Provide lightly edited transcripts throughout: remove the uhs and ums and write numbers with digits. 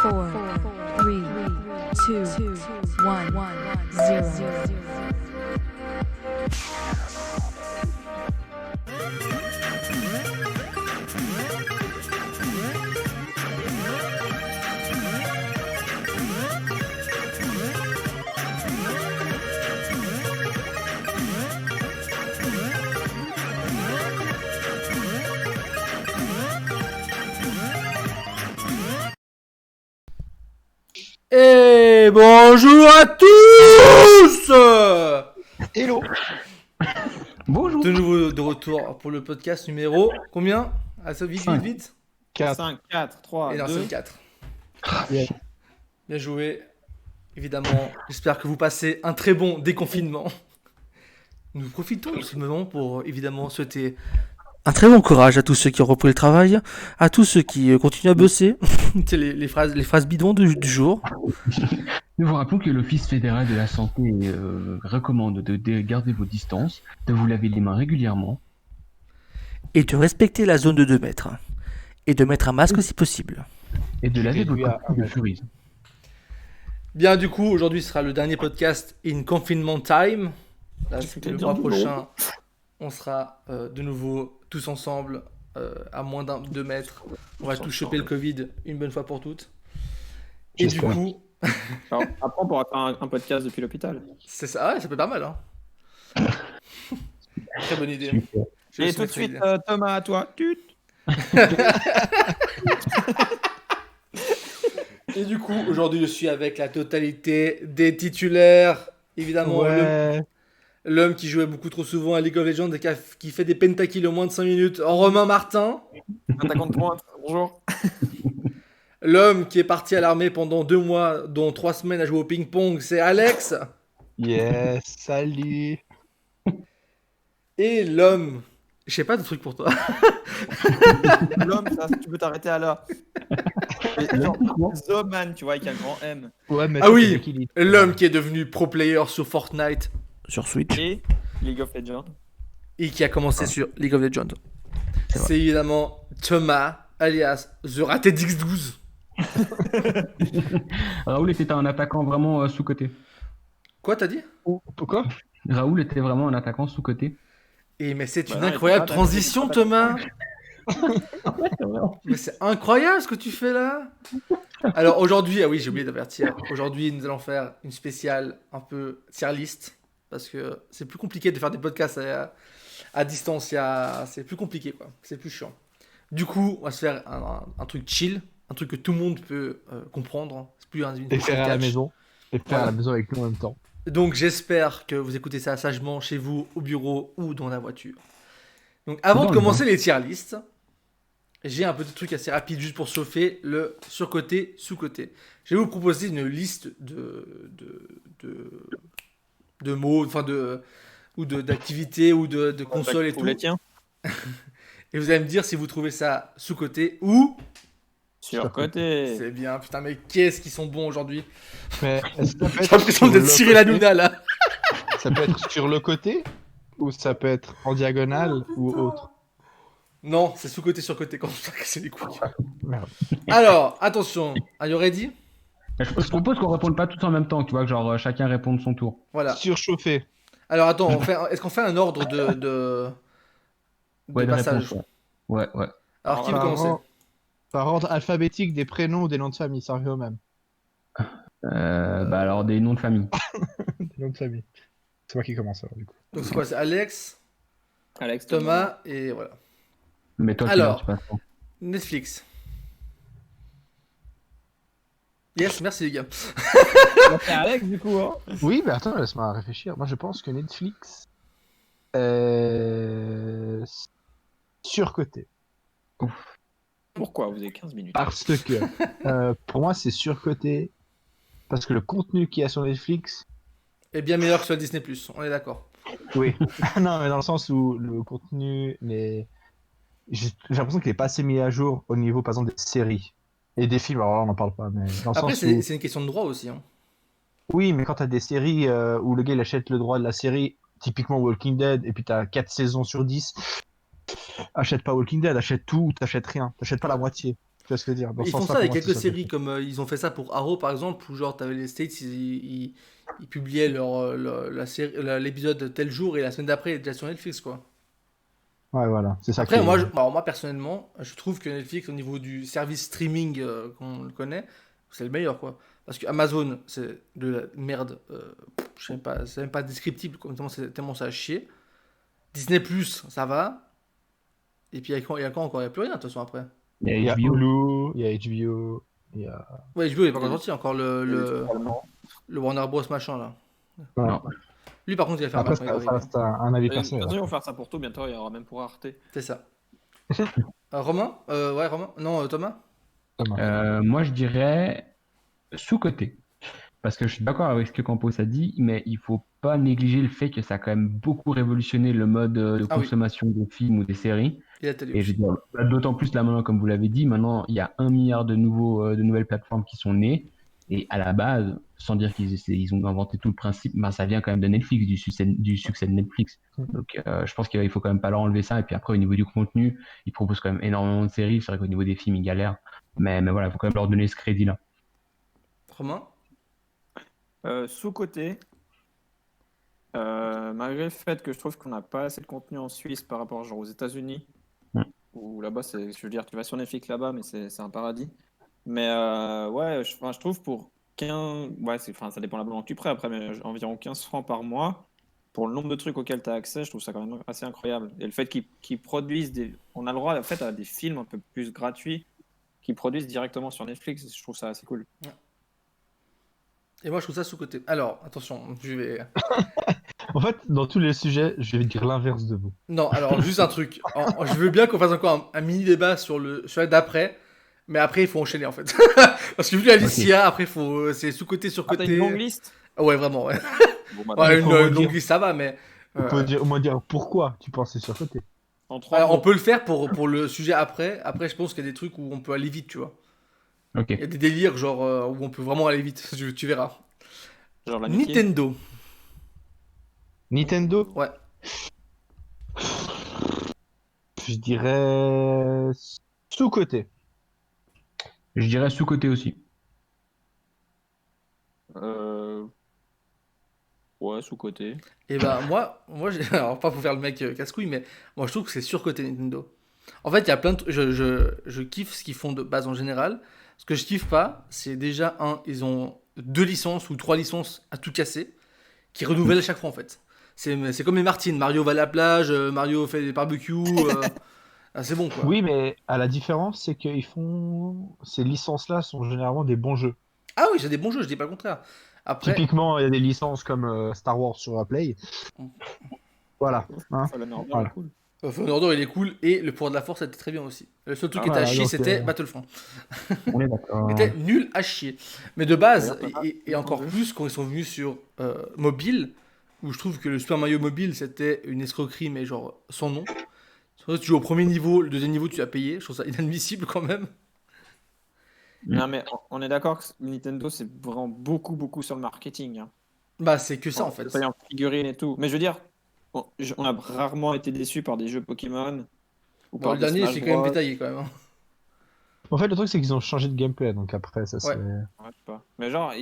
4, 3, 2, 1, 0. Et bonjour à tous. Hello. Bonjour. De nouveau de retour pour le podcast numéro combien? Ah ça vite, vite, vite. 5, 4, 3, Et non, 2. c'est 4. Yeah. Bien joué. Évidemment, j'espère que vous passez un très bon déconfinement. Nous profitons de ce moment pour évidemment souhaiter un très bon courage à tous ceux qui ont repris le travail, à tous ceux qui continuent à bosser. C'est les phrases bidons du jour. Nous vous rappelons que l'Office fédéral de la santé recommande de garder vos distances, de vous laver les mains régulièrement. Et de respecter la zone de 2 mètres. Et de mettre un masque si possible. Et de laver vos Réduit à coquilles de cerise. Bien, du coup, aujourd'hui sera le dernier podcast in confinement time. Là, le mois prochain, on sera de nouveau tous ensemble à moins d'un 2 mètres. On va tous choper le Covid une bonne fois pour toutes. Et du J'espère. coup, Alors, après, on pourra faire un podcast depuis l'hôpital. c'est ça, ouais, ça peut être pas mal. Hein. Très bonne idée. Super. Je Et vais tout de soumettre suite, l'idée. Thomas, à toi. Tut. Et du coup, aujourd'hui, je suis avec la totalité des titulaires. Évidemment, l'homme qui jouait beaucoup trop souvent à League of Legends et qui fait des pentakills en moins de 5 minutes, Romain Martin. Attaquant de pointe. Bonjour. L'homme qui est parti à l'armée pendant 2 mois, dont 3 semaines à jouer au ping-pong, c'est Alex. Yes, salut. Et l'homme, je sais pas de truc pour toi. L'homme, ça, tu peux t'arrêter à là. Et genre, The Man, tu vois, avec un grand M. Ouais, mais Ah ça, oui, c'est l'équilibre. l'homme qui est devenu pro player sur Fortnite, sur Switch, Et League of Legends. et qui a commencé sur League of Legends. C'est vrai. C'est évidemment Thomas, alias The Rated X12. Raoul était un attaquant vraiment sous-coté. Quoi, t'as dit? Pourquoi? Raoul était vraiment un attaquant sous-coté. Et mais c'est Bah une non, incroyable il était pas transition, d'accord. Thomas. Mais c'est incroyable ce que tu fais là. Alors aujourd'hui, ah oui, j'ai oublié d'avertir. Aujourd'hui, nous allons faire une spéciale un peu tier list parce que c'est plus compliqué de faire des podcasts à distance. C'est plus compliqué quoi. C'est plus chiant. Du coup, on va se faire un truc chill, un truc que tout le monde peut comprendre. C'est plus une Et faire à la catch. maison. Et faire à la maison avec nous en même temps. Donc j'espère que vous écoutez ça sagement chez vous, au bureau ou dans la voiture. Donc avant de commencer les tier lists, j'ai un petit truc assez rapide juste pour chauffer le surcoté, sous-coté. Je vais vous proposer une liste de mots, enfin d'activités ou de consoles et tout. Les tiens. Et vous allez me dire si vous trouvez ça sous-coté ou... Sur côté. C'est bien, putain mais qu'est-ce qu'ils sont bons aujourd'hui. Mais est-ce que ça peut J'ai être l'impression sur de le tirer la côté Luna là. Ça peut être sur le côté ou ça peut être en diagonale ou autre. Non, c'est sous-coté, sur-coté quand on se fait casser les couilles. Merde. Alors, attention, are you ready? Je propose qu'on réponde pas tous en même temps, tu vois, que genre chacun réponde son tour. Voilà. Surchauffé. Alors attends, est-ce qu'on fait un ordre de Ouais, de passage? réponse. Ouais, ouais. Alors qui veut Par commencer? ordre- Par ordre alphabétique des prénoms ou des noms de famille, ça revient au même. Bah alors des noms de famille. Des noms de famille. C'est moi qui commence alors du coup. Donc c'est quoi? C'est Alex, Alex, Thomas et voilà. Mais toi, Alors. tu passes. Netflix. Yes, merci les gars. C'est Alex, du coup. Hein. Oui, mais attends, laisse-moi réfléchir. Moi je pense que Netflix. Surcoté. Pourquoi? Vous avez 15 minutes. Parce que pour moi c'est surcoté. Parce que le contenu qu'il y a sur Netflix. Et bien meilleur que sur le Disney+, on est d'accord. Oui. Non, mais dans le sens où le contenu n'est. J'ai l'impression qu'il n'est pas assez mis à jour au niveau, par exemple, des séries. Et des films, alors là, on n'en parle pas. Mais dans le Après, sens où... c'est une question de droit aussi. Hein. Oui, mais quand tu as des séries où le gars il achète le droit de la série, typiquement Walking Dead, et puis tu as 4 saisons sur 10, achète pas Walking Dead, achète tout ou t'achètes rien. T'achètes pas la moitié. vois ce que je veux dire. Dans ce Ils font sens-là, ça pour avec moi, c'est quelques surcoté. séries, comme ils ont fait ça pour Arrow par exemple, où genre t'avais les States, ils publiaient l'épisode tel jour et la semaine d'après il était déjà sur Netflix quoi. Ouais, voilà, c'est ça qui Après, est. moi personnellement, je trouve que Netflix, au niveau du service streaming qu'on le connaît, c'est le meilleur, quoi. Parce que Amazon, c'est de la merde, je sais pas, c'est même pas descriptible, quoi, tellement ça a chier. Disney, ça va. Et puis, il y a quoi encore? Il n'y a plus rien, de toute façon, après. Il Il y y a a HBO. Hulu, il y a HBO, il y a. Ouais, HBO, il est pas encore sorti, encore Totalement. le Warner Bros. Machin, là. Ouais. Non. Lui, par contre, il va faire Après, mal quand il va ça arriver. reste un avis De toute personnel. façon, ils vont faire ça pour tout, bientôt il y aura même pour Arte. C'est ça. Romain? Ouais, Romain? Non, Thomas? Moi, je dirais sous-coté. Parce que je suis d'accord avec ce que Campos a dit, mais il faut pas négliger le fait que ça a quand même beaucoup révolutionné le mode de Ah oui. consommation des films ou des séries. Et la télé Et je aussi. veux dire, bah, d'autant plus là maintenant, comme vous l'avez dit, maintenant il y a 1 milliard de nouvelles plateformes qui sont nées. Et à la base, sans dire ils ont inventé tout le principe, bah, ça vient quand même de Netflix, du succès de Netflix. Donc je pense qu'il faut quand même pas leur enlever ça. Et puis après, au niveau du contenu, ils proposent quand même énormément de séries. C'est vrai qu'au niveau des films, ils galèrent. Mais voilà, il faut quand même leur donner ce crédit-là. Romain? Sous-côté, malgré le fait que je trouve qu'on n'a pas assez de contenu en Suisse par rapport genre aux États-Unis, Mm. où là-bas, je veux dire, tu vas sur Netflix là-bas, mais c'est un paradis. Mais ouais, enfin, je trouve pour 15, ouais, enfin, ça dépend de l'abonnement que tu prends après, mais environ 15 francs par mois, pour le nombre de trucs auxquels tu as accès, je trouve ça quand même assez incroyable. Et le fait qu'ils produisent on a le droit en fait à des films un peu plus gratuits qu'ils produisent directement sur Netflix, je trouve ça assez cool. Et moi, je trouve ça sous-côté. Alors, attention, je vais. En fait, dans tous les sujets, je vais dire l'inverse de vous. Non, alors, juste un truc. Je veux bien qu'on fasse encore un mini débat sur la d'après, mais après, il faut enchaîner en fait. Parce que vu la liste qu'il y a, après, c'est sous-côté, Ah, t'as sur-côté. une longue liste? Ouais, vraiment, ouais. Bon, bah, Ouais, Il faut une me longue dire- liste, ça va, mais. On peut au moins dire pourquoi tu pensais surcoté. en 3 Alors, on mots. peut le faire pour le sujet après. Après, je pense qu'il y a des trucs où on peut aller vite, tu vois. Ok. Il y a des délires, genre, où on peut vraiment aller vite. Tu verras. Genre l'amitié. Nintendo. Nintendo, Ouais. je dirais sous-côté. Je dirais sous-coté aussi. Ouais, sous-côté. Et ben moi alors pas pour faire le mec casse-couille, mais moi je trouve que c'est surcoté Nintendo. En fait, il y a plein de je kiffe ce qu'ils font de base en général. Ce que je kiffe pas, c'est déjà ils ont 2 licences ou 3 licences à tout casser, qui renouvellent à chaque fois en fait. C'est comme les Martines, Mario va à la plage, Mario fait des barbecues, c'est bon quoi. Oui, mais à la différence, c'est qu'ils font. Ces licences-là sont généralement des bons jeux. Ah oui, j'ai des bons jeux, je dis pas le contraire. Après, Typiquement, il y a des licences comme Star Wars sur la Play. Voilà. Hein. Fallen Order, Voilà. cool. Fallen Order il est cool et le pouvoir de la force était très bien aussi. Le seul truc qui était à voilà, chier donc, c'était Battlefront. On est d'accord. Il était nul à chier. Mais de base, D'ailleurs, et encore plus quand ils sont venus sur mobile, où je trouve que le Super Mario Mobile c'était une escroquerie, mais genre sans nom. Surtout, tu joues au premier niveau, le deuxième niveau tu as payé, je trouve ça inadmissible quand même. Non, mais on est d'accord que Nintendo, c'est vraiment beaucoup sur le marketing. Hein. Bah, c'est que ça en fait. En figurines et tout. Mais je veux dire, on a rarement été déçus par des jeux Pokémon. Ou Bon, par le des dernier Smash c'est quand même Bros. détaillé quand même. Hein. En fait, le truc, c'est qu'ils ont changé de gameplay. Donc après, ça c'est. Ouais. Ouais, je sais pas. Mais genre,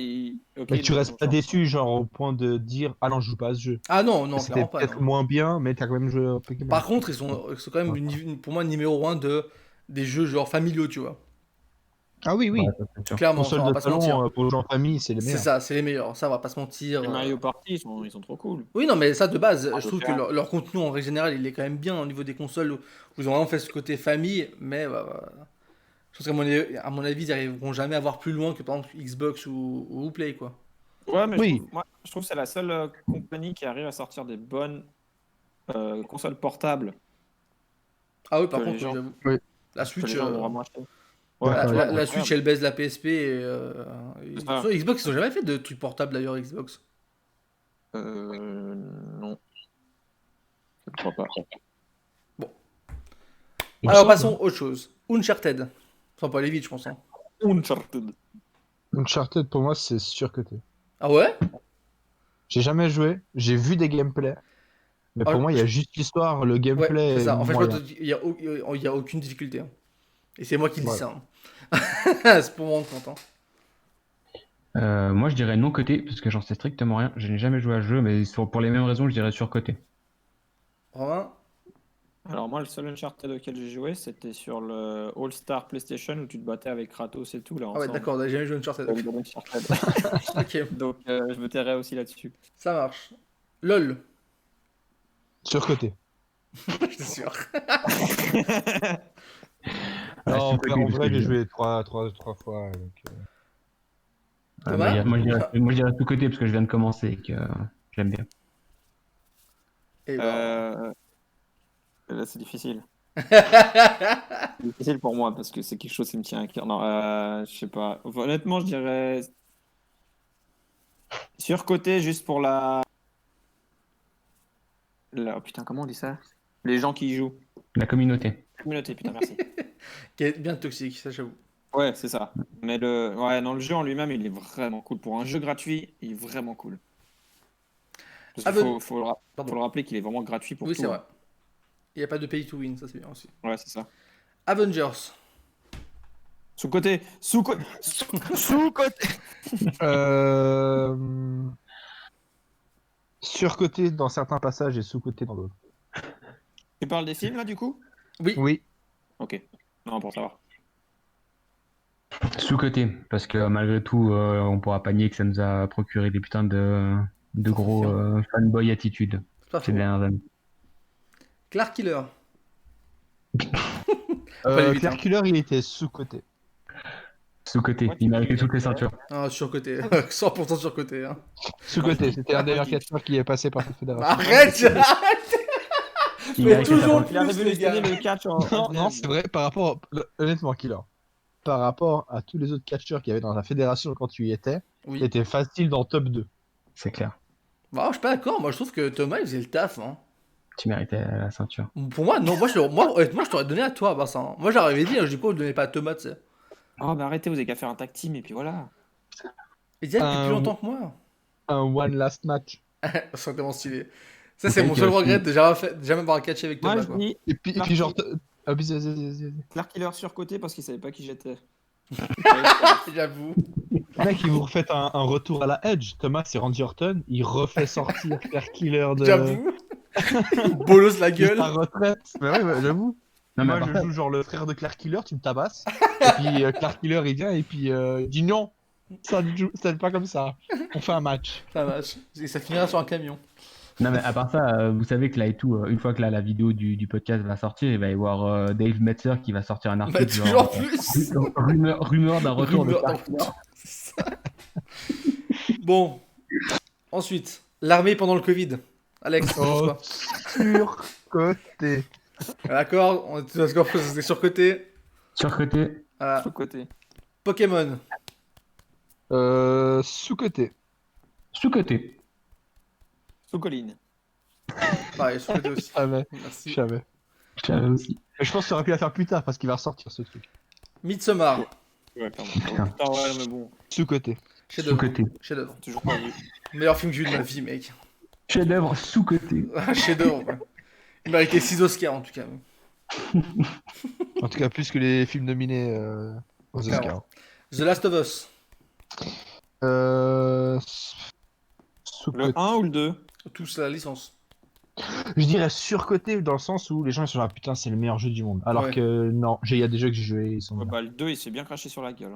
ok, Mais tu restes pas genre, déçu, genre au point de dire ah non, je joue pas à ce jeu. Ah non, non, C'était clairement pas. peut-être Non. moins bien, mais t'as quand même joué à Pokémon. Par contre, ils sont quand même pour moi numéro 1 des jeux genre familiaux, tu vois. Ah oui, oui. Ouais, ça, c'est sûr. Clairement, Console on va de pas se mentir. salon pour les gens en famille, c'est les C'est meilleurs. ça, c'est les meilleurs. Ça, on va pas se mentir. les Mario Party, ils sont trop cool. Oui, non, mais ça de base, Ah, je trouve de que faire. leur contenu en règle générale, il est quand même bien au niveau des consoles où ils ont vraiment fait ce côté famille, mais je pense qu'à mon avis, ils n'arriveront jamais à voir plus loin que par exemple Xbox ou Play, quoi. Ouais, mais Oui. je trouve que c'est la seule compagnie qui arrive à sortir des bonnes consoles portables Ah oui, par Que les contre, gens- j'avoue. Oui. La que Switch, les gens vont vraiment acheter. Ouais, la, ouais, la- ouais. la Switch, elle baise la PSP C'est ça. sur Xbox, ils ont jamais fait de trucs portables d'ailleurs, Xbox. Non. Je ne crois pas. Alors passons à autre chose. Uncharted. Ça va pas aller vite, je pense. Hein. Uncharted. Uncharted, pour moi, c'est surcoté. Ah ouais? J'ai jamais joué, j'ai vu des gameplays. Mais Ah, pour moi, il y a juste l'histoire, le Ouais, gameplay. c'est ça. En fait, je moyen. pense qu'il y a aucune difficulté. Hein. Et c'est moi qui dis Ouais. ça. Hein. C'est pour mon compte. Hein. Moi, je dirais non coté, parce que j'en sais strictement rien. Je n'ai jamais joué à ce jeu, mais pour les mêmes raisons, je dirais surcoté. Romain? Alors moi, le seul Uncharted auquel j'ai joué, c'était sur le All-Star PlayStation où tu te battais avec Kratos et tout là Ah ouais, ensemble. d'accord, on a jamais joué une Uncharted. Avec le Uncharted. Ok, Donc je me tairai aussi là-dessus. ça marche. LOL, Surcoté. je suis sûr. Non, en surcoté, vrai, parce que j'ai je- joué trois fois. Donc, Thomas? moi, je dirais tout côté parce que je viens de commencer et que j'aime bien. Et ben... Là, c'est difficile. C'est difficile pour moi parce que c'est quelque chose qui me tient à cœur. Non, je sais pas. Honnêtement, je dirais surcoté juste pour oh, putain, comment on dit ça? Les gens qui y jouent. La communauté. Communauté, putain, merci. qui est bien toxique, ça j'avoue. Ouais, c'est ça. Mais ouais, non, le jeu en lui-même, il est vraiment cool. Pour un jeu gratuit, il est vraiment cool. Parce Ah, qu'il ben- faut le Pardon. rappeler qu'il est vraiment gratuit pour Oui, tout. c'est hein. vrai. Il n'y a pas de pay to win, ça c'est bien aussi. Ouais, c'est ça. Avengers. Sous-côté, sous-côté. Surcoté dans certains passages et sous-coté dans d'autres. Tu parles des films là, du coup? Oui, Oui. Ok. Non, pour savoir. Sous-côté, parce que malgré tout, on pourra pas nier que ça nous a procuré des putains de gros fanboy attitude c'est pas ces faux. dernières années. Clark Killer. Faut aller vite, Claire hein. Killer, il était sous-coté. Sous-côté, Ouais, tu il méritait dis toutes les Clark ceintures. Ah, surcoté. 100% surcoté. Hein. Sous-côté, c'était un des meilleurs Magnifique. catcheurs qui est passé par cette fédération. Arrête. Il Mais méritait sa toujours- part. Il a Plus, les gars. révolutionné le catch en. Non, non, c'est vrai, par rapport, honnêtement, Killer, par rapport à tous les autres catcheurs qu'il y avait dans la fédération quand tu y étais, Oui. t'étais facile dans le top 2. C'est clair. Bah, je suis pas d'accord. Moi, je trouve que Thomas, il faisait le taf. Hein. Tu méritais la ceinture. Pour moi, non. Moi, honnêtement, je t'aurais donné à toi, Vincent. Moi, j'aurais dit, je dis pourquoi vous ne donnez pas à Thomas, tu sais. Oh, mais arrêtez, vous avez qu'à faire un tag team et puis voilà. Il dit, ah, depuis plus Euh, longtemps que moi. Un one last match. Ça serait tellement stylé. Ça, Vous c'est savez mon qu'il y a seul aussi- regret de jamais m'avoir catché avec Moi, Thomas. je Quoi. dis Et puis genre. Vas-y. Clark Killer surcoté parce qu'il savait pas qui j'étais. J'avoue. Mec, ils vous refaites un retour à la Edge. Thomas, c'est Randy Orton. Il refait sortir Claire Killer de J'avoue. Bolos la de gueule. sa retraite. Mais ouais, j'avoue. Non, mais Moi, à part je ça, joue genre le frère de Claire Killer, tu me tabasses. Et puis Claire Killer, il vient et puis il dit non. Ça n'est pas comme ça. On fait un match. Ça vache. Et ça finira sur un camion. non, mais à part ça, vous savez que là et tout, une fois que la vidéo du podcast va sortir, il va y avoir Dave Metzer qui va sortir un Bah, article. toujours genre, plus. rumeur d'un retour de Rumeur Clark d'un Killer. C'est ça. Bon. Ensuite, l'armée pendant le Covid. Alex, tu penses Oh, quoi surcoté. D'accord, on est d'accord que c'était surcoté. Surcoté, Sous-côté. Pokémon. Sous-coté. sous-côté. Sous-colline. Pareil, surcoté aussi. Je savais. Merci. Je savais. Je savais aussi. Mais je pense que ça aurait pu la faire plus tard parce qu'il va ressortir ce truc. Midsommar. Ouais, clairement. Putain, ouais, mais bon, Sous-coté. Chef-d'œuvre. Sous-côté. Chef-d'œuvre. toujours pas vu. Meilleur film que j'ai vu de ma vie, mec. Chef-d'œuvre sous-côté. Chef-d'œuvre. quoi. Il méritait 6 Oscars en tout cas. En tout cas, plus que les films nominés aux Oscars. Clairement. The Last of Us. Le Sous-coté. 1 ou le 2? Tous la licence. Je dirais surcoté dans le sens où les gens ils sont là, putain, c'est le meilleur jeu du monde. Alors Ouais. que non, il y a des jeux que j'ai joués, ils sont Ouais, bien. bah, le 2, il s'est bien craché sur la gueule.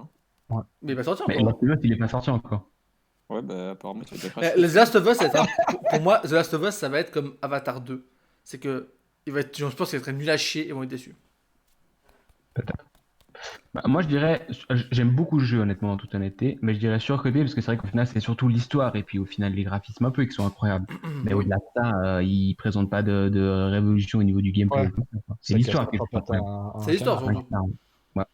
Hein. Mais il va sortir Mais encore. Last of Us, il est pas sorti encore. Ouais, bah, apparemment, il s'est bien Mais craché. The Last of Us, ça va être pour moi, The Last of Us, ça va être comme Avatar 2. C'est que il va être, je pense qu'il va être nul à chier et ils vont être déçus. Bah, moi, je dirais, j'aime beaucoup le jeu, honnêtement, en toute honnêteté, mais je dirais surcoté parce que c'est vrai qu'au final, c'est surtout l'histoire et puis au final, les graphismes un peu qui sont incroyables. Mais au-delà de ça, ils présentent pas de révolution au niveau du gameplay. Ouais. C'est l'histoire qui est incroyable. C'est l'histoire, surtout. surtout.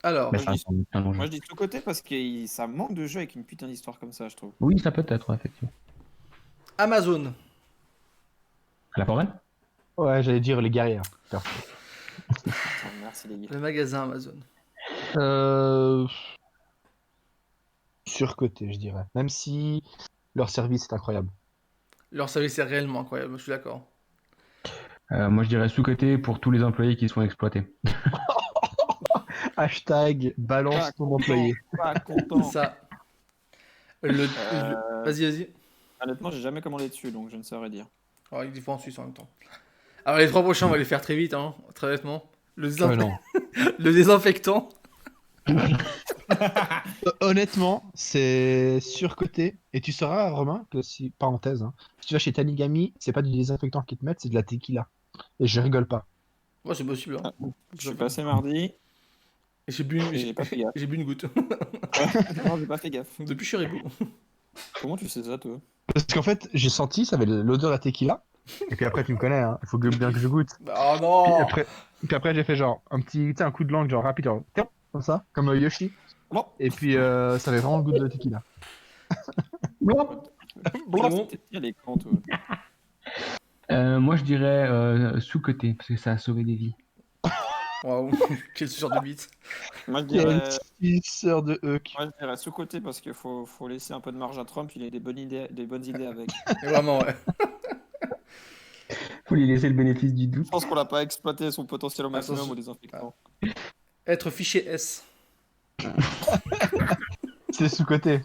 Alors, Mais Moi, ça reste un long jeu. Moi, je dis sous-côté parce que ça manque de jeux avec une putain d'histoire comme ça, je trouve. Oui, ça peut être, ouais, effectivement. Amazon. La forêt? Ouais, j'allais dire les guerrières. Putain, merci les gars. Le magasin Amazon. Surcoté, je dirais. Même si leur service est incroyable. Leur service est réellement incroyable, je suis d'accord. Moi, je dirais sous-côté pour tous les employés qui sont exploités. Hashtag balance ton employé. Pas content. Ça. Vas-y. Honnêtement, j'ai jamais commandé dessus, donc je ne saurais dire. Alors, il faut en Suisse en même temps. Alors, les 3 prochains, on va les faire très vite, hein, très honnêtement. Non. Le désinfectant. Honnêtement, c'est surcoté. Et tu sauras, Romain, que si, parenthèse, hein, si tu vas chez Tanigami, c'est pas du désinfectant qu'ils te mettent, c'est de la tequila. Et je rigole pas. Ouais, c'est possible. Hein. Je suis passé mardi Et j'ai bu, et j'ai pas fait gaffe. j'ai bu une goutte. Non, j'ai pas fait gaffe. Depuis, je suis ribou. Comment tu sais ça, toi? Parce qu'en fait, j'ai senti, ça avait l'odeur de la tequila. Et puis après, tu me connais, hein, il faut bien que je goûte. Oh non. Puis après j'ai fait genre un petit, tu sais, un coup de langue, genre rapide, genre, tiens, comme ça, comme Yoshi. Bon. Et puis ça avait vraiment le goût de tequila. C'est bon. Il y a des cons, toi. Moi, je dirais sous-côté, parce que ça a sauvé des vies. Waouh, quelle sorte de bite. Moi, je Il y a dirais, une petite sœur de Huck. sous-côté parce qu'il faut laisser un peu de marge à Trump. Il a des bonnes idées avec. Et vraiment, ouais. Faut lui laisser le bénéfice du doute. Je pense qu'on n'a pas exploité son potentiel au maximum Attention. au désinfectant. Être fiché S. C'est sous-côté.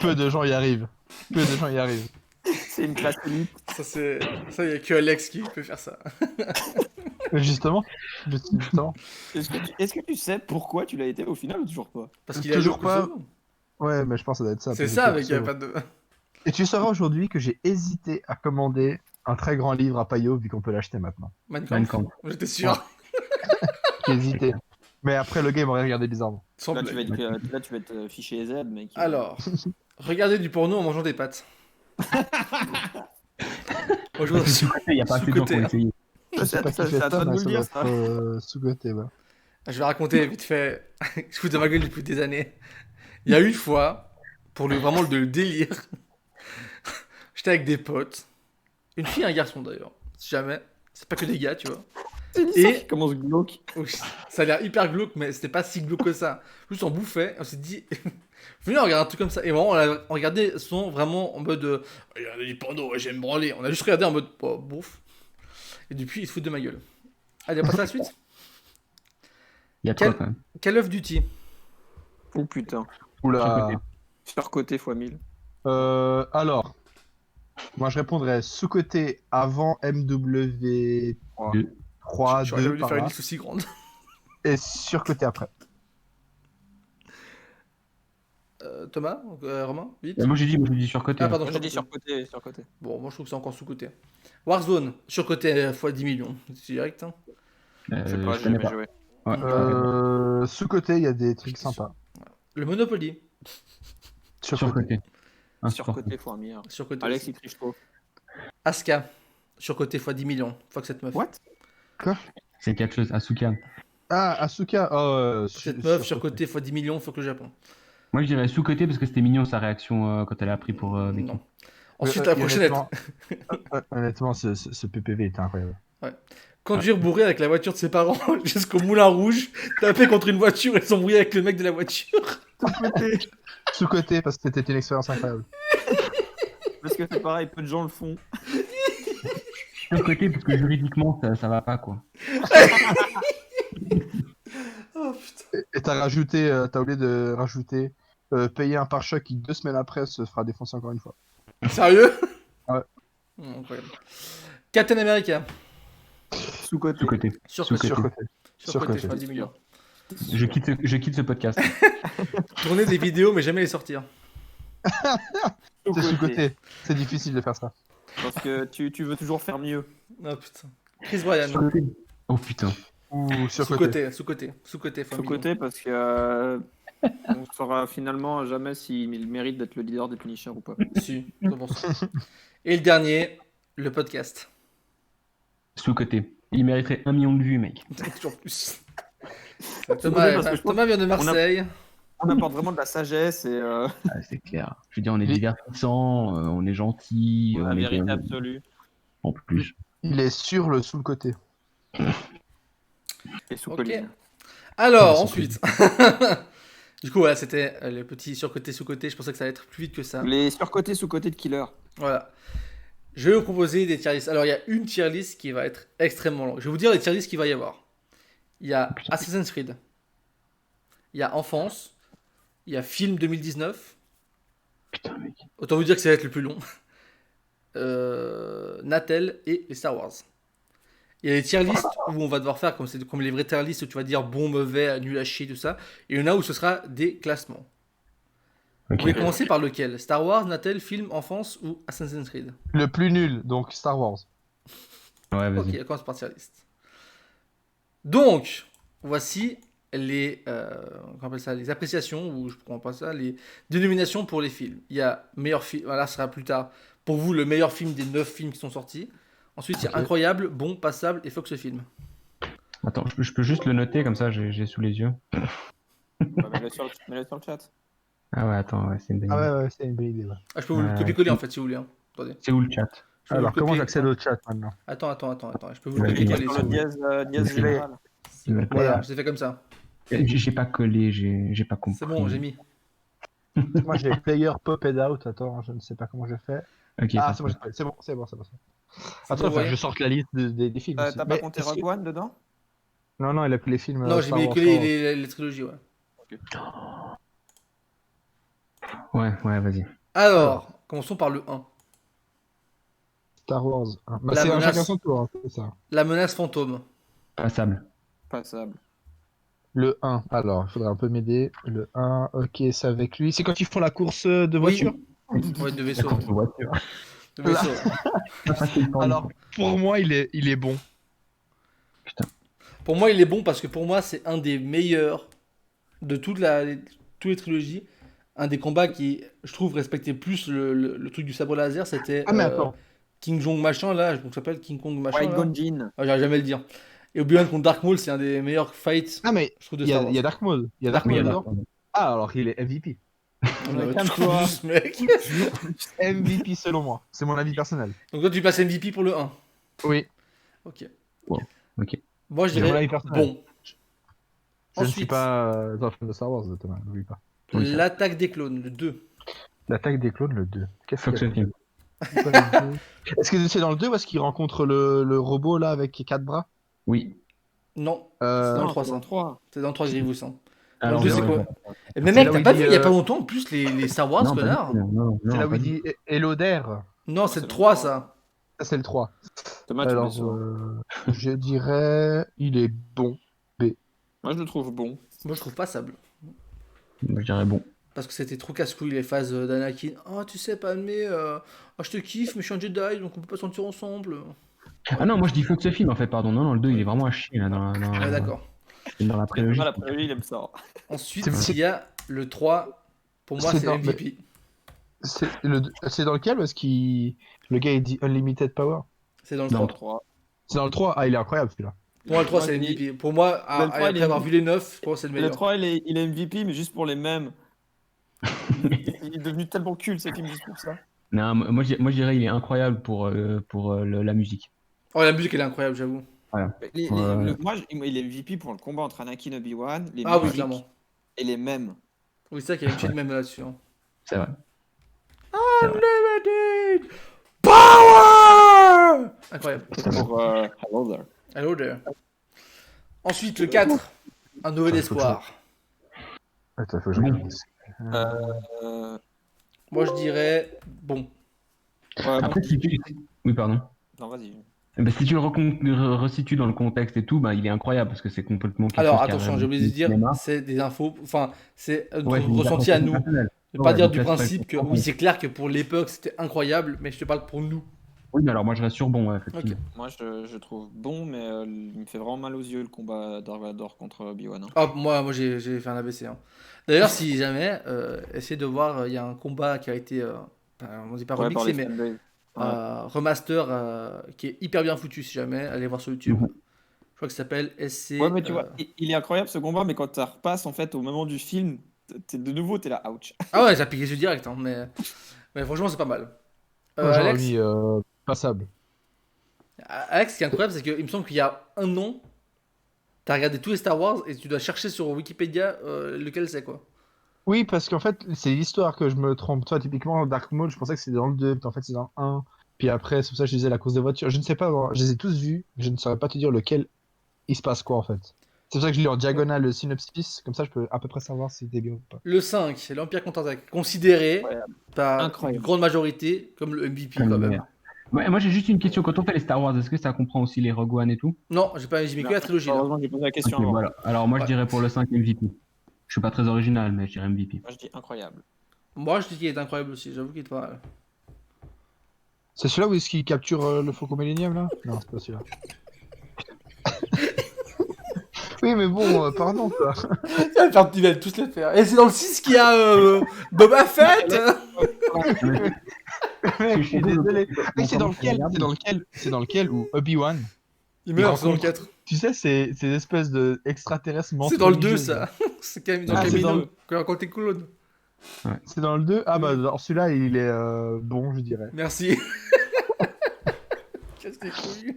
Peu de gens y arrivent. C'est une classe élite. Ça, il y a que Alex qui peut faire ça. Justement. Est-ce que tu sais pourquoi tu l'as été au final ou toujours pas? Parce qu'il a Toujours le pas. Kosovo. Ouais, mais je pense que ça doit être ça. C'est parce ça que avec c'est- pas de. Et tu sauras aujourd'hui que j'ai hésité à commander un très grand livre à Payot vu qu'on peut l'acheter maintenant. Mein Mein Kampf. Kampf. J'étais sûr. J'ai hésité. Mais après le game aurait regardé bizarrement. Sans Là, tu vas blague. être fiché Z, mec. Alors, regardez du porno en mangeant des pâtes. Aujourd'hui, Sous-côté, il n'y a pas assez de gens pour Sous-côté, hein. essayer. Je sais pas qui c'est fait à toi ça, de mais nous le ça dire, doit ça. être sous-côté, ouais. je vais raconter vite fait. Je fous de ma gueule depuis des années. Il y a une fois, pour vraiment le délire, j'étais avec des potes. Une fille et un garçon d'ailleurs. Si jamais. C'est pas que des gars, tu vois. C'est une Et- histoire qui commence glauque. Oui, ça a l'air hyper glauque, mais c'était pas si glauque que ça. Juste on bouffait, on s'est dit, venez on regarde un truc comme ça. Et vraiment, on regardait son vraiment en mode, regardez du porno, ouais, j'aime branler. On a juste regardé en mode, oh, bouffe. Et depuis, il se fout de ma gueule. Allez, on passe à la suite. Il y a Quel- trop quand même. Call of Duty. Oh putain. Oula. Surcoté x 1000. Alors, moi je répondrais sous-côté avant MW 3, J'aurais jamais 2 dû par faire une là, liste aussi grande. et surcoté après. Thomas, Romain, vite. Moi, j'ai dit surcoté. Ah, pardon, Moi, j'ai dit surcoté. surcoté. Bon, moi je trouve que c'est encore sous-côté. Warzone, surcoté x 10 millions. C'est direct, hein. Je sais pas, je j'ai connais jamais pas. joué. Ouais. Sous-côté, il y a des trucs sympas. Le Monopoly. Surcoté. Surcoté. Surcoté x 1000. Surcoté. Alex, aussi. il triche trop. Aska. Surcoté x 10 millions. Fuck cette meuf. What? C'est quelque chose. Asuka. Ah, Asuka. Oh, Cette meuf, surcoté x 10 millions, fuck le Japon. Moi, je dirais sous-côté parce que c'était mignon sa réaction quand elle a appris pour Becky. Non. Ensuite, la prochaine est Honnêtement, ce PPV était incroyable. conduire bourré avec la voiture de ses parents jusqu'au Moulin Rouge, taper contre une voiture et s'embrouiller avec le mec de la voiture. Sous-côté, parce que c'était une expérience incroyable. Parce que c'est pareil, peu de gens le font. Surcoté parce que juridiquement, ça va pas, quoi. Oh putain. Et t'as oublié de rajouter payer un pare-choc qui 2 semaines après se fera défoncer encore une fois. Sérieux? Ouais. Incroyable. Captain America. Sous-côté. Sous-côté. Surcoté. Surcoté. Surcoté, Surcoté. x 10 millions. Je quitte ce podcast. Tourner des vidéos mais jamais les sortir. C'est sous-côté. C'est difficile de faire ça. Parce que tu veux toujours faire mieux. Oh putain. Chris Bryan. Surcoté. Oh putain. Ou surcoté. Sous-côté. Sous-côté. x 10 millions. Sous-côté parce que on saura finalement jamais s'il mérite d'être le leader des Punisher ou pas. Si, je pense. Et le dernier, le podcast. Sous-côté. Il mériterait 1 million de vues, mec. Toujours plus. Sous-côté parce que je pense Thomas vient de Marseille. On apporte vraiment de la sagesse et Ah, c'est clair. Je veux dire, on est Oui. divertissant, on est gentil, la on est vérité absolue. en plus. Il est sur le sous-côté. Et sous-côté. Ok. Alors, Sous-côté. ensuite. Du coup, voilà, c'était les petits surcotés, sous-côtés. Je pensais que ça allait être plus vite que ça. Les surcotés sous-côtés de Killer. Voilà. Je vais vous proposer des tier lists. Alors, il y a une tier list qui va être extrêmement longue. Je vais vous dire les tier lists qu'il va y avoir. Il y a Assassin's Creed. il y a enfance, il y a film 2019. Putain, mec. Autant vous dire que ça va être le plus long. Natel et les Star Wars. Il y a les tier lists où on va devoir faire comme les vrais tier lists où tu vas dire bon, mauvais, nul à chier, tout ça. Et il y en a où ce sera des classements. Vous Ok. voulez commencer par lequel? Star Wars, Natel, film, enfance ou Assassin's Creed? Le plus nul, donc Star Wars. Ouais, Ok, vas-y. on commence par tier list. Donc, voici les, comment on appelle ça, les appréciations, ou je prends pas ça, les dénominations pour les films. Il y a meilleur film, voilà, ce sera plus tard. Pour vous, le meilleur film des 9 films qui sont sortis. Ensuite, il y a Ok. incroyable, bon, passable et Fox Film. Attends, je peux juste le noter comme ça, j'ai sous les yeux. Bah, mets-le sur le chat. Ah ouais, attends, ouais, c'est une bonne Ah idée. ouais, c'est une bonne idée. Ouais. Ah, je peux vous le Ouais, copier-coller c'est- en fait si vous voulez. Hein. Attendez. C'est où le chat? Je peux vous Alors, le comment copier. j'accède au chat maintenant? Attends. Je peux vous le Ouais, Clique copier-coller. sur si le vous voulez. dièse Je vais- général. Voilà, je l'ai fait comme ça. J'ai pas collé, j'ai pas compris. C'est bon, j'ai mis. Moi, j'ai player popped out. Attends, je ne sais pas comment je fais. Ok, Ah, parfait. c'est bon, c'est bon, c'est bon, c'est bon. C'est Attends, bon, faut que ouais. je sorte la liste des films. aussi. T'as pas Mais compté est-ce que- Rogue One dedans? Non, non, il a pris les films. Non, j'ai Star mis Wars, que Star Wars. les trilogies, ouais. Ouais, vas-y. Alors, commençons par le 1. Star Wars. Hein. Bah, La c'est un menace. chacun son tour, hein, c'est ça. La menace fantôme. Passable. Passable. Le 1, alors, il faudrait un peu m'aider. Le 1, ok, c'est avec lui. C'est quand ils font la course de voiture? Ouais, de vaisseau. D'accord, voiture. De vaisseau. Alors, pour moi, il est bon. Pour moi, il est bon parce que pour moi, c'est un des meilleurs de toutes les trilogies. Un des combats qui, je trouve, respectait plus le truc du sabre laser, c'était Ah, mais attends. King Kong machin, là, je s'appelle King Kong machin. White Là. Gonjin. Ah, j'arrive jamais à le dire. Et Obi-Wan contre Dark Maul, c'est un des meilleurs fights, Ah, mais je trouve, de il y Star a, Wars. il y a Dark Mode. Il y a Dark Oui, Mode il y a dedans. Ah, alors il est MVP. Ouais, Calme-toi. juste, mec. MVP selon moi. C'est mon avis personnel. Donc toi, tu passes MVP pour le 1. Oui. Ok. Wow. Ok. Moi, je C'est mon dirais avis personnel. bon. Je ne suis Ensuite, pas un fan de Star Wars, Thomas, n'oublie pas. Oui, ça. l'attaque des clones, le 2. L'attaque des clones, le 2. Qu'est-ce Fox qu'il y a Film. dans le 2? Est-ce que c'est dans le 2 ou est-ce qu'il rencontre le robot là avec 4 bras? Oui. Non, c'est dans le Non, 3, c'est ça. dans le 3. C'est dans le 3 Grievous. Hein. Alors, le deux, c'est ouais, quoi ouais. Et mais C'est mec, là où t'as il pas dit, vu il y a pas longtemps en plus les Star Wars, Non, pas du connard tout, non, C'est non, là où pas il du dit Hello there. Non, c'est c'est le le 3, 3. ça. Ça, c'est le 3. Thomas, tu mets Alors, sur. je dirais, il est bon. Moi, je le trouve bon. Moi, je trouve passable. tout. Moi, je dirais bon. Parce que c'était trop casse-couille les phases d'Anakin. Oh, tu sais, Padmé, oh, je te kiffe, mais je suis un Jedi, donc on peut pas sortir ensemble. Ah non, moi je dis Fox Film en fait, pardon. Non, non, le 2 il est vraiment à chier là Ouais, d'accord. dans la prélogie. Thomas, la prélogie, il aime ça. Ensuite, C'est- il y a le 3. Pour moi, C'est c'est dans- MVP. C'est dans lequel? Parce que le gars il dit Unlimited Power. C'est dans le Dans 3. 3. C'est dans le 3. Ah, il est incroyable celui-là. Pour moi, le 3, Moi, c'est je dis- MVP. Pour moi, Le 3, il après est avoir MVP. vu les 9, pour moi, c'est le Le meilleur. 3, il est MVP, mais juste pour les mêmes. Il est devenu tellement culte ce film juste pour ça. Non, moi je dirais il est incroyable pour la musique. Oh, la musique, elle est incroyable, j'avoue. Ouais. Moi, il est MVP pour le combat entre Anakin et Obi-Wan, les Ah oui, musiques clairement. et les mêmes. Oui, c'est ça qu'il y a une petite même là-dessus. Hein. C'est vrai. Unlimited Power! Incroyable. Pour Hello There. Hello there. Ensuite, le 4. Un nouvel espoir. Attends, faut que je Bon. regarde. Euh, Moi, je dirais bon. ouais, bon. Après, si tu... Oui, pardon. Non, vas-y. Bah, si tu le resitues dans le contexte et tout, bah, il est incroyable parce que c'est complètement quelque Alors, chose qui a attention, j'ai oublié de du dire, cinéma. c'est des infos. Enfin, c'est notre Ouais, c'est une ressenti à appréciation nous. personnelle. Ne pas Ouais, dire donc du là, c'est principe que pas- oui, c'est clair que pour l'époque, c'était incroyable, mais je te parle pour nous. Oui, mais alors moi je reste sur bon, ouais, effectivement. Moi, je trouve bon, mais il me fait vraiment mal aux yeux le combat Dark Vador contre Obi-Wan. Hein. Ah, moi j'ai fait un AVC. Hein. D'ailleurs, si jamais, essayez de voir, il y a un combat qui a été, on dit pas Ouais, par remixé, les mais fanboys. Ouais. remaster qui est hyper bien foutu. Si jamais, allez voir sur YouTube. Mhm. Je crois que ça s'appelle SC. Ouais, mais tu vois, il est incroyable ce combat, mais quand tu repasses en fait au moment du film, de nouveau, t'es là, ouch. Ah ouais, ça a piqué les yeux direct, hein, mais franchement, c'est pas mal. Moi, j'aurais Alex, mis passable. Alex, ce qui est incroyable, c'est qu'il me semble qu'il y a un an, t'as regardé tous les Star Wars et tu dois chercher sur Wikipédia lequel c'est, quoi. Oui, parce qu'en fait, c'est l'histoire que je me trompe. Toi, typiquement, Dark Maul, je pensais que c'était dans le 2, puis en fait, c'est dans le 1. Puis après, c'est pour ça que je disais la course de voiture. Je ne sais pas, je les ai tous vus, je ne saurais pas te dire lequel il se passe quoi en fait. C'est pour ça que je lis en diagonale le synopsis, comme ça je peux à peu près savoir si c'était bien ou pas. Le 5, c'est l'Empire contre-attaque, considéré Incroyable. par Incroyable. une grande majorité comme le MVP Comme quand le même. meilleur. Ouais, moi j'ai juste une question. Quand on fait les Star Wars, est-ce que ça comprend aussi les Rogue One et tout? Non, j'ai mis que la trilogie là. Heureusement que j'ai posé la question Ok, avant. voilà. Alors moi je Ouais. dirais pour le 5 MVP. Je suis pas très original, mais je dirais MVP. Moi, je dis incroyable. Moi je dis qu'il est incroyable aussi, j'avoue qu'il est pas mal. C'est celui-là où est-ce qu'il capture le Faucon Millenium là? Non, c'est pas celui-là. Oui, mais bon, pardon quoi. Ils veulent tous le faire. Et c'est dans le 6 qu'il y a Boba Fett. Mec, je suis désolé. Bon, Oui, c'est dans comment lequel, regarde c'est dans lequel où Obi-Wan, Il meurt, c'est dans le rencontre- 4. tu sais, ces espèces de extraterrestres C'est dans le 2 religieuses, ça. là. C'est quand même dans Ah, c'est dans Camino, le- quand il raconte les clones. C'est dans le 2? Ah bah dans celui-là, il est bon, je dirais. Merci. Qu'est-ce que c'est couilles.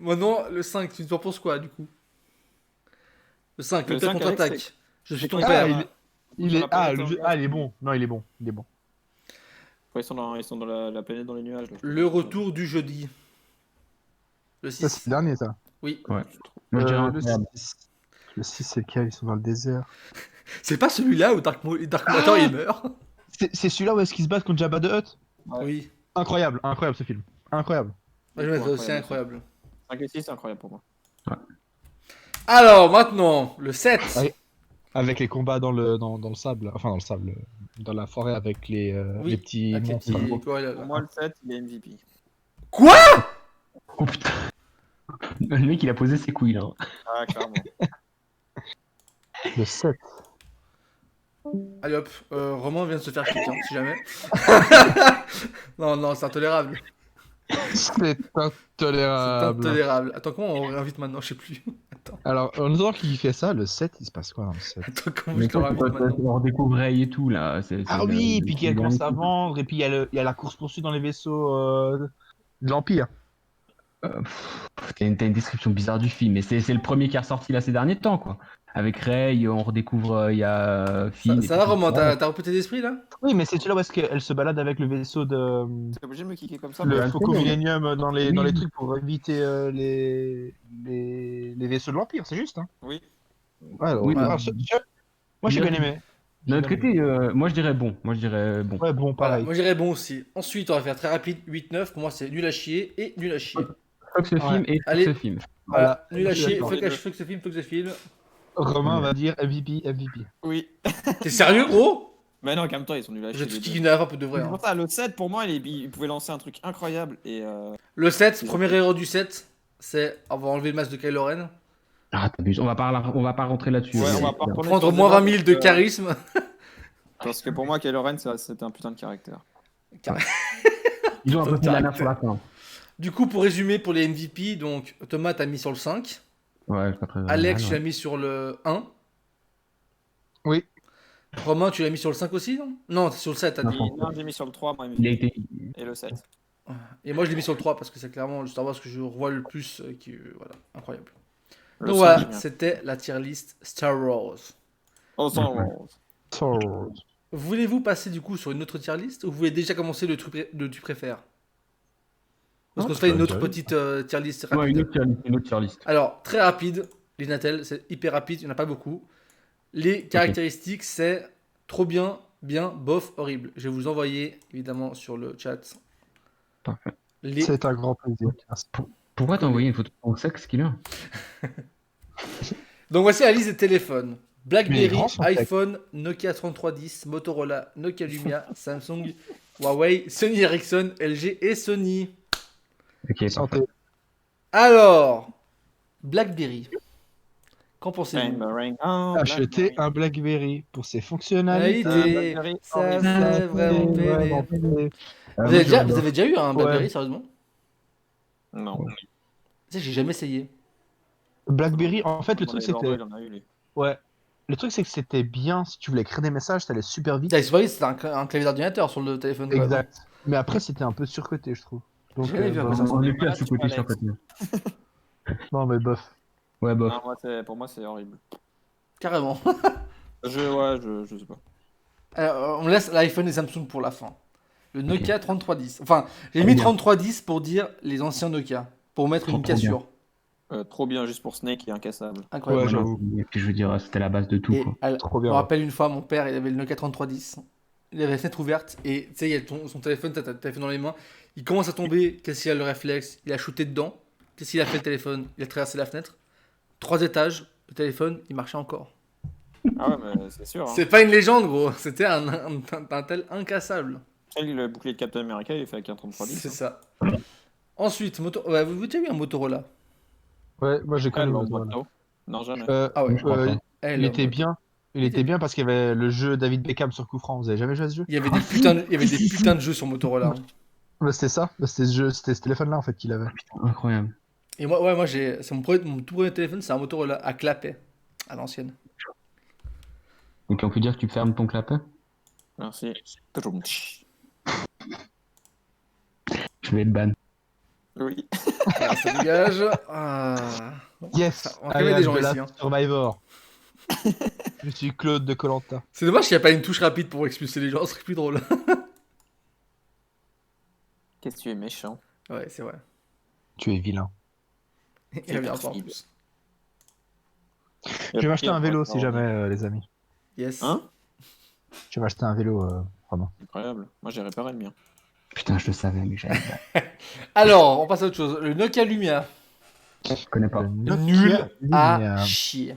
Maintenant, le 5, tu en penses quoi du coup? Le 5, Le le 5 5, contre-attaque. Alex, Je suis ton Ah, père. Il est... Sur la Ah, planète le en jeu... nuage. ah, il est bon. Non, il est bon. Il est bon. Ouais, ils sont dans la planète dans les nuages. là, je Le crois. retour du jeudi. Le Ça, 6. c'est le dernier, ça. Oui. Moi je dirais le incroyable. 6. Le 6, c'est lequel? Ils sont dans le désert. C'est pas celui-là où Dark Matter il meurt. C'est celui-là où est-ce qu'ils se battent contre Jabba the Hutt? Ouais. Oui. Incroyable, incroyable ce film. Incroyable. Moi, je vais mettre aussi Incroyable. incroyable. 5 et 6, c'est incroyable pour moi. Alors maintenant, le 7. Ouais. Avec les combats dans le sable. Enfin, dans le sable. Dans la forêt avec les Oui, petits avec les monstres. petits- quoi, là, là. Pour moi, le 7, il est MVP. Quoi? Oh putain. Le mec il a posé ses couilles là. Ah, clairement. Le 7. Allez hop, Romain vient de se faire kick, hein, si jamais. non, c'est intolérable. C'est C'est intolérable. intolérable. Attends, comment on réinvite maintenant? Je sais plus. Attends, Alors, en attendant qu'il fait ça, le 7, il se passe quoi dans le 7? attends, comment Mais je te réinvite maintenant? on redécouvre Rey et tout là. Ah oui, puis qu'elle commence à vendre, et puis il y a la course-poursuite dans les vaisseaux de l'Empire. T'as une description bizarre du film, mais c'est le premier qui est ressorti là ces derniers temps quoi. Avec Rey, on redécouvre il y a Finn. Ça va, Romain? T'as repris tes esprits là? Oui, mais c'est celui-là où est-ce qu'elle se balade avec le vaisseau de... T'es obligé de me kicker comme ça? le bah, Faucon c'est bon. Millenium dans les Oui. trucs pour éviter les vaisseaux de l'Empire, c'est juste, hein? Oui. Ouais, alors, Oui, alors, bah. moi j'ai bien aimé. De notre côté, moi je dirais bon. Ouais, bon, Voilà, pareil. moi j'irais bon aussi. Ensuite, on va faire très rapide 8-9. Pour moi, c'est nul à chier et nul à chier. Fuck ce film et fuck Allez. ce film. Voilà, Voilà. nul à Je suis chier, d'accord. fuck ce film, fuck ce film. Romain va dire MVP, MVP. Oui. T'es sérieux, gros? Mais non, calme-toi, ils sont nuls à Je chier. te les deux. kick une un peu de vrai. C'est hein. pour ça, le 7, pour moi, il pouvait lancer un truc incroyable. Et Le 7, premier héros du 7, c'est avoir enlevé le masque de Kylo Ren. Ah t'abuses, on va pas rentrer là-dessus. Ouais, on va pas retourner Prendre sur le moins débat 20 000 de parce que- charisme. Parce que pour moi, Kylo Ren, c'était un putain de caractère. Ils ont un peu fait la merde sur la fin. Du coup, pour résumer pour les MVP, donc Thomas t'as mis sur le 5, Ouais, pas très Alex tu original, l'as mis sur le 1, Oui. Romain tu l'as mis sur le 5 aussi, non? Non, c'est sur le 7 t'as dit. Non, j'ai mis sur le 3, moi, Il a été. et le 7. Et moi je l'ai mis sur le 3 parce que c'est clairement le Star Wars que je revois le plus, voilà, incroyable. Le Donc 5, voilà, j'aime bien. c'était la tier list Star Wars. Oh, Star Ouais. Wars. So... Voulez-vous passer du coup sur une autre tier list ou vous voulez déjà commencer le truc tu préfères? Parce Non, qu'on se tu fait peux une autre déjà. petite tier list Ouais, rapide. une autre tier list. Alors, très rapide, les Natel, c'est hyper rapide, il n'y en a pas beaucoup. Les caractéristiques, c'est trop bien, bien, bof, horrible. Je vais vous envoyer évidemment sur le chat Parfait. les. C'est un grand plaisir. Merci. Pourquoi t'as envoyé une photo de ton sexe, Killer? Donc voici la liste des téléphones. Mais BlackBerry, grand, son texte. iPhone, Nokia 3310, Motorola, Nokia Lumia, Samsung, Huawei, Sony Ericsson, LG et Sony. Ok, parfait. Santé. Alors, BlackBerry. Qu'en pensez-vous? Bang, Acheter un BlackBerry pour ses fonctionnalités. Réalité, BlackBerry, ça horrible. c'est vraiment pédé. Vraiment pédé. Vous avez déjà eu un BlackBerry, sérieusement? Non. Tu sais, j'ai jamais essayé. BlackBerry, en fait, le Bon, truc les c'était. Bordeaux, il en a eu, lui. Ouais. Le truc c'est que c'était bien si tu voulais écrire des messages, ça allait super vite. Putain, c'est pas vrai, c'était un clavier d'ordinateur sur le téléphone. quoi. Exact. Mais après, c'était un peu surcoté, je trouve. Donc, J'ai jamais vu à quoi ça bon, On est plus à Voilà, sous-côté tu sur vois, côté. non, mais bof. Ouais, bof. Non, pour moi, c'est horrible. Carrément. Je sais pas. Alors, on laisse l'iPhone et Samsung pour la fin. Le Nokia 3310. Enfin, j'ai Trop mis bien. 3310 pour dire les anciens Nokia. Pour mettre une Trop bien. cassure. Trop bien, juste pour Snake et incassable. Incroyable. Ouais, j'avoue. Et puis je veux dire, c'était la base de tout, Et quoi. Trop je bien. me rappelle une fois, mon père, il avait le Nokia 3310. Il avait la fenêtre ouverte et tu sais, il y a son téléphone, t'as ton téléphone dans les mains. Il commence à tomber. Qu'est-ce qu'il a le réflexe? Il a shooté dedans. Qu'est-ce qu'il a fait le téléphone? Il a traversé la fenêtre. 3 étages, le téléphone, il marchait encore. Ah ouais, mais c'est sûr. Hein. C'est pas une légende, gros. C'était un tel incassable. Le bouclier de Captain America, il est fait avec un 3310. C'est ça. Ensuite, ouais, vous avez déjà eu un Motorola? Ouais, moi j'ai Ah, connu le le Motorola. Moto. Non, jamais. Ah ouais. Je crois pas. Eh, Il le était Moto. bien. Il était bien parce qu'il y avait le jeu David Beckham sur coup franc. Vous avez jamais joué à ce jeu? Il y avait des putains de jeux sur Motorola. Hein. Bah, c'était ça. Bah, c'était ce jeu, c'était ce téléphone-là en fait qu'il avait. Incroyable. Et moi c'est mon tout premier téléphone, c'est un Motorola à clapet, à l'ancienne. Donc on peut dire que tu fermes ton clapet? Merci. Je vais être ban. Oui. Ah, ça dégage. Ah. Yes. On va calmer des gens de la ici. Hein. Survivor. Je suis Claude de Koh-Lanta. C'est dommage qu'il n'y a pas une touche rapide pour expulser les gens, ce serait plus drôle. Qu'est-ce que tu es méchant. Ouais, c'est vrai. Tu es vilain. Il revient pas en plus. Je vais m'acheter un vélo si jamais, les amis. Yes. Hein? Je vais m'acheter un vélo, vraiment. Incroyable. Moi, j'ai réparé le mien. Putain, je le savais, mais j'avais pas. Alors, on passe à autre chose. Le Nokia Lumia. Je connais pas. Le Nokia Nul à Lumia. chier.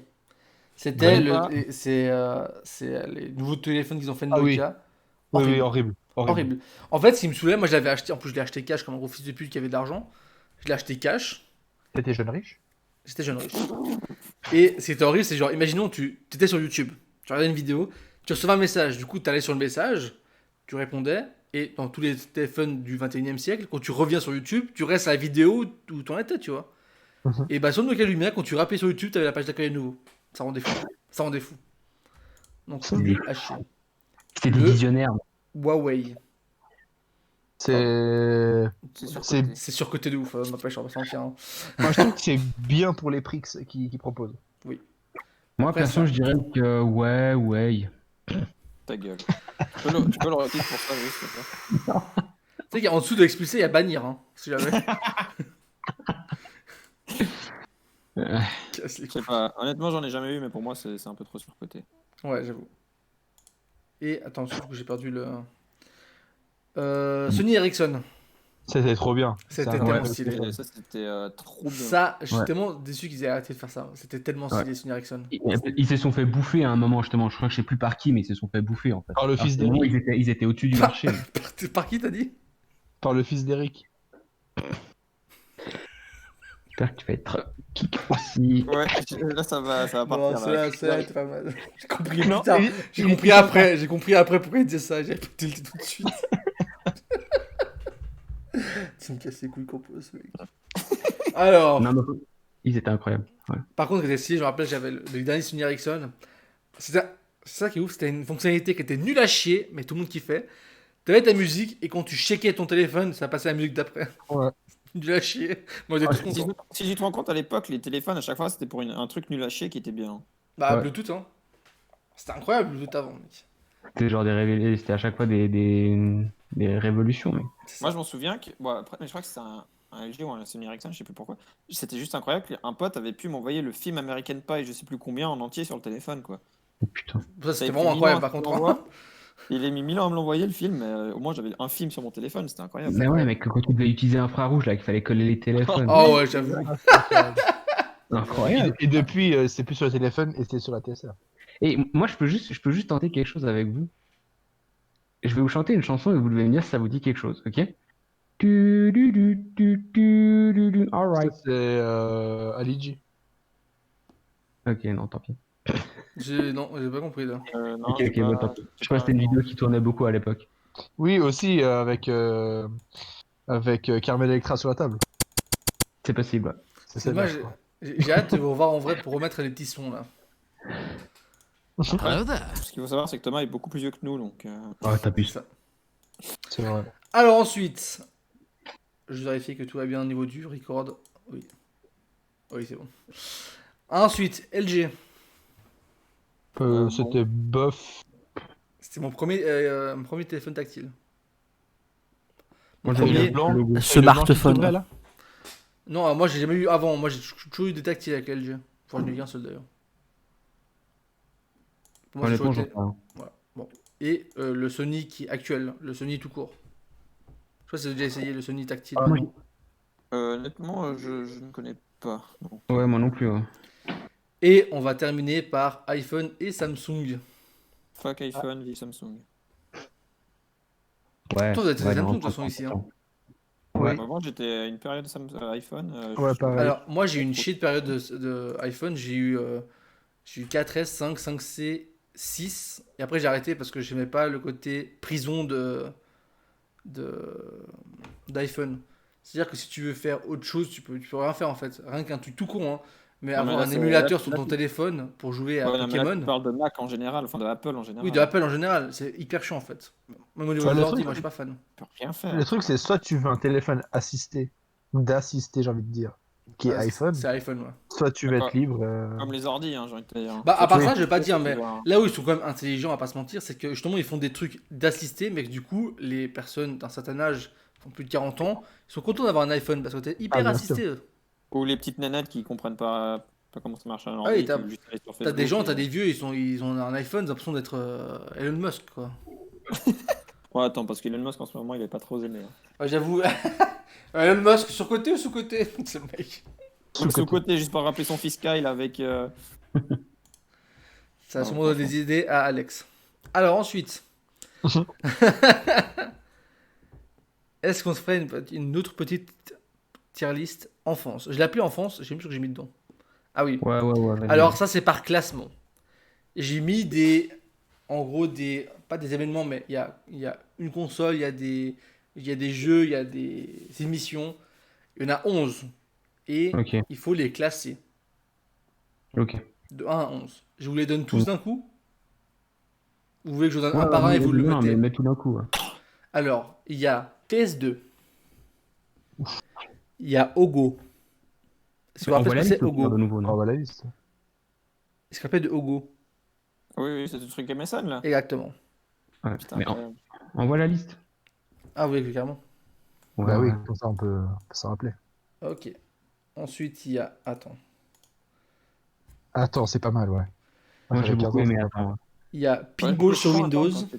C'était Vraiment c'est les nouveaux téléphones qu'ils ont fait de Ah oui. Nokia. Oui, Horrible. oui, horrible. Horrible. En fait, ce qui me saoulait, moi je l'avais acheté, en plus je l'ai acheté cash comme un gros fils de pute qui avait de l'argent. Je l'ai acheté cash, T'étais jeune riche? j'étais jeune riche. Et ce qui était horrible, c'est genre, imaginons, tu étais sur YouTube, tu regardais une vidéo, tu recevais un message, du coup tu allais sur le message, tu répondais, et dans tous les téléphones du 21e siècle, quand tu reviens sur YouTube, tu restes à la vidéo où t'en étais, tu vois. Mhm. Et bah sur le Nokia Lumia, quand tu rappelais sur YouTube, t'avais la page d'accueil à nouveau. Ça rendait fou. Ça rendait fou. Donc nul à chier. C'était des Le- visionnaires. Huawei. C'est. C'est C'est surcoté de ouf, ma pêche, on va sentir. Hein. Moi, je trouve que c'est bien pour les prix qu'ils proposent. Moi, Après, perso, ça- je dirais que ouais. ta gueule. Tu peux le redire pour ça, juste, s'il te plaît. Tu sais qu'en dessous de expulser, il y a bannir, hein, si jamais. Casse les Je sais pas. Honnêtement, j'en ai jamais eu, mais pour moi, c'est un peu trop surcoté. couilles. Ouais, j'avoue. Et attends, du coup, j'ai perdu le. Sony Ericsson. C'était trop bien. C'était C'est tellement incroyable. stylé. Et ça, c'était trop bien. Ça, je suis Ouais. tellement déçu qu'ils aient arrêté de faire ça. C'était tellement stylé, Sony Ericsson. Ils se sont fait bouffer à un moment, justement. Je crois que je sais plus par qui, mais ils se sont fait bouffer, en fait. Par le Alors, fils c'est le moment où d'Eric. ils étaient au-dessus du marché. Par qui t'as dit? Par le fils d'Eric. J'espère que tu vas être kick aussi. Ouais, là, ça va Bon, partir. là. c'est pas mal. J'ai compris Non, plus tard. il- J'ai il- compris après. J'ai compris après pourquoi il disait ça. J'avais pas tilté tout de suite. Tu me casses les couilles qu'on peut, ce mec. Alors. Non, mais ils étaient incroyables. Ouais. Par contre, si je me rappelle, j'avais le dernier Sony Ericsson. C'est ça qui est ouf, c'était une fonctionnalité qui était nulle à chier, mais tout le monde kiffait. T'avais ta musique et quand tu checkais ton téléphone, ça passait à la musique d'après. Ouais. Nul à chier. Moi j'étais trop content. Si tu te rends compte, à l'époque, les téléphones, à chaque fois, c'était pour un truc nul à chier qui était bien. Bah, Ouais. Bluetooth, hein. C'était incroyable, Bluetooth avant, mec. C'était genre c'était à chaque fois des révolutions, mec. Moi, je m'en souviens que. Bon, après, mais je crois que c'était un LG ou un Sony Ericsson, je sais plus pourquoi. C'était juste incroyable qu'un pote avait pu m'envoyer le film American Pie, je sais plus combien, en entier sur le téléphone, quoi. Oh, putain. Ça, c'était Ça a vraiment été incroyable, mille par ans contre. à l'envoi. Il a mis 1000 ans à me l'envoyer, le film, mais au moins j'avais un film sur mon téléphone, c'était incroyable. Mais ouais, mec, quand tu devais utiliser infrarouge, là, qu'il fallait coller les téléphones. Oh ouais, j'avoue. Incroyable. Et depuis, c'est plus sur le téléphone et c'est sur la TSR. Et moi, je peux juste tenter quelque chose avec vous. Je vais vous chanter une chanson et vous devez me dire si ça vous dit quelque chose, ok? Alright. Ça, c'est Ali G. Ok, non, tant pis. Non, j'ai pas compris, là. Non, Ok, c'est ok, bon, tant pis. Je crois que c'était une vidéo qui tournait beaucoup à l'époque. Oui, aussi avec Carmel Electra sur la table. C'est possible, ouais. C'est C'est celle-là, dommage, je crois. j'ai hâte de vous revoir en vrai pour remettre les petits sons, là. Hello there. Ce qu'il faut savoir, c'est que Thomas est beaucoup plus vieux que nous, donc. Oh, t'as pu. Ça. C'est vrai. Alors ensuite, je vérifie que tout va bien au niveau du record. Oui. Oui, c'est bon. Ensuite, LG. Bon. C'était bof. C'était mon premier téléphone tactile. Mon Moi, j'aime premier bien le logo. smartphone. Là Non, moi j'ai jamais eu avant. Moi j'ai toujours eu des tactiles avec LG. Enfin, j'en ai eu qu'un seul d'ailleurs. Pour moi, c'est Honnêtement, toujours j'en été. sais rien. Voilà. Bon. Et le Sony qui est actuel, le Sony tout court. Je sais pas si vous avez déjà essayé le Sony tactile. Ah, Moi, non. Honnêtement, je ne connais pas. Donc, ouais, moi non plus. Ouais. Et on va terminer par iPhone et Samsung. fuck iPhone, vive Samsung. Ouais, Toi, vous êtes ouais, Samsung dans de toute façon ici. Hein. Oui. Avant, j'étais à une période iPhone. Ouais, pareil. Alors, moi j'ai eu une shit période de iPhone. J'ai eu 4S, 5, 5C, 6. Et après j'ai arrêté parce que j'aimais pas le côté prison de- d'iPhone. C'est-à-dire que si tu veux faire autre chose, tu peux rien faire en fait. Rien qu'un truc tout con. Hein. Mais Non, mais avoir là, un c'est- émulateur là, sur là, ton tu- téléphone pour jouer à Ouais, non, mais là, tu Pokémon. parles de Mac en général, enfin de Apple en Oui, général. de Apple en général, c'est hyper chiant en fait. Même au niveau Enfin, des le ordi, truc, moi je suis pas fan. Tu peux rien Le faire. truc, c'est soit tu veux un téléphone assisté, d'assister, j'ai envie de dire, qui est Ah, iPhone, c'est iPhone, ouais. soit tu veux être libre. Comme les ordi, hein, j'ai envie de te dire. Bah, à Soit part tu ça, veux je vais pas tester, dire, soit tu mais dois- là où ils sont quand même intelligents, à pas se mentir, c'est que justement ils font des trucs d'assister, mais que du coup, les personnes d'un certain âge, qui ont plus de 40 ans, ils sont contents d'avoir un iPhone parce que t'es hyper bien assisté. Eux. Ou les petites nanettes qui comprennent pas comment ça marche un Ah ordi, oui, qui veulent juste aller sur t'as Facebook. des gens, t'as et- des vieux, ils ont un iPhone, ils ont l'impression d'être Elon Musk, quoi. Ouais, attends, parce qu'Elon Musk en ce moment, il est pas trop aimé. Hein. Ouais, j'avoue. Elon Musk, surcoté ou sous-côté ce mec. Sous-côté, juste pour rappeler son fils Kyle avec. Ça a Non, sûrement donné franchement. des idées à Alex. Alors ensuite, est-ce qu'on se ferait une autre petite tier list enfance? Je l'ai appelée enfance, j'ai même sûr que j'ai mis dedans. Ah oui. Ouais, vas-y. Alors ça c'est par classement. J'ai mis en gros pas des événements, mais il y a une console, il y a des jeux, il y a des émissions. Il y en a 11. Et Ok, il faut les classer ok. de 1 à 11. Je vous les donne tous d'un coup? Vous voulez que je vous donne Ouais, un par un et vous le non, mais mettez? mets tout d'un coup. Ouais. Alors, il y a PS2. Il y a Ogo. Est-ce que vous On rappelez voit ce la que c'est liste ou pas, de Ogo? nouveau, On non? va la liste. Est-ce qu'on rappelle de Ogo? Oui, c'est le truc MSN là. Exactement. Ouais. Putain, Mais incroyable. on voit la liste. Ah, vous voulez que carrément? Ouais, Bah oui, ouais. comme ça on peut s'en rappeler. Ok. Ensuite, il y a. Attends. Attends, c'est pas mal, ouais. Moi, j'ai J'avais beaucoup 15 ans, aimé. c'est pas mal. Attends. Il y a Ouais, Pinball sur attends, Windows, attends,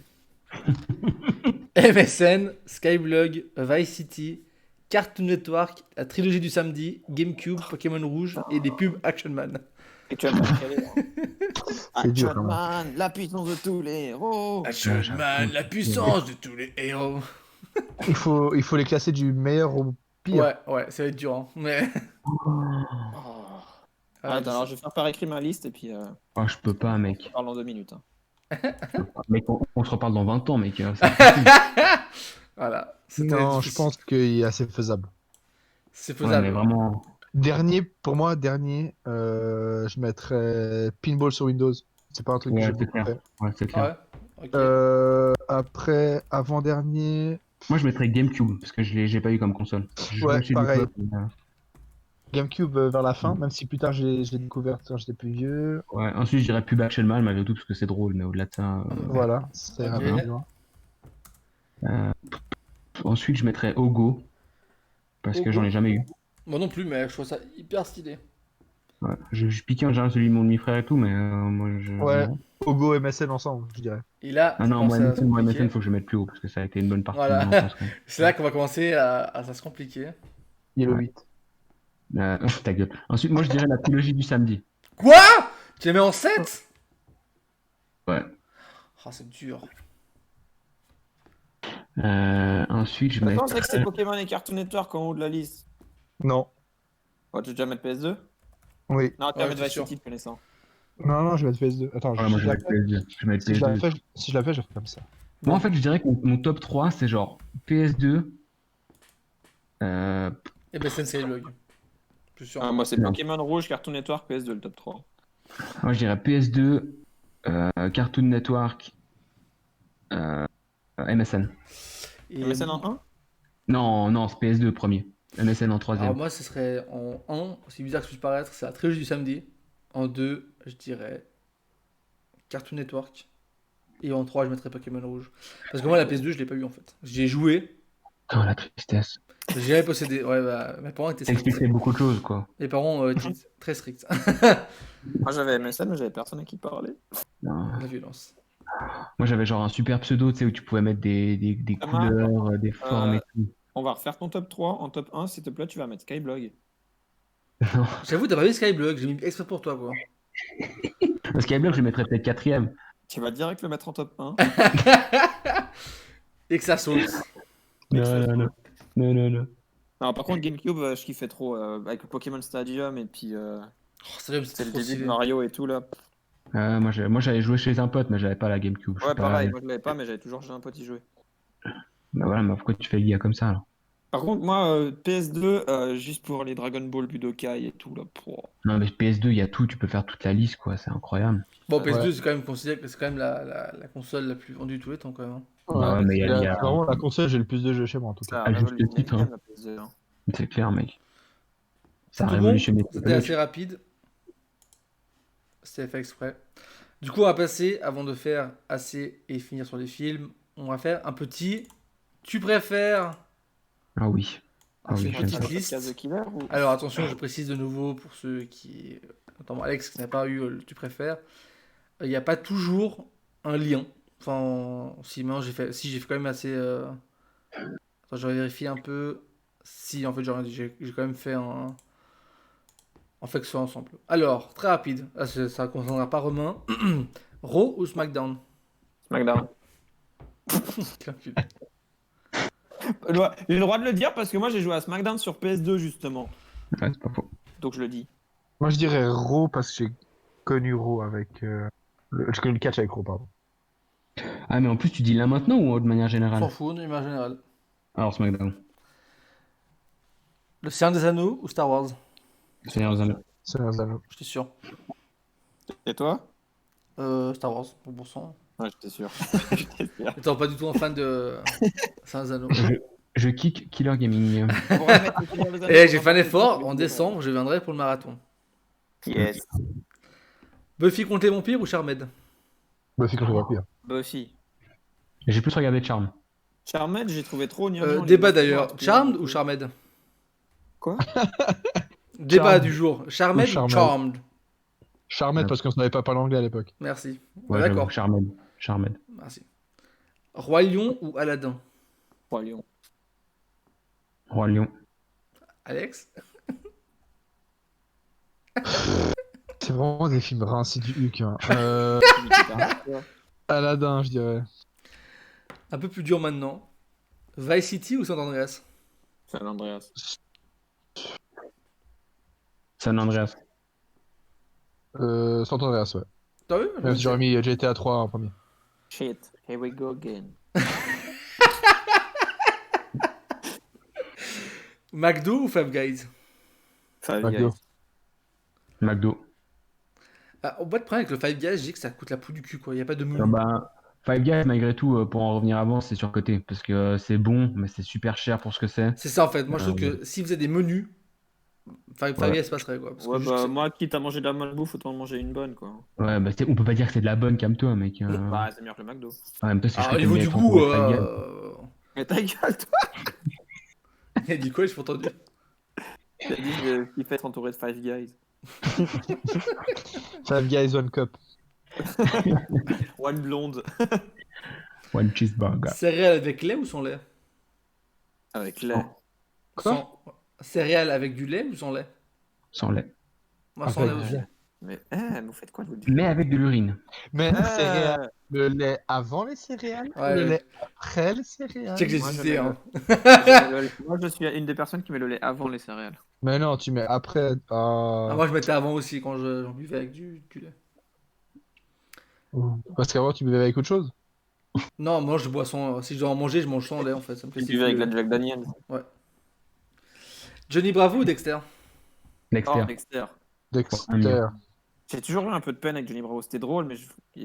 MSN, Skyblog, Vice City, Cartoon Network, la trilogie du samedi, GameCube, Pokémon Rouge et des pubs Action Man. Et tu vas me faire caler, hein. C'est dur, Action quand même. Man, la puissance de tous les héros. Action j'avoue. Man, la puissance de tous les héros. Il faut les classer du meilleur au pire. Ouais, ça va être dur, hein. Mais. Oh. Ouais, Attends, alors je vais faire par écrit ma liste et puis Oh, je peux pas, on mec. parle en 2 minutes. Hein. Mec, on se reparle dans 20 ans, mec. C'est possible. Voilà. C'était Non, je difficile. pense qu'il est assez faisable. C'est Ouais, faisable. mais vraiment. Dernier, pour moi, je mettrais Pinball sur Windows. C'est pas un truc que Ouais, j'ai c'est beaucoup clair. fait. Ouais, c'est clair. Ouais. Ok. Après, avant-dernier, Moi, je mettrais GameCube, parce que j'ai pas eu comme console. Je Ouais, jouais chez pareil. l'époque, mais, GameCube vers la fin, même si plus tard je l'ai découvert quand j'étais plus vieux. ouais. Ensuite, je dirais Pub Action Man, malgré tout, parce que c'est drôle, mais au-delà de ça. Voilà, c'est Ok. un peu plus loin. Ensuite, je mettrais Ogo, parce que Ogo. j'en ai jamais eu. Moi non plus, mais je trouve ça hyper stylé. Ouais. Je piquais en général celui de mon demi-frère et tout, mais moi, je. Ouais. non. Ogo et MSN ensemble, je dirais. Et là, Ah ça non, commence à se moi, compliquer. MSN, faut que je mette plus haut, parce que ça a été une bonne partie Voilà. de mon enfance, quand même. C'est là qu'on va commencer à se compliquer. Yellow Ouais. 8. Ta gueule. Ensuite, moi, je dirais la trilogie du samedi. Quoi? Tu les mets en 7? Ouais. Oh, c'est dur. Ensuite, je Attends, c'est vrai que c'est mettrais. Pokémon et Cartoon Network en haut de la liste. Non. Oh, tu veux déjà mettre PS2? Oui. Non, tu vas Ouais, mettre c'est Vice sûr. City, te connaissant. Non, je vais mettre PS2. Attends, Ouais, moi, si je je vais la mettre fais, PS2. Je vais mettre si je la PS2. fais, si je la fais, je fais comme ça. Moi, en fait, je dirais que mon top 3, c'est genre PS2. Et ben, Sensei Log. Plus sûr. Ah, moi, c'est Non. Pokémon Rouge, Cartoon Network, PS2, le top 3. Moi, je dirais PS2, Cartoon Network, MSN. Et MSN en 1? Non, c'est PS2 premier. MSN en alors troisième. moi, ce serait en 1, aussi bizarre que ça puisse paraître, c'est la trilogie du samedi. En 2, je dirais Cartoon Network. Et en 3, je mettrais Pokémon Rouge. Parce que moi, la PS2, je l'ai pas eu en fait. J'y ai joué, Oh, la tristesse. J'ai jamais possédé. Ouais, bah, mes parents étaient Ça stricts. expliquerait beaucoup de choses, quoi. Mes parents étaient très stricts. Moi j'avais MSN, mais j'avais personne à qui parler. Non. La violence. Moi, j'avais genre un super pseudo, tu sais, où tu pouvais mettre des Thomas, couleurs, des formes et tout. On va refaire ton top 3. En top 1, s'il te plaît, tu vas mettre Skyblog. J'avoue, t'as pas vu Skyblog, j'ai mis exprès pour toi, quoi. Parce qu'Ablog, je le mettrais peut-être quatrième. Tu vas direct le mettre en top 1. Et que ça saute. Non. Non, par contre, GameCube, je kiffais trop. Avec le Pokémon Stadium et puis Oh, ça, c'est c'était le trop début de stylé. Mario et tout là. Moi, j'avais joué chez un pote, mais j'avais pas la GameCube. Je sais Ouais, pas. pareil, moi je l'avais pas, mais j'avais toujours chez un pote y jouer. Bah voilà, mais pourquoi tu fais le gars comme ça, alors? Par contre, moi, PS2, juste pour les Dragon Ball Budokai et tout là. Non, mais PS2, il y a tout, tu peux faire toute la liste, quoi, c'est incroyable. Bon, PS2, Ouais. c'est quand même considéré que c'est quand même la console la plus vendue de tous les temps, quand même. Hein. Ouais, mais il y a- C'est vraiment la console, j'ai le plus de jeux chez moi en tout cas. Ça a Ah, juste révolutionné le titre, le hein. game, la PS2. Hein. C'est clair, mec. Ça a Tout bon, révolutionné c'était Triple H. assez rapide. C'était fait exprès. Du coup, on va passer, avant de faire assez et finir sur les films, on va faire un petit. Tu préfères. Ah oui. Ah Alors, c'est oui, une j'aime petite ça. liste. Podcast de Killer ou... Alors attention, je précise de nouveau pour ceux qui, notamment Alex qui n'a pas eu le tu préfères, il n'y a pas toujours un lien. Enfin, si maintenant j'ai fait quand même assez. Attends, j'aurais vérifié un peu. Si en fait j'ai quand même fait un. En fait que ce soit ensemble. Alors très rapide. Ah, ça ne concernera pas Romain. Raw ou SmackDown? SmackDown. Quel enculé. J'ai le droit de le dire parce que moi j'ai joué à SmackDown sur PS2 justement. Ouais, c'est pas faux. Donc je le dis. Moi je dirais Raw parce que j'ai connu Raw avec. Je connais le catch avec Raw, pardon. Ah, mais en plus, tu dis là maintenant ou de manière On s'en générale? fout, de manière générale. Alors, SmackDown. Le Seigneur des Anneaux ou Star Wars? Seigneur des Anneaux. C'est un anneau. J'étais sûr. Et toi? Star Wars, pour bon sang. Ouais, j'étais sûr. J'étais sûr. Étant pas du tout un fan de Seigneur des Anneaux. Je kick Killer Gaming. On va mettre le Seigneur des Anneaux Et sur j'ai un fait un papier, effort, je en vais décembre, je viendrai pour le marathon. Yes. Buffy contre les vampires ou Charmed? Buffy contre les vampires. Buffy. J'ai plus regardé Charm. Charmed, j'ai trouvé trop gnangnan. Débat d'ailleurs, Charmed ou Charmed? Quoi? Débat Charmed. du jour, Charmed ou Charmed. Charmed? Charmed parce qu'on savait pas parler anglais à l'époque. Merci. Ouais, D'accord, j'avoue, Charmed. merci. Roi Lion ou Aladdin? Roi Lion. Roi Lion. Alex? C'est vraiment des films rincés du huc. Hein. Aladdin, je dirais. Un peu plus dur maintenant. Vice City ou San Andreas? San Andreas. San Andreas. San Andreas, ouais. T'as vu? Même si j'aurais mis GTA 3 en premier. Shit. Here we go again. McDo ou Five Guys? Five McDo. Guys. McDo. Ah, au bout de problème avec le Five Guys, je dis que ça coûte la poudre du cul, quoi. Il n'y a pas de menu. Ah bah, Five Guys, malgré tout, pour en revenir avant, c'est surcoté. Parce que c'est bon, mais c'est super cher pour ce que c'est. C'est ça en fait. Moi je trouve que s'ils faisaient des menus, Five Ouais. Guys passerait quoi. Parce que Ouais, juste, bah, c'est- moi, quitte à manger de la malbouffe, autant manger une bonne, quoi. Ouais, bah, on peut pas dire que c'est de la bonne, calme-toi, mec. Bah, c'est meilleur que le McDo. En même temps, c'est Ah, juste au que niveau t'aimes du bien goût, trop Five Guys. Mais ta gueule, toi! Il a dit quoi, je pas entendu. T'as dit qu'il fait être entouré de Five Guys. Five Guys, One Cup. One blonde. One cheeseburger. Céréales avec lait ou sans lait? Avec lait. Quoi? Céréales avec du lait ou sans lait? Sans lait. Moi sans Avec lait du aussi. lait. Mais vous faites quoi, vous Mais avec de l'urine. Mais Ah. céréales. Le lait avant les céréales Ouais, le ouais. lait après les céréales? Check que j'ai Moi, hésité, je hein. Moi, je suis une des personnes qui met le lait avant les céréales. Mais non, tu mets après. Ah, moi je mettais avant aussi quand j'en buvais avec du lait. Parce qu'avant, tu buvais avec autre chose. Non, moi je bois sans. Si je dois en manger, je mange sans lait en fait. Ça me Tu casse les buvais avec couilles. la Jack Daniels. Johnny Bravo ou Dexter? Dexter. Oh, Dexter. Dexter. J'ai toujours eu un peu de peine avec Johnny Bravo. C'était drôle, mais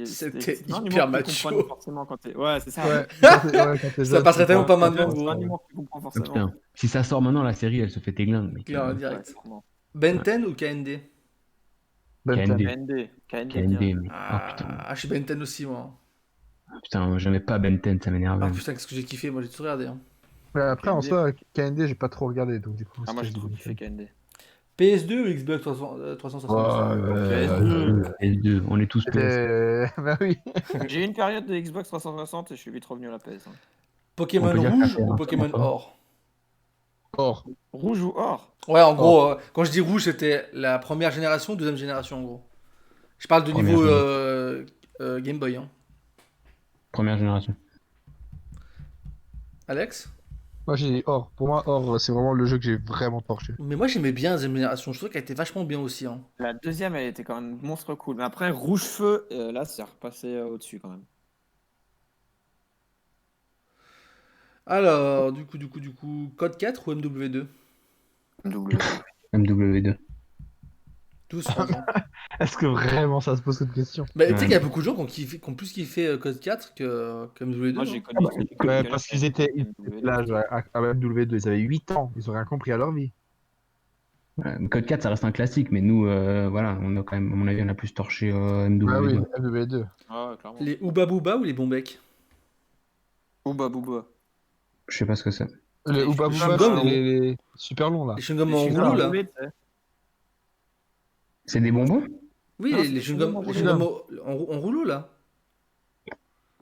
C'était c'est un hyper humour que macho. tu comprends pas forcément quand t'es. Ouais, c'est ça. Ouais, quand t'es Ça jeune, passerait tu tellement pas comprends. maintenant. C'est gros. un humour que tu comprends Ah, forcément. putain. Si ça sort maintenant, la série, elle se fait églingue, mec. Clair, Ouais, direct. clairement. Ben 10 ou KND? Ben KND. 10. KND. KND, bien. mec. Oh putain. Ah, je suis Ben 10 aussi moi. Putain, j'aimais pas Ben 10, ça m'énervait. Ah putain, qu'est-ce que j'ai kiffé, moi j'ai tout regardé. Hein. Mais après, en KND. soi, KND, j'ai pas trop regardé, donc du coup, Ah, moi, c'était j'ai trop du kiffé KND. PS2 ou Xbox 360? PS2, on est tous PS. Bah oui. J'ai eu une période de Xbox 360 et je suis vite revenu à la PS. Hein. On Pokémon peut dire que ça rouge fait ou un Pokémon temps, or? Or. Rouge ou or? Ouais, en gros, quand je dis rouge, c'était la première génération, deuxième génération, en gros. Je parle de Première niveau génération. Game Boy. Hein. Première génération. Alex? Moi, j'ai dit Or. Pour moi, Or, c'est vraiment le jeu que j'ai vraiment torché. Mais moi, j'aimais bien la deuxième génération. Je trouve qu'elle était vachement bien aussi. Hein. La deuxième, elle était quand même monstre cool. Mais après, rouge feu, là, c'est repassé au-dessus quand même. Alors, du coup, Code 4 ou MW2? W. MW2. Tous, franchement. Est-ce que vraiment ça se pose cette question? Bah, tu sais Ouais. qu'il y a beaucoup de gens qui ont plus kiffé Code 4 que MW2. Moi, hein. j'ai connu. j'ai connu Ouais, que parce la qu'ils étaient MW2. là, à MW2, ils avaient 8 ans, ils ont rien compris à leur vie. Code 4, ça reste un classique, mais nous, voilà, on a quand même, à mon avis, on a plus torché Bah oui, MW2. MW2. Ah, ouais, clairement. Les Ooba Booba ou les Bombecs? Booba Booba. Je sais pas ce que c'est. Les Les Ooba chewing-gums, Booba, en c'est gros. les super longs là. Les chewing-gums Les en chewing-gums rouleau, là? enroulés, tu sais. C'est des bonbons? Oui, Non, les, c'est les des chewing-gums chewing-gums les enroulés. chewing-gums en rouleau, là.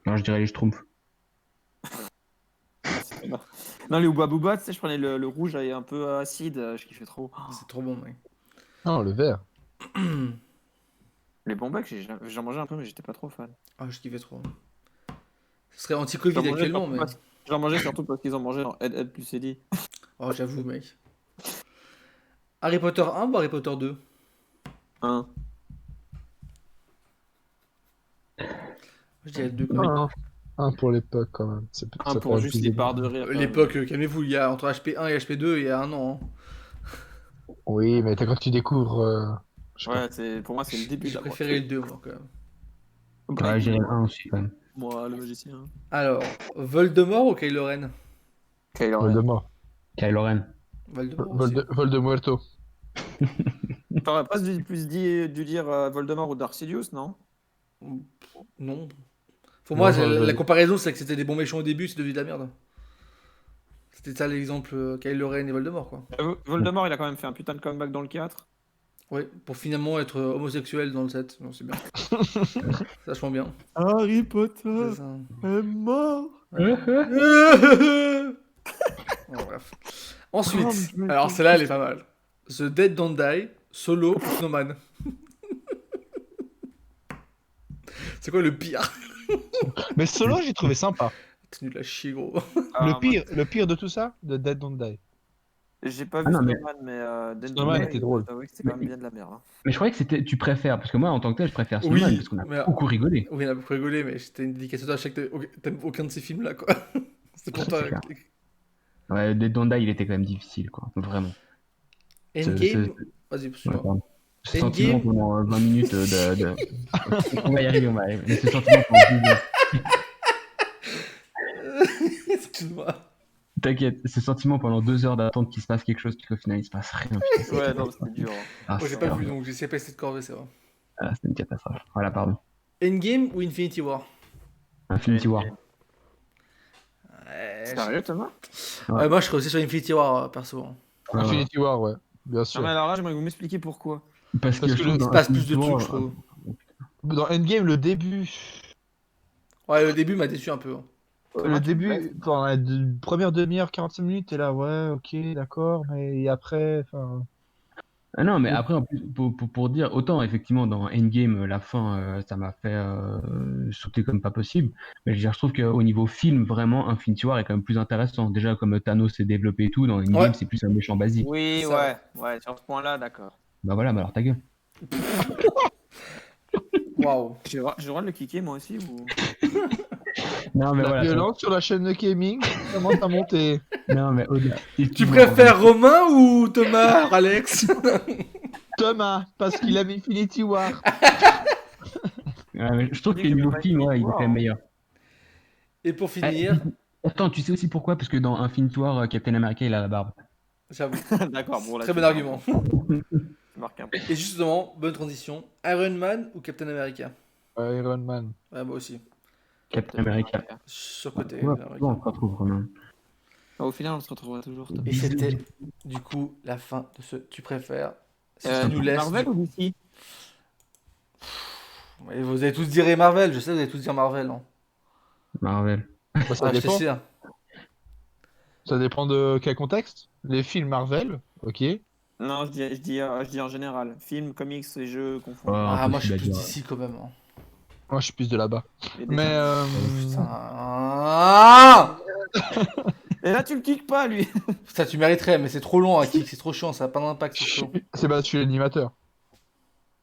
Non, je dirais les Schtroumpfs. Non, les Ooba Booba, tu sais, je prenais le rouge et un peu acide, je kiffais trop. C'est trop bon, mec. Non, le vert. Les bonbons, j'en mangeais un peu, mais j'étais pas trop fan. Ah, je kiffais trop. Ce serait anti-Covid J'en mangeais actuellement, surtout mais. parce- J'en mangeais surtout parce qu'ils en mangeaient dans Ed Ed plus Eddie. Oh, j'avoue, mec. Harry Potter 1 ou Harry Potter 2? Hein. Je dirais 2 quand même. Un pour l'époque quand même. Un Ça pour fait juste plus les de- barres de rire. quand même. L'époque, calmez-vous, il y a entre HP1 et HP2, il y a un an. Hein. Oui, mais quand tu découvres. Je sais pas. Ouais, pour moi, c'est le début de J'ai la préféré le 2, moi, quand même. Bah, Ouais, je dirais le 1 aussi, quand même. moi, le magicien. Alors, Voldemort ou Kylo Ren? Kylo Ren. Voldemort. Kylo Ren. Voldemort aussi. Voldemuerto. T'aurais pas dû dire Voldemort ou Darcidius, non? Non. Pour Non, moi, ça, la je- comparaison, c'est que c'était des bons méchants au début, c'est devenu de la merde. C'était ça l'exemple Kylo Ren et Voldemort, quoi. Voldemort, il a quand même fait un putain de comeback dans le 4. Ouais, pour finalement être homosexuel dans le 7. Non, c'est bien. C'est vachement bien. Harry Potter C'est ça. est mort. Bon, bref. Ensuite, Oh, mais je alors vais celle-là, elle est pas mal. The Dead Don't Die, Solo ou Snowman? C'est quoi le pire? Mais Solo, j'ai trouvé sympa. T'es nul à chier, gros. Le pire de tout ça, de Dead Don't Die. J'ai pas vu Ah non, mais- Snowman, mais Dead Snowman Don't était Die, drôle. je t'avoue que c'est quand même bien de la merde. Hein. Mais je croyais que c'était, tu préfères, parce que moi, en tant que tel, je préfère Oui, Snowman, parce qu'on a mais- beaucoup rigolé. Oui, on a beaucoup rigolé, mais c'était une dédicace à toi. Je sais que t'aimes aucun de ces films-là, quoi. C'est pour C'est toi. clair. Ouais, Dead Don't Die, il était quand même difficile, quoi. Vraiment. Endgame. Vas-y, Ouais, poursuis-moi. pardon. Ce Endgame. sentiment pendant 20 minutes On va y arriver, on va y arriver. Mais ce sentiment pendant 10 minutes. Excuse-moi. T'inquiète, ce sentiment pendant 2 heures d'attente qu'il se passe quelque chose, puis qu'au final il se passe rien. Putain, c'est Ouais, non, c'était dur. Hein. Ah, Moi, j'ai c'est pas horrible. vu, donc je sais pas si c'est de corvée, c'est vrai. Ah, c'est une catastrophe. Voilà, pardon. Endgame ou Infinity War? Infinity War. Ouais, Sérieux, Thomas? Ouais. moi, je serais aussi sur Infinity War, perso. hein. Ouais, ouais. Infinity War, ouais. Bien Non, sûr. mais alors là, j'aimerais que vous m'expliquiez pourquoi. Parce Parce que que je trouve il dans Il se passe plus de Infinity trucs, War, je trouve. Dans Endgame, le début. Ouais, le début m'a déçu un peu. hein. Le début, pendant la première demi-heure, 45 minutes, t'es là, ouais, ok, d'accord, mais après, enfin. Ah non, mais Oui. après, en plus, pour dire, autant effectivement dans Endgame, la fin, ça m'a fait sauter comme pas possible. Mais je veux dire, je trouve qu'au niveau film, vraiment, Infinity War est quand même plus intéressant. Déjà, comme Thanos s'est développé et tout, dans Endgame, Ouais. c'est plus un méchant basique. Oui, Ça. ouais, sur ce point-là, d'accord. Bah voilà, bah alors ta gueule. Waouh. J'ai le droit de le kicker, moi aussi, ou... Non, mais La voilà. violence sur la chaîne de gaming commence à monter. Non, mais au-delà. Tu préfères Romain ou Thomas, Alex? Thomas, parce qu'il a mis Infinity War. Ouais, mais je trouve que Je dis que niveau je vais film, pas ouais, il est Infinity quand même War. meilleur. Et pour finir, Attends, tu sais aussi pourquoi? Parce que dans Infinity War, Captain America, il a la barbe. j'avoue, D'accord, bon, là, très tu bon argument. marques un peu. Et justement, bonne transition, Iron Man ou Captain America? Iron Man. Ouais, moi aussi. Captain America. Surcoté. Ouais, Captain on America. se retrouve vraiment. Au final, on se retrouvera toujours. Tom. Et c'était du coup la fin de ce Tu préfères. Si Euh, tu nous laisses. Marvel ou DC? Et vous allez tous dire Marvel, je sais, vous allez tous dire Marvel. Hein. Marvel. Bah, ça Ah, je dépend. sais. Ça dépend de quel contexte. Les films Marvel, ok. Non, je dis en général. Films, comics et jeux confondus. Ah, moi je suis Impossible à plus dire. d'ici quand même. Hein. Moi, je suis plus de là-bas. Les Mais dessins. Putain. Ah Et là, tu le kicks pas, lui. Putain, tu mériterais, mais c'est trop long à kick, c'est trop chiant, ça a pas d'impact, c'est chaud. c'est bah, je suis l'animateur.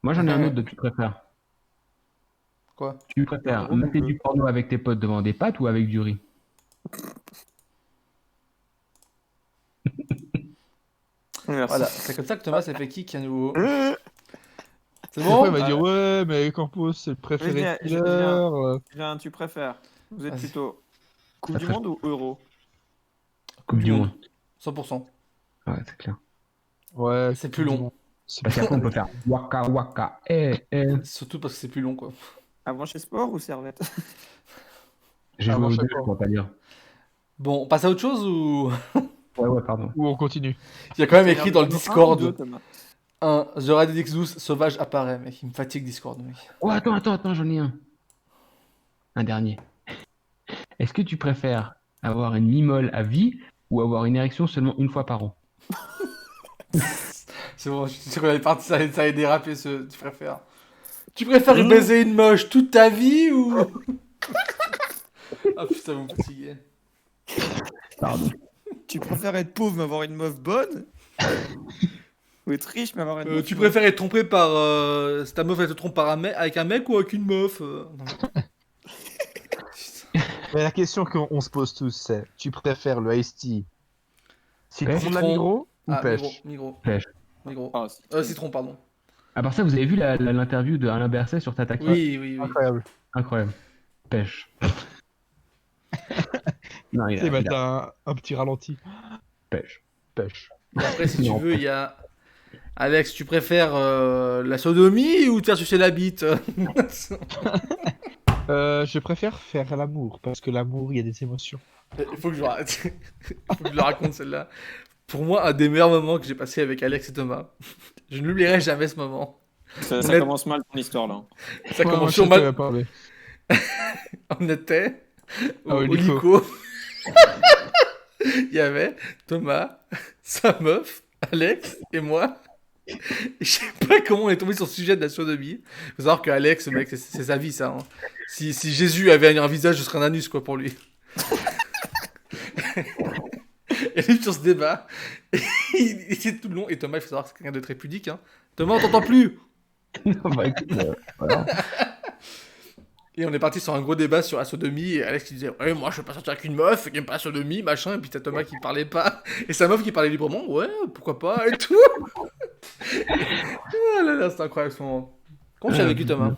Moi, j'en ai un autre de tu préfères. Quoi? Tu préfères gros, mater on peut. du porno avec tes potes devant des pâtes ou avec du riz? Merci. Voilà, c'est comme ça que Thomas s'est fait kick à nouveau. C'est Après, bon? il va dire Ah, ouais, mais Campos, c'est le préféré de Je viens. Tiller. J'ai un tu préfères. Vous êtes Vas-y. plutôt Coupe Ça du fait- Monde ou Euro? Coupe du Monde. 100%. Ouais, c'est clair. Ouais, C'est plus long. C'est Parce qu'après, on peut faire waka waka. Surtout parce que c'est plus long, quoi. Avant chez Sport ou Servette? J'ai Ah, joué moi, aux je sais deux, pas. je pourrais pas dire. Bon, on passe à autre chose ou. Ouais, pardon. Ou on continue. Il y a quand même écrit dans le Un ou Discord deux, Thomas. The Red Exodus sauvage apparaît, mec. Il me fatigue Discord, mec. Oh, attends, j'en ai un. Un dernier. Est-ce que tu préfères avoir une mimole à vie ou avoir une érection seulement une fois par an? C'est bon, je suis sûr qu'on allait partir, ça allait déraper ce. Tu préfères. Tu préfères baiser une moche toute ta vie ou. Ah putain, vous me fatiguez. Pardon. Tu préfères être pauvre mais avoir une meuf bonne? Ou être riche mais avoir une meuf Tu bonne? préfères être trompé par. Si ta meuf elle te trompe par avec un mec ou avec une meuf non, mais- Mais la question qu'on se pose tous, c'est tu préfères le Ice Tea citron de la Citron. Migros ou Ah, pêche? Migros. Pêche. Migros. Ah, Citron, pardon. À part ça, vous avez vu l'interview de Alain Berset sur Tata Q? Oui. Incroyable. Incroyable. Pêche. Non, il Et bah, a t'as un petit ralenti. pêche. Pêche. Et après, si tu Non. veux, il y a. Alex, tu préfères la sodomie ou te faire sucer la bite Je préfère faire l'amour parce que l'amour, il y a des émotions. Il faut que je arrête. Il faut que je la raconte celle-là. Pour moi, un des meilleurs moments que j'ai passé avec Alex et Thomas. Je n'oublierai jamais ce moment. Ça On est- commence mal ton histoire là. Ça Ouais, commence moi, sur je mal. t'avais parlé. On était Ah, au au Lico. Lico. Il y avait Thomas, sa meuf, Alex et moi. Et je sais pas comment on est tombé sur le sujet de la sodomie. Faut savoir que Alex, mec, c'est sa vie ça. Hein. Si Jésus avait un visage, ce serait un anus quoi pour lui. Et lui sur ce débat, il était tout le long. Et Thomas, il faut savoir que c'est quelqu'un de très pudique. Hein. Thomas, on t'entend plus. Bah, écoute, voilà. Et on est parti sur un gros débat sur la sodomie. Et Alex qui disait ouais, moi je vais pas sortir avec une meuf qui aime pas la sodomie, machin. Et puis t'as Thomas qui parlait pas. Et sa meuf qui parlait librement, ouais, pourquoi pas, et tout. Ah là là, c'est incroyable ce moment. Comment tu as vécu Thomas?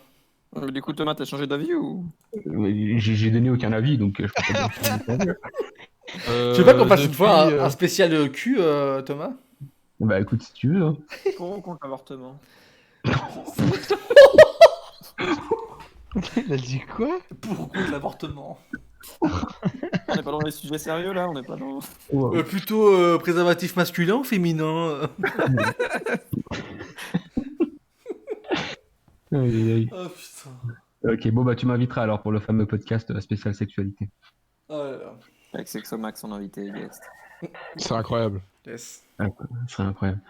Du coup, Thomas, t'as changé d'avis ou? J'ai donné aucun avis, donc je peux pas dire. Tu veux pas qu'on fasse une depuis, fois un spécial cul, Thomas? Bah écoute, si tu veux. Hein. Pour ou contre l'avortement? Il a dit quoi? Pour ou contre l'avortement? On n'est pas dans les sujets sérieux là, on n'est pas dans. Plutôt préservatif masculin ou féminin Aïe. Oh putain. Ok, bon bah tu m'inviteras alors pour le fameux podcast spécial sexualité. Oh là là. Avec Sexomax en invité guest. C'est incroyable. Yes. Ce serait incroyable.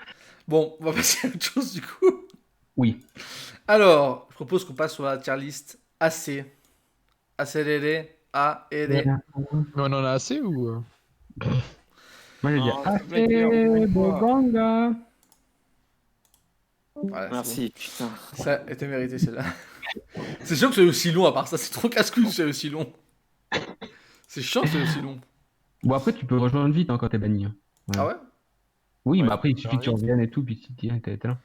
Bon, on va passer à autre chose du coup. Oui. Alors, je propose qu'on passe sur la tier list AC. ACDD, A et D. Mais on en a assez ou Moi j'ai dit Oh, assez mec, Boganga. Voilà, c'est Merci, putain. bon. Ça était mérité celle-là. C'est chiant que c'est aussi long à part ça, c'est trop casse-couille que c'est aussi long. C'est chiant que c'est aussi long. Bon après tu peux rejoindre vite hein, quand t'es banni. Hein. Ah ouais? Oui, Ouais, mais après il suffit que tu arrive. reviennes et tout, puis si t'es là.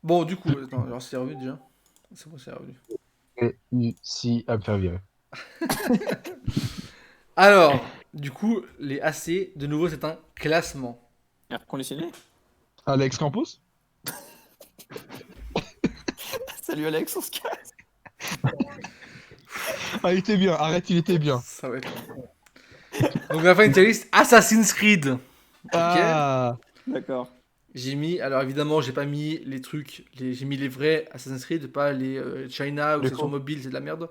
Bon, du coup, attends, alors c'est revenu déjà. C'est bon, c'est revenu. si à me faire virer. Alors, du coup, les AC, de nouveau, c'est un classement. Air conditionné? Alex Campos? Salut Alex, on se casse. Ah, il était bien. Arrête, il était bien. Ça va être. Donc, on va faire une tier list Assassin's Creed. Ok. Ah, D'accord. J'ai mis, alors évidemment, j'ai pas mis les trucs, j'ai mis les vrais Assassin's Creed, pas les China ou Les c'est sur cons. mobile, c'est de la merde.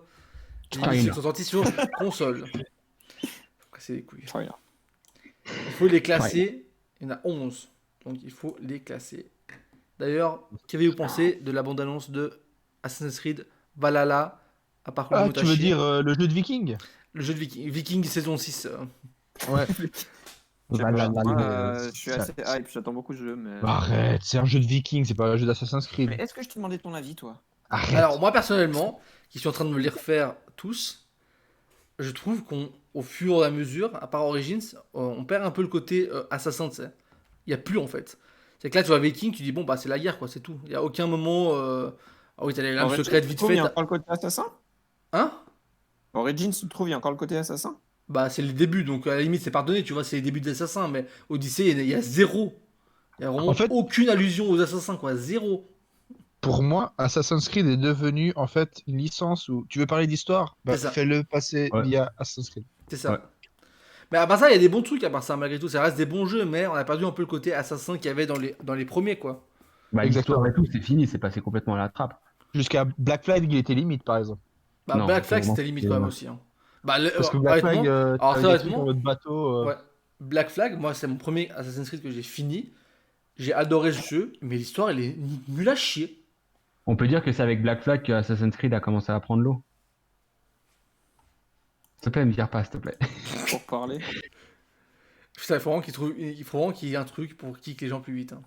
J'ai China. mis ceux qui sont sortis sur console. Faut casser les couilles. Très bien. Il faut les classer. Il y en a 11. Donc il faut les classer. D'ailleurs, qu'avez-vous pensé de la bande-annonce de Assassin's Creed Valhalla à parcours ah, tu veux dire le jeu de Viking? le jeu de Viking saison 6. Ouais. Je sais Valhalla, pas, moi, le- je suis assez hype, j'attends beaucoup de jeux, mais... Arrête, c'est un jeu de Viking, c'est pas un jeu d'Assassin's Creed. Mais est-ce que je t'ai demandé ton avis, toi? Arrête. Alors moi personnellement, qui suis en train de me les refaire tous, je trouve qu'au fur et à mesure, à part Origins, on perd un peu le côté assassin, tu sais. Il y a plus en fait. C'est que là tu vois Viking, tu dis bon bah c'est la guerre quoi, c'est tout. Il y a aucun moment ah oui, t'as les lames Origins, secrètes tu vite trouves, fait. il y a encore le côté assassin? Hein? Origins, tu trouves, il y a encore le côté assassin? Bah c'est le début, donc à la limite c'est pardonné, tu vois, c'est les débuts des assassins, mais Odyssey il y a zéro. Il y a vraiment En fait- aucune allusion aux assassins quoi, zéro. Pour moi, Assassin's Creed est devenu en fait une licence où tu veux parler d'histoire, bah, C'est ça. fais-le passer Ouais. via Assassin's Creed. C'est ça. Ouais. Mais à part ça, il y a des bons trucs à part ça, malgré tout. Ça reste des bons jeux, mais on a perdu un peu le côté assassin qu'il y avait dans les premiers, quoi. Bah, Exactement. l'histoire et tout, c'est fini, c'est passé complètement à la trappe. Jusqu'à Black Flag, il était limite par exemple. Bah, Non, Black Flag, vraiment, c'était limite c'est quand même dommage. aussi. Hein. Bah, Parce que Black honnêtement, Flag, alors, t'avais très des trucs honnêtement, dans votre bateau. ouais. Black Flag, moi, c'est mon premier Assassin's Creed que j'ai fini. J'ai adoré ce jeu, mais l'histoire, elle est nulle à chier. On peut dire que c'est avec Black Flag que Assassin's Creed a commencé à prendre l'eau. S'il te plaît, me vire pas, s'il te plaît. Pour parler. Putain, il faut vraiment qu'il y ait un truc pour kick les gens plus vite. Hein.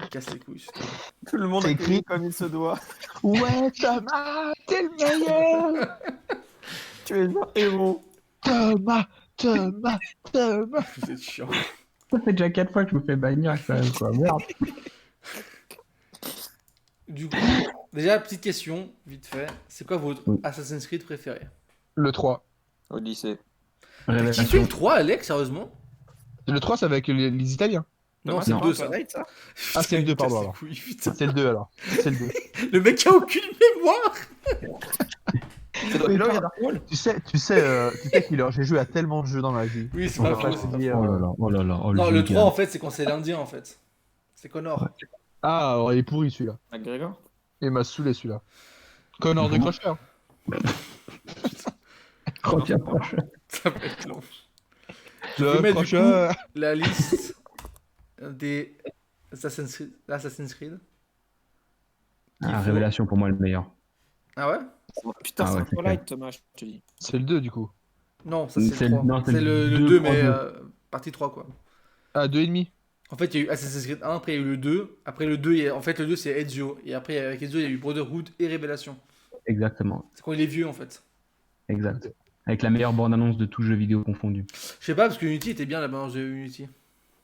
Il casse les couilles. putain. Tout le monde C'est a écrit. crié comme il se doit. Ouais, Thomas, t'es le meilleur. Tu es un héros. Thomas, Thomas, Thomas. Vous êtes chiant. Ça fait déjà 4 fois que je me fais bannir, quand même, quoi. Merde. Du coup, déjà, petite question, vite fait. C'est quoi votre Oui. Assassin's Creed préféré? Le 3. Odyssée. T'as kiffé Révélation. le 3, Alex, sérieusement? Le 3, c'est avec les Italiens. Non, Thomas, c'est le non. 2, pas ça. un Fortnite, ça. Ah, c'est le 2, pardon, Casse les alors. couilles, putain. C'est le 2 alors. C'est le 2. Le mec a aucune mémoire. C'est dans Mais Halo, il y a pas- Dark Maul. Tu sais, Killer, j'ai joué à tellement de jeux dans ma vie. Oui, c'est On pas va faux, pas c'est se pas dire, Oh là là, oh là là. Oh, Non, le vulgaire. 3, en fait, c'est quand c'est l'Indien, en fait. C'est Connor. Ah, alors il est pourri celui-là. McGregor. Il m'a saoulé celui-là. Connor de Crusher. Retiens proche. Ça va être long. Le peux mettre, du Crusher. La liste des Assassin's Creed. Ah, faut- Révélation pour moi le meilleur. Ah ouais? Putain, Ah c'est ouais, un c'est Twilight, Thomas, je te dis. C'est le 2 du coup. Non, ça c'est C'est le le- 3. non, c'est C'est le le 2, 2, mais 3-2. partie 3, quoi. Ah, 2,5. En fait, il y a eu Assassin's Creed 1, après il y a eu le 2. Après le 2, en fait, le 2 c'est Ezio. Et après, avec Ezio, il y a eu Brotherhood et Révélation. Exactement. C'est quand il est vieux, en fait. Exact. Avec la meilleure bande-annonce de tout jeu vidéo confondu. Je sais pas, parce que Unity était bien la balance de Unity.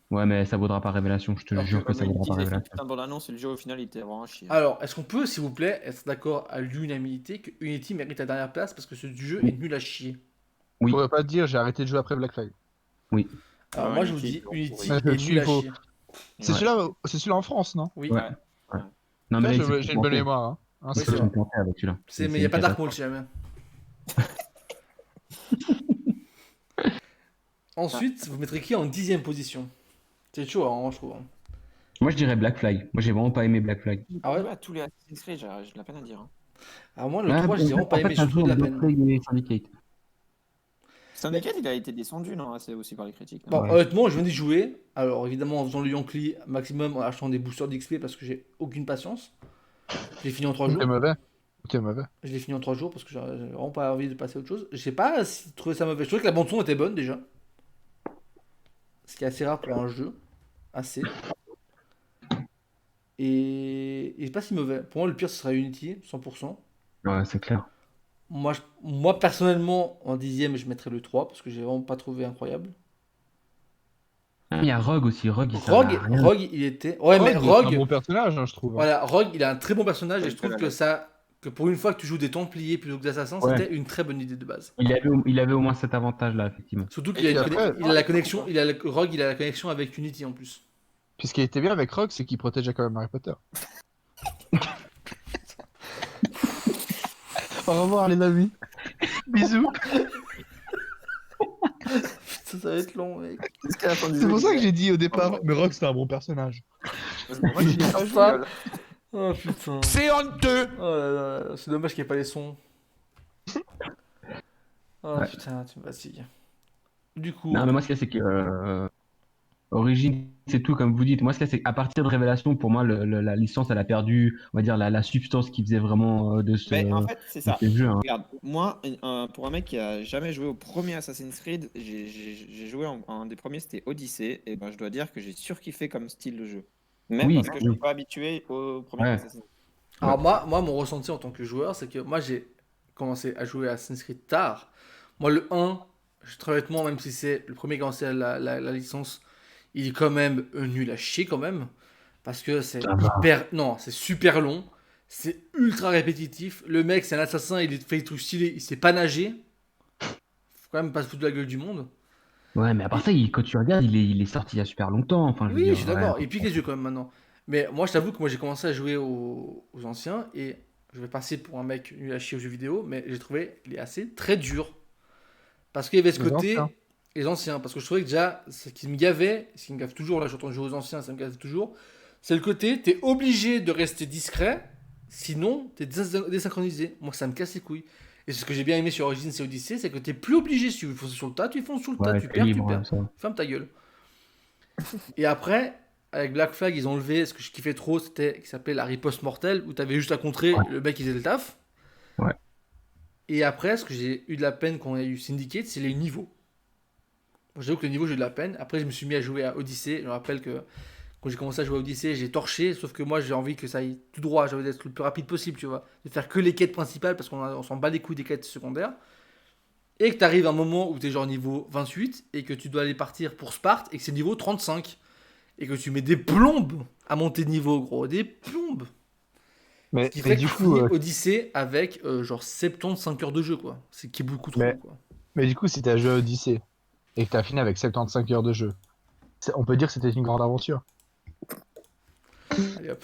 Ouais, mais ça vaudra pas Révélation, je te Alors, jure que ça vaudra pas Révélation. Putain, dans l'annonce et le jeu au final, il était vraiment un chier. Alors, est-ce qu'on peut, s'il vous plaît, être d'accord à l'unanimité que Unity mérite la dernière place parce que ce jeu est nul à chier? Oui. Je pourrais pas te dire, j'ai arrêté de jouer après Black Flag. Alors, Ouais, moi, je vous Unity, dis, bon, Unity ouais. est nul à Faux. chier. C'est Ouais. celui-là en France, non? Oui, Ouais. Non, mais là, Ouais, il s'est j'ai une bonne planté. mémoire. Hein. Hein, Oui, c'est c'est Ils vrai. sont plantés avec celui-là. mais il n'y a pas Dark Maul chez jamais. Ensuite, vous mettrez qui en 10ème position? C'est chaud, hein, je trouve. hein. Moi, je dirais Black Flag. Moi, j'ai vraiment pas aimé Black Flag. Ah ouais? Ouais, tous les Assassin's Creed, j'ai de la peine à dire. Hein. Alors, moi, le 3, j'ai vraiment pas aimé, je trouve de la peine. Syndicate. Syndicate, il a été descendu, non, assez aussi par les critiques. Bon, Ouais. honnêtement, je viens d'y jouer. Alors, évidemment, en faisant le Yankee maximum, en achetant des boosters d'XP parce que j'ai aucune patience. J'ai fini en 3 jours. T'es mauvais. T'es mauvais. Je l'ai fini en 3 jours parce que j'ai vraiment pas envie de passer à autre chose. Je sais pas si trouvé ça mauvais. Je trouvais que la bande-son était bonne déjà. Ce qui est assez rare pour un jeu. Assez. Et c'est pas si mauvais. Pour moi, le pire, ce serait Unity, 100%. Ouais, c'est clair. Moi personnellement, en 10ème, je mettrais le 3 parce que j'ai vraiment pas trouvé incroyable. Il y a Rogue aussi. Rogue, il sert à rien. Rogue, il était. Ouais, mais C'est un Rogue, bon personnage, hein, je trouve. voilà, Rogue, il a un très bon personnage et je trouve Ouais. que pour une fois que tu joues des Templiers plutôt que des Assassins, Ouais. c'était une très bonne idée de base. Il avait au moins cet avantage-là, effectivement. Surtout Et qu'il a, puis après- il a la connexion, Rogue, il a la connexion avec Unity en plus. Puis ce qui était bien avec Rogue, c'est qu'il protégeait quand même Harry Potter. Au revoir les amis. Bisous. ça va être long, mec. Jusqu'à la fin du C'est jeu, pour ça que il j'ai dit au départ, Oh. mais Rock c'est un bon personnage. C'est pour ça que j'ai dit pas, je Ça. rigole. Oh putain. C'est honteux. Oh là là, c'est dommage qu'il n'y ait pas les sons. Oh Ouais. putain, tu me fatigues. Du coup, Non, mais moi, ce qu'il y a, c'est que Origin, c'est tout, comme vous dites. Moi, ce qu'il y a, c'est qu'à partir de Révélation, pour moi, la licence, elle a perdu, on va dire, la substance qui faisait vraiment de ce, Mais en fait, c'est ça. de ce jeu. Hein. Regarde, moi, pour un mec qui a jamais joué au premier Assassin's Creed, j'ai joué un des premiers, c'était Odyssey, et ben je dois dire que j'ai surkiffé comme style de jeu. Même Oui, parce que je oui. suis pas habitué au premier Ouais. Assassin's Creed. alors moi, mon ressenti en tant que joueur, c'est que moi, j'ai commencé à jouer à Assassin's Creed tard. Moi, le 1, très honnêtement, même si c'est le premier qui a lancé la licence, il est quand même nul à chier quand même. Parce que c'est Ça va. Non, c'est super long. C'est ultra répétitif. Le mec, c'est un assassin, il fait des trucs stylés, il sait pas nager. Faut quand même pas se foutre de la gueule du monde. Ouais, mais à part ça, quand tu regardes, il est sorti il y a super longtemps. Enfin, je veux Oui, dire, je suis d'accord. ouais. Il pique les yeux quand même maintenant. Mais moi, je t'avoue que moi, j'ai commencé à jouer aux anciens et je vais passer pour un mec nul à chier aux jeux vidéo, mais j'ai trouvé qu'il est assez très dur. Parce qu'il y avait ce Les côté. anciens. Les anciens. Parce que je trouvais que déjà, ce qui me gavait, ce qui me gave toujours, là, je suis en train de jouer aux anciens, ça me gave toujours, c'est le côté, t'es obligé de rester discret, sinon, t'es désynchronisé. Moi, ça me casse les couilles. Et c'est ce que j'ai bien aimé sur Origins et Odyssey, c'est que t'es plus obligé. Si tu veux foncer sur le tas, tu fonces sur le tas, Ouais, tu t'es perds, tu libre, perds. ouais, ça. Ferme ta gueule. Et après, avec Black Flag, ils ont enlevé ce que je kiffais trop, c'était qui s'appelait la riposte mortelle, où t'avais juste à contrer, Ouais. le mec il faisait le taf. Ouais. Et après, ce que j'ai eu de la peine quand on a eu Syndicate, c'est les niveaux. Moi, j'avoue que le niveau, j'ai eu de la peine. Après, je me suis mis à jouer à Odyssey. Je me rappelle que quand j'ai commencé à jouer à Odyssey, j'ai torché, sauf que moi, j'ai envie que ça aille tout droit. J'avais d'être le plus rapide possible, tu vois. De faire que les quêtes principales, parce on s'en bat les couilles des quêtes secondaires. Et que t'arrives à un moment où t'es genre niveau 28, et que tu dois aller partir pour Sparte, et que c'est niveau 35. Et que tu mets des plombes à monter de niveau, gros. Des plombes. Mais, Ce qui mais fait du que tu coup, finis Odyssey avec genre 75 heures de jeu, quoi. C'est qui est beaucoup trop, Mais- quoi. mais du coup, si t'as joué à Odyssey et que t'as fini avec 75 heures de jeu, on peut dire que c'était une grande aventure. Allez hop.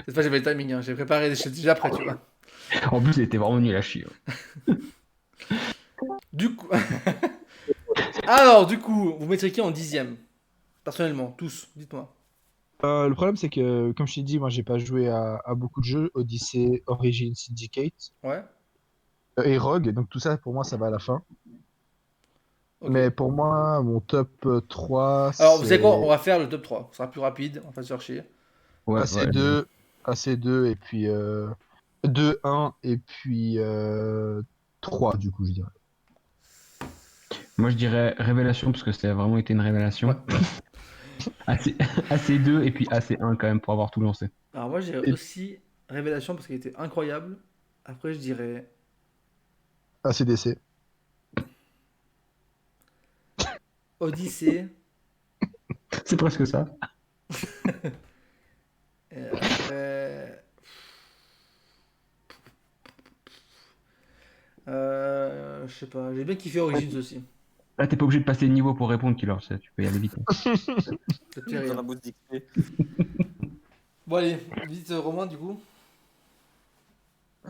Cette fois, j'avais le timing, hein. J'ai préparé, j'étais déjà prêt, tu vois. En plus, il était vraiment nul à chier. Du coup. Alors, du coup, vous mettrez qui en 10ème? Personnellement, tous, dites-moi. Le problème, c'est que, comme je t'ai dit, moi, j'ai pas joué à beaucoup de jeux, Odyssey, Origin, Syndicate Ouais. et Rogue, donc tout ça, pour moi, ça va à la fin. Ok. Mais pour moi, mon top 3, Alors, vous savez quoi? On c'est va faire le top 3. Ce sera plus rapide, on va pas se faire chier. Ouais, ouais. AC2, AC2, et puis 2, 1, et puis 3, du coup, je dirais. Moi, je dirais Révélation, parce que ça a vraiment été une révélation. Ouais. AC2 et puis AC1 quand même pour avoir tout lancé. Alors, moi, j'ai Et- aussi Révélation parce qu'il était incroyable. Après, je dirais ACDC. Odyssey. C'est presque ça. Et après. Je sais pas, j'ai bien kiffé Origins aussi. Là, t'es pas obligé de passer le niveau pour répondre, Killer. Tu peux y aller vite. C'est pire, Dans rien. la bouse d'XP. Bon, allez, vite, Romain, du coup.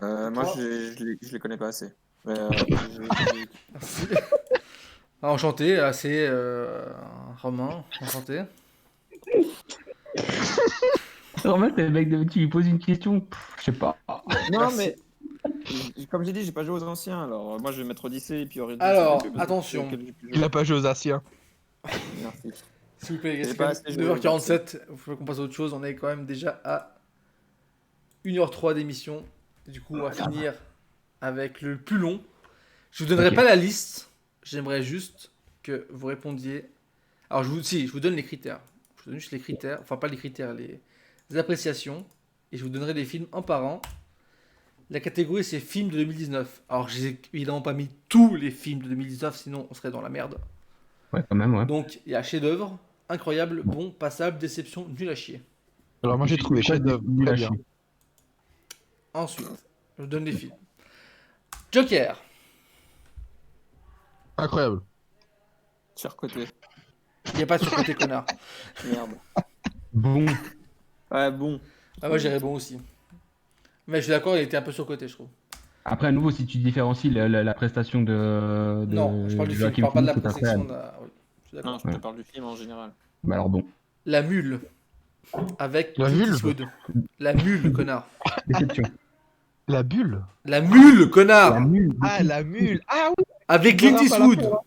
Moi, Trois. je les connais pas assez. Mais, Merci. Ah, enchanté, assez Romain, enchanté. Romain, t'es le mec de... tu lui poses une question, je sais pas. Non, Merci. mais comme j'ai dit, j'ai pas joué aux anciens. Alors, moi, je vais mettre Odyssey et puis Origin. Alors, c'est attention. lequel j'ai pu jouer. Il a pas joué aux Asiens. Merci. S'il vous plaît, les J'ai gars, pas c'est assez quand même joué aux 9h47, il faut qu'on passe à autre chose. On est quand même déjà à 1h03 d'émission. Du coup, on va finir avec le plus long. Je vous donnerai Ok. pas la liste, j'aimerais juste que vous répondiez. Alors, je vous donne les critères. Je vous donne juste les critères, enfin, pas les critères, les appréciations. Et je vous donnerai des films un par un. La catégorie, c'est films de 2019. Alors, j'ai évidemment pas mis tous les films de 2019, sinon on serait dans la merde. Ouais, quand même, ouais. Donc, il y a chef-d'œuvre, incroyable, bon, passable, déception, nul à chier. Alors moi j'ai trouvé Quoi, chef-d'œuvre nul très à bien. chier. Ensuite, je vous donne les films. Joker, Incroyable. Surcoté. il n'y a pas de surcoté connard. Merde. Bon, Ouais, bon. Ah, moi, j'irais bon aussi. Mais je suis d'accord, il était un peu surcoté, je trouve. Après, à nouveau, si tu différencies la prestation de Non, je parle du film, je Joaquin parle pas de la Phoenix, c'est protection. incroyable. Oui, je suis d'accord. Non, je te parle du film en général. Bah alors bon, La mule, avec La Clint vulve. Eastwood. La mule, connard. déception. La bulle. La mule, La connard. mule, Ah, la mule. Ah oui, Avec de Clint rap à la fin, Eastwood. là.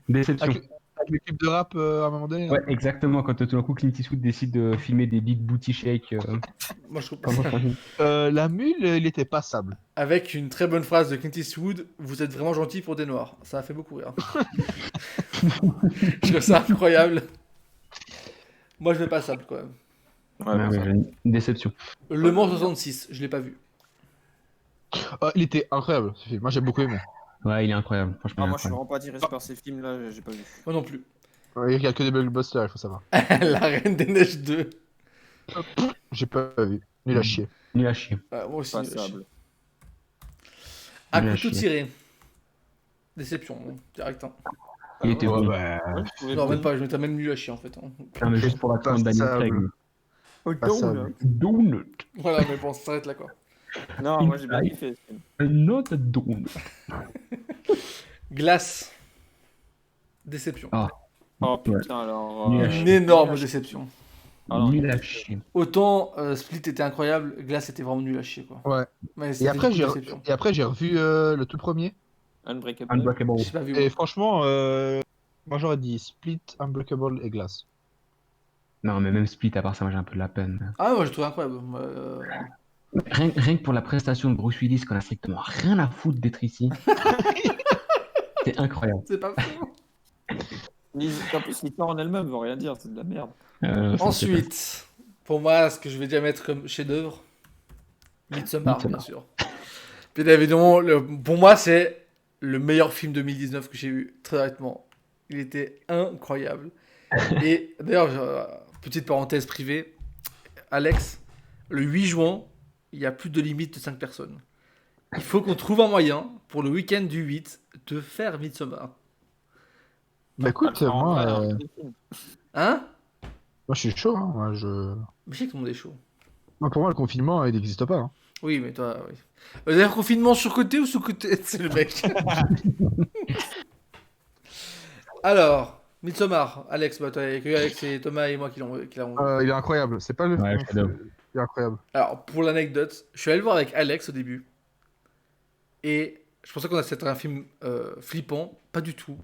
déception. Avec le clip de rap à un moment donné. là. Ouais, exactement, quand tout d'un coup Clint Eastwood décide de filmer des big booty shakes. Moi, je trouve pendant pas ça. 5 minutes. La mule, il était passable. Avec une très bonne phrase de Clint Eastwood, vous êtes vraiment gentil pour des noirs. Ça a fait beaucoup rire. Je trouve ça incroyable. Moi, je vais pas ça quand même. Ouais, Ouais, bon, ouais, ça. une déception. Le Mans 66, je l'ai pas vu. Il était incroyable ce film. Moi j'ai beaucoup aimé. Ouais, il est incroyable, franchement. Ah, il est moi, je suis incroyable. vraiment pas attiré par ces films-là, j'ai pas vu. Moi non plus. Il y a que des blockbusters, il faut savoir. La Reine des Neiges 2. J'ai pas vu. Nul à chier. Nul à chier. Moi aussi. Passable. À Nul à couteau chier. tiré. Déception, hein, direct. Hein. Il était Ouais, bon. bah, Ouais, je trouvais Non, bon. même pas, je mettrais même nul à chier en fait. Hein. Non, mais juste pour l'accent de Daniel Passable. Craig. Oh, Passable. Donut. Voilà, mais bon, ça s'arrête là quoi. Non, moi j'ai bien Inside. kiffé ce film. Not a donut. Glace. Déception. Ah, Oh putain, alors. Nul à Une chier. énorme déception. Ah non, Nul à nul à chier. Autant Split était incroyable, Glace était vraiment nul à chier quoi. Ouais. Mais Et c'était après, beaucoup j'ai de déception. revu le tout premier. Unbreakable. Unbreakable. J'ai pas vu. Et Moi. franchement, moi j'aurais dit Split, Unbreakable et Glass. Non, mais même Split, à part ça, moi j'ai un peu de la peine. Ah, moi je trouve incroyable. Rien que pour la prestation de Bruce Willis, qu'on a strictement rien à foutre d'être ici. C'est incroyable. C'est pas fou. En plus, l'histoire en elle-même veut rien dire, c'est de la merde. Ensuite, pour moi, ce que je vais déjà mettre comme chef-d'œuvre, Midsommar, bien Midsommar. sûr. Bien évidemment, pour moi, c'est le meilleur film 2019 que j'ai vu, très honnêtement. Il était incroyable. Et d'ailleurs, petite parenthèse privée, Alex, le 8 juin, il y a plus de limite de 5 personnes. Il faut qu'on trouve un moyen, pour le week-end du 8, de faire Midsommar. Bah écoute, En moi, vrai, un film. Hein? moi je suis chaud. Hein. Mais je sais que tout le monde est chaud. Moi, pour moi, le confinement, il n'existe pas. Hein. Oui, mais toi, oui. D'ailleurs, confinement sur-côté ou sous-côté? C'est le mec. Alors, Midsommar, Alex, bah, toi, il y a que Alex et Thomas et moi qui l'avons. Il est incroyable. C'est pas le Ouais, film. chef-d'œuvre. Il est incroyable. Alors, pour l'anecdote, je suis allé le voir avec Alex au début. Et je pensais qu'on c'était un film flippant. Pas du tout.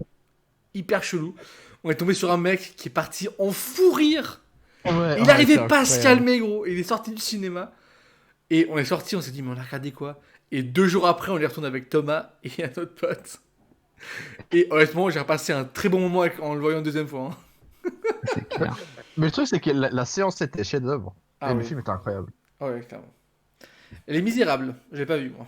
Hyper chelou. On est tombé sur un mec qui est parti en fou rire. Ouais, Il ouais, n'arrivait c'est pas à se incroyable. calmer, gros. Il est sorti du cinéma. Et on est sorti, on s'est dit, mais on a regardé quoi? Et 2 jours après, on est retourné avec Thomas et un autre pote. Et honnêtement, j'ai repassé un très bon moment en le voyant une deuxième fois. Hein. C'est clair. Mais le truc, c'est que la séance était chef-d'œuvre. Ah Et le oui. film était incroyable. Ah ouais, clairement. Et Les Misérables, je l'ai pas vu, moi.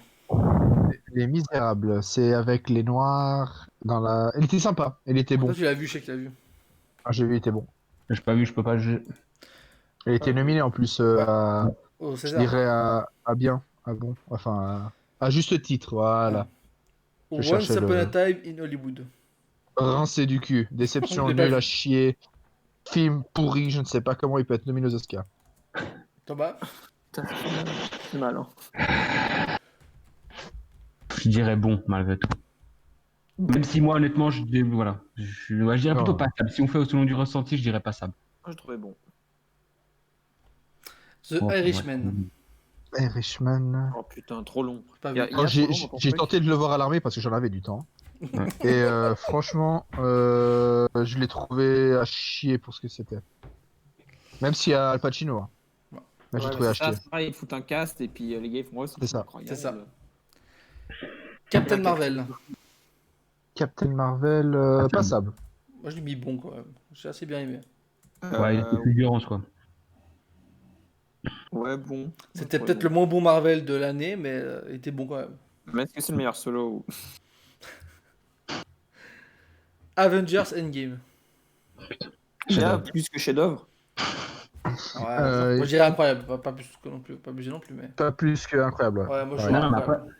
Les Misérables, c'est avec les Noirs dans la. Il était sympa. Il était bon. Toi, tu l'as vu, je sais que tu l'as vu. Ah, j'ai vu, il était bon. J'ai pas vu, je peux pas juger. Il était nominé en plus Au je César. dirais à bien, à bon, enfin à juste titre, voilà. Je Once cherchais Upon le- a Time in Hollywood. Rincé du cul, déception, Je l'ai pas nul vu. à chier, film pourri, je ne sais pas comment il peut être nominé aux Oscars. Thomas. Putain, c'est mal, hein. Je dirais bon, malgré tout. Même si moi, honnêtement, voilà. Je dirais plutôt Non. passable. Si on fait au selon du ressenti, je dirais passable. Moi, je trouvais bon. The Bon, Irishman. ouais. Irishman. Oh putain, trop long. Pas Y a- vu. y a J'ai trop long pour j'ai trouver. tenté de le voir à l'armée parce que j'en avais du temps. Ouais. Et franchement, je l'ai trouvé à chier pour ce que c'était. Même s'il y a Al Pacino. Hein. Ouais. Mais j'ai Ouais, trouvé mais à c'est ça, chier. c'est pareil, ils foutent un cast et puis les gars ils font ouais, C'est ça. incroyable. C'est ça. Captain Marvel. Captain Marvel, Passable. passable. Moi, je l'ai mis bon quand même. J'ai assez bien aimé. Ouais, il était fulgurance, quoi. ouais, bon. C'était Ouais, peut-être le moins bon Marvel de l'année, mais il était bon quand même. Mais est-ce que c'est le meilleur solo ou... Avengers Endgame. Déjà, plus que chef-d'œuvre. Ouais, Euh, moi, je dirais incroyable. Pas plus que non plus. Pas abusé non plus, mais. Pas plus que incroyable. Ouais. Ouais, moi, je Ouais. suis Non, mais incroyable.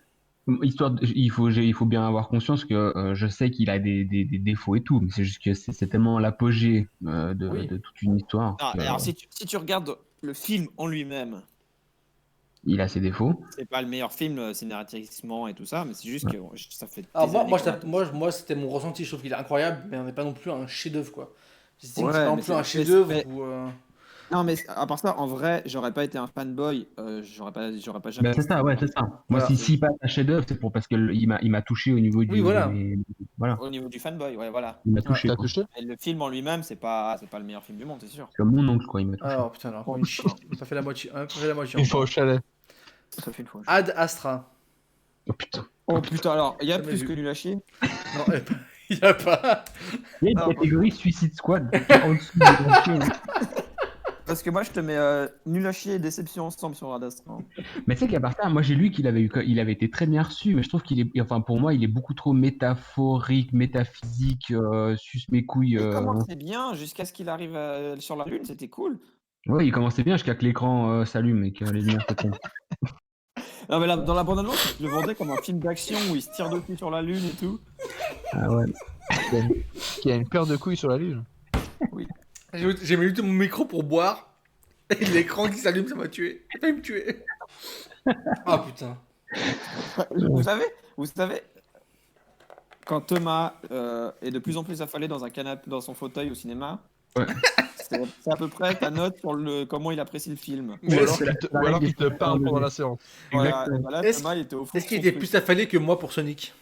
il faut bien avoir conscience que je sais qu'il a des défauts et tout, mais c'est juste que c'est tellement l'apogée de, Oui. de toute une histoire. Ah, que- alors si tu regardes le film en lui-même, Il a ses défauts. C'est pas le meilleur film scénaristiquement et tout ça, mais c'est juste que ça fait. Alors des années moi, c'était mon ressenti, je trouve qu'il est incroyable, mais on n'est pas non plus un chef-d'œuvre quoi. J'estime que c'est Ouais, pas non mais plus un c'est- chef-d'œuvre mais- ou. Non, mais à part ça, en vrai, j'aurais pas été un fanboy, j'aurais pas jamais. Ben, c'est ça, ouais, c'est ça. Moi, Voilà. s'il passe un chef-d'œuvre, c'est parce qu'il m'a touché au niveau Oui, voilà. Voilà, Au niveau du fanboy, ouais, voilà. il m'a touché. T'as Quoi. touché? Et le film en lui-même, c'est pas le meilleur film du monde, c'est sûr. C'est comme mon oncle, quoi, il m'a touché. Alors putain, alors une chier. On a pas fait la moitié. On a pas fait la moitié. Une fois au encore. chalet. Ça fait une fois. Ad Astra. Oh putain. Oh putain, alors, il y a Jamais plus vu. que nul à chier. Non, il y a pas. Il y a une Non. catégorie Suicide Squad en dessous de Parce que moi, je te mets nul à chier et déception ensemble sur Ad Astra. Mais tu sais qu'à part ça, moi j'ai lu qu'il il avait été très bien reçu, mais je trouve qu'il est, enfin pour moi, il est beaucoup trop métaphorique, métaphysique, suce mes couilles. Il commençait bien jusqu'à ce qu'il arrive sur la Lune, c'était cool. Ouais, il commençait bien jusqu'à que l'écran s'allume et que les lumières s'éteignent. Non, mais là, dans la bande-annonce, je le vendais comme un film d'action où il se tire dessus sur la Lune et tout. Ah ouais. Qui a une paire de couilles sur la lune. J'ai mis mon micro pour boire. Et l'écran qui s'allume, ça m'a tué. Il a failli me tuer. Ah putain. Vous savez, quand Thomas est de plus en plus affalé dans un canapé, dans son fauteuil au cinéma, Ouais. c'est à peu près ta note sur comment il apprécie le film. Mais Ou alors qu'il te parle pendant la séance. Voilà, Exactement. et bah là, Est-ce- Thomas, il était au fond. Est-ce de qu'il son était truc. plus affalé que moi pour Sonic?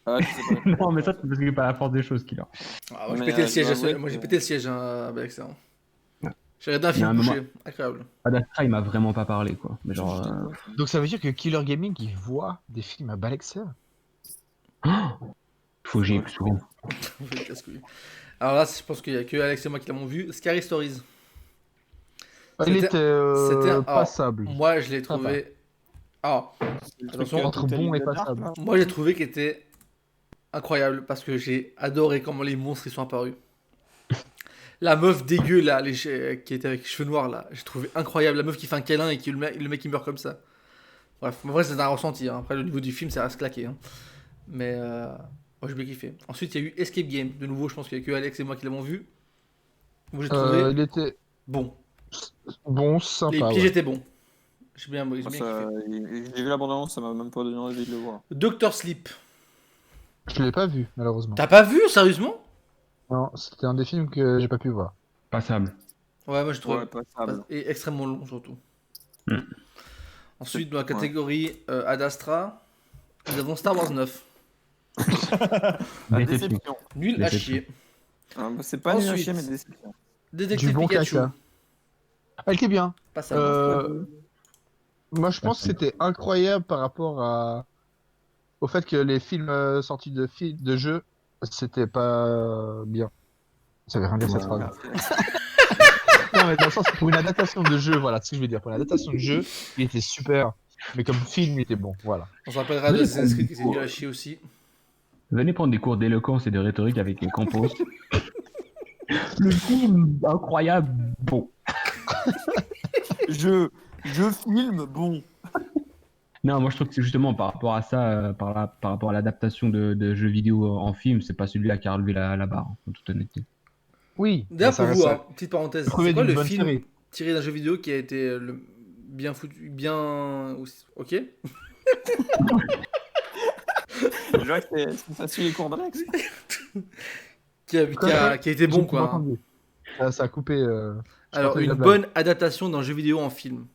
Je sais pas. Non, mais ça, c'est parce qu'il n'est pas la force des choses qu'il a. Ah, moi, j'ai Mais, pété le je siège. dois avouer Moi, j'ai que- pété le siège avec ça. Ouais. J'ai regardé un film Mais à un couché. Incroyable. Ad Astra, il m'a vraiment pas parlé, quoi. Mais genre. Donc ça veut dire que Killer Gaming, il voit des films à Balexer. Faut que j'y aille plus souvent. Je vais casse-couille. Alors là, je pense qu'il y a que Alex et moi qui l'avons vu. Scary Stories. Il C'était- était c'était un- passable. Moi, je l'ai trouvé. Ah, C'est le Attention, truc, entre Hotel bon in et the Dark, passable. là. moi, j'ai trouvé qu'il était incroyable parce que j'ai adoré comment les monstres ils sont apparus. La meuf dégueu là, qui était avec les cheveux noirs là, j'ai trouvé incroyable. La meuf qui fait un câlin et le mec qui meurt comme ça. Bref, en vrai, c'est un ressenti. Hein. Après, le niveau du film, ça reste claqué. Hein. Mais moi, j'ai bien kiffé. Ensuite, il y a eu Escape Game. De nouveau, je pense qu'il y a que Alex et moi qui l'avons vu. Moi, j'ai trouvé Il était bon. bon, Les sympa. pièges ouais. étaient bons. J'ai bien Moi, kiffé. J'ai vu la bande-annonce, ça m'a même pas donné envie de le voir. Doctor Sleep. Je l'ai pas vu, malheureusement. T'as pas vu, sérieusement? Non, c'était un des films que j'ai pas pu voir. Passable. Ouais, moi, j'ai trouvé. Ouais, passable. Et extrêmement long surtout. Hmm. Ensuite, dans la catégorie Ad Astra, nous avons Star Wars 9. Ah, Déception. déception. Nul à Déception. chier. Ah, bah, c'est pas nul à Ensuite. chier, mais déception. Détective Du bon Pikachu. caca. Elle était bien. Pas ça. Moi, je pense que c'était incroyable par rapport au fait que les films sortis de jeux, c'était pas bien. Ça veut rien dire cette phrase. Non, mais dans le sens, pour une adaptation de jeu, voilà, c'est ce que je veux dire. Pour une adaptation de jeu, il était super. Mais comme film, il était bon. Voilà. On se rappellera de Assassin's Creed qui était nul à chier aussi. Venez prendre des cours d'éloquence et de rhétorique avec les campos. Le film, incroyable, bon. Je filme, bon. Non, moi je trouve que c'est justement par rapport à ça, par rapport à l'adaptation de jeux vidéo en film, c'est pas celui-là qui a relevé la barre, en toute honnêteté. Oui. D'ailleurs, ça pour reste vous, hein, petite parenthèse, premier c'est quoi d'une le bonne film série. tiré d'un jeu vidéo qui a été bien foutu, bien. Ok? Je vois que ça suit les cours d'Alex. Qui a été bon J'ai quoi. pas entendu. Ça a coupé. j'ai Alors, entendu une la blague. bonne adaptation d'un jeu vidéo en film.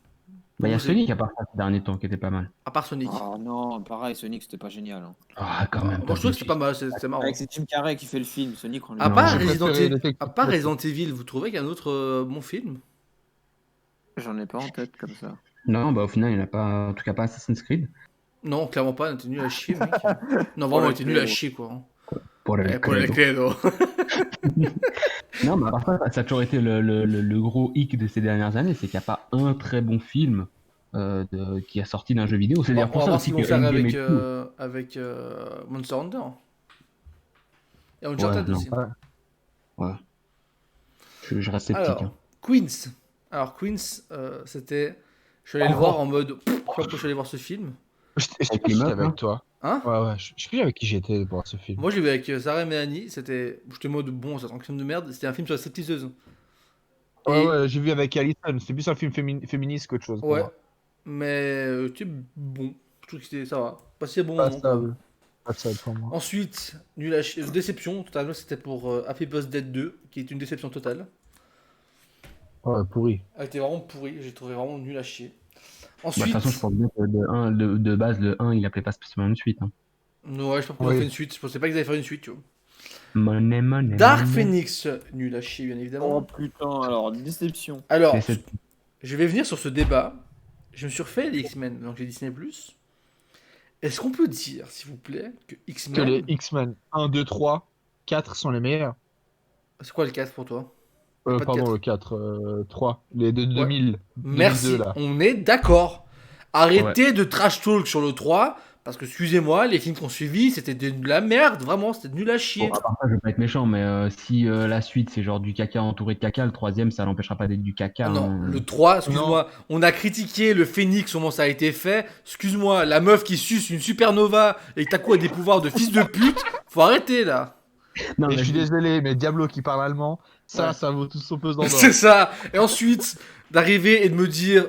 Bah, il y a Vous- Sonic à part ça ces derniers temps qui était pas mal. À part Sonic. Oh non, pareil, Sonic, c'était pas génial. Hein. Ah, quand même. Moi, je trouve que c'est pas mal, c'est marrant. Avec c'est Jim Carrey qui fait le film, Sonic, on lui À Non, part j'ai Resident préféré Evil, l'effet à part qui- Resident Evil, vous trouvez qu'il y a un autre bon film? J'en ai pas en tête comme ça. Non, bah au final, il n'y en a pas, en tout cas pas Assassin's Creed. Non, clairement pas, on était nul à chier, mec. Non, Pour vraiment, on le était nul à credo. chier, quoi. Pour le Pour le credo. credo. Non, mais à part ça, ça a toujours été le gros hic de ces dernières années, c'est qu'il n'y a pas un très bon film qui a sorti d'un jeu vidéo. C'est On d'ailleurs va pour ça voir aussi ce que qu'ils vont faire Endgame avec, et tout. avec Monster Hunter. Et Uncharted non. aussi. Ouais. Je reste sceptique. Alors, hein. Queens. Alors, Queens, c'était. Je suis allé le voir en mode. Je sais pas pourquoi je suis allé voir ce film. Je sais Avec pas les si meufs, j'étais hein. avec toi. Hein? Ouais, je sais plus avec qui j'étais pour ce film. Moi, j'ai vu avec Sarah et Mélanie. C'était. J'étais en mode bon, ça sent un film de merde. C'était un film sur la stripteaseuse. Ouais, Et- ouais, j'ai vu avec Alison. C'est plus un film féministe qu'autre chose. pour Ouais. moi. mais tu sais, bon. Je trouve que ça va. Passer un bon moment. quoi. Passable. Passable pour moi. Ensuite, nul à chier. Déception, totalement, c'était pour Happy Birthday 2, qui est une déception totale. Ouais, pourri. Elle était vraiment pourrie, j'ai trouvé vraiment nul à chier. Bah, de Ensuite, toute façon, je pense bien que de base, le 1, il appelait pas spécialement une suite. Hein. ouais, je sais pas pourquoi ils ont Oui. fait une suite, je pensais pas qu'ils allaient faire une suite, tu vois. Money, Dark money. Phoenix, nul à chier, bien Oh évidemment. putain, alors déception. Alors, C'est- je vais venir sur ce débat. Je me suis refait les X-Men, donc les Disney+. Est-ce qu'on peut dire, s'il vous plaît, que Que X-Men... les X-Men 1, 2, 3, 4 sont les meilleurs. C'est quoi le 4 pour toi? Pas de Pardon, 4. le 4, 3. Les de Ouais. 2000. Merci, 2002, là. on est d'accord. Arrêtez de trash talk sur le 3, parce que, excusez-moi, les films qu'on suivi, c'était de la merde, vraiment, c'était nul à chier. Bon, à part ça, je veux pas être méchant, mais si la suite c'est genre du caca entouré de caca, le troisième ça l'empêchera pas d'être du caca. Ah non, hein. le 3, excuse-moi, on a critiqué le Phénix, comment ça a été fait. Excuse-moi, la meuf qui suce une supernova et que t'as quoi des pouvoirs de fils de pute, faut arrêter là. Non, Et mais je suis désolé, mais Diablo qui parle allemand, ça, Ouais. ça vaut tout son pesant d'or. C'est ça. Et ensuite, d'arriver et de me dire,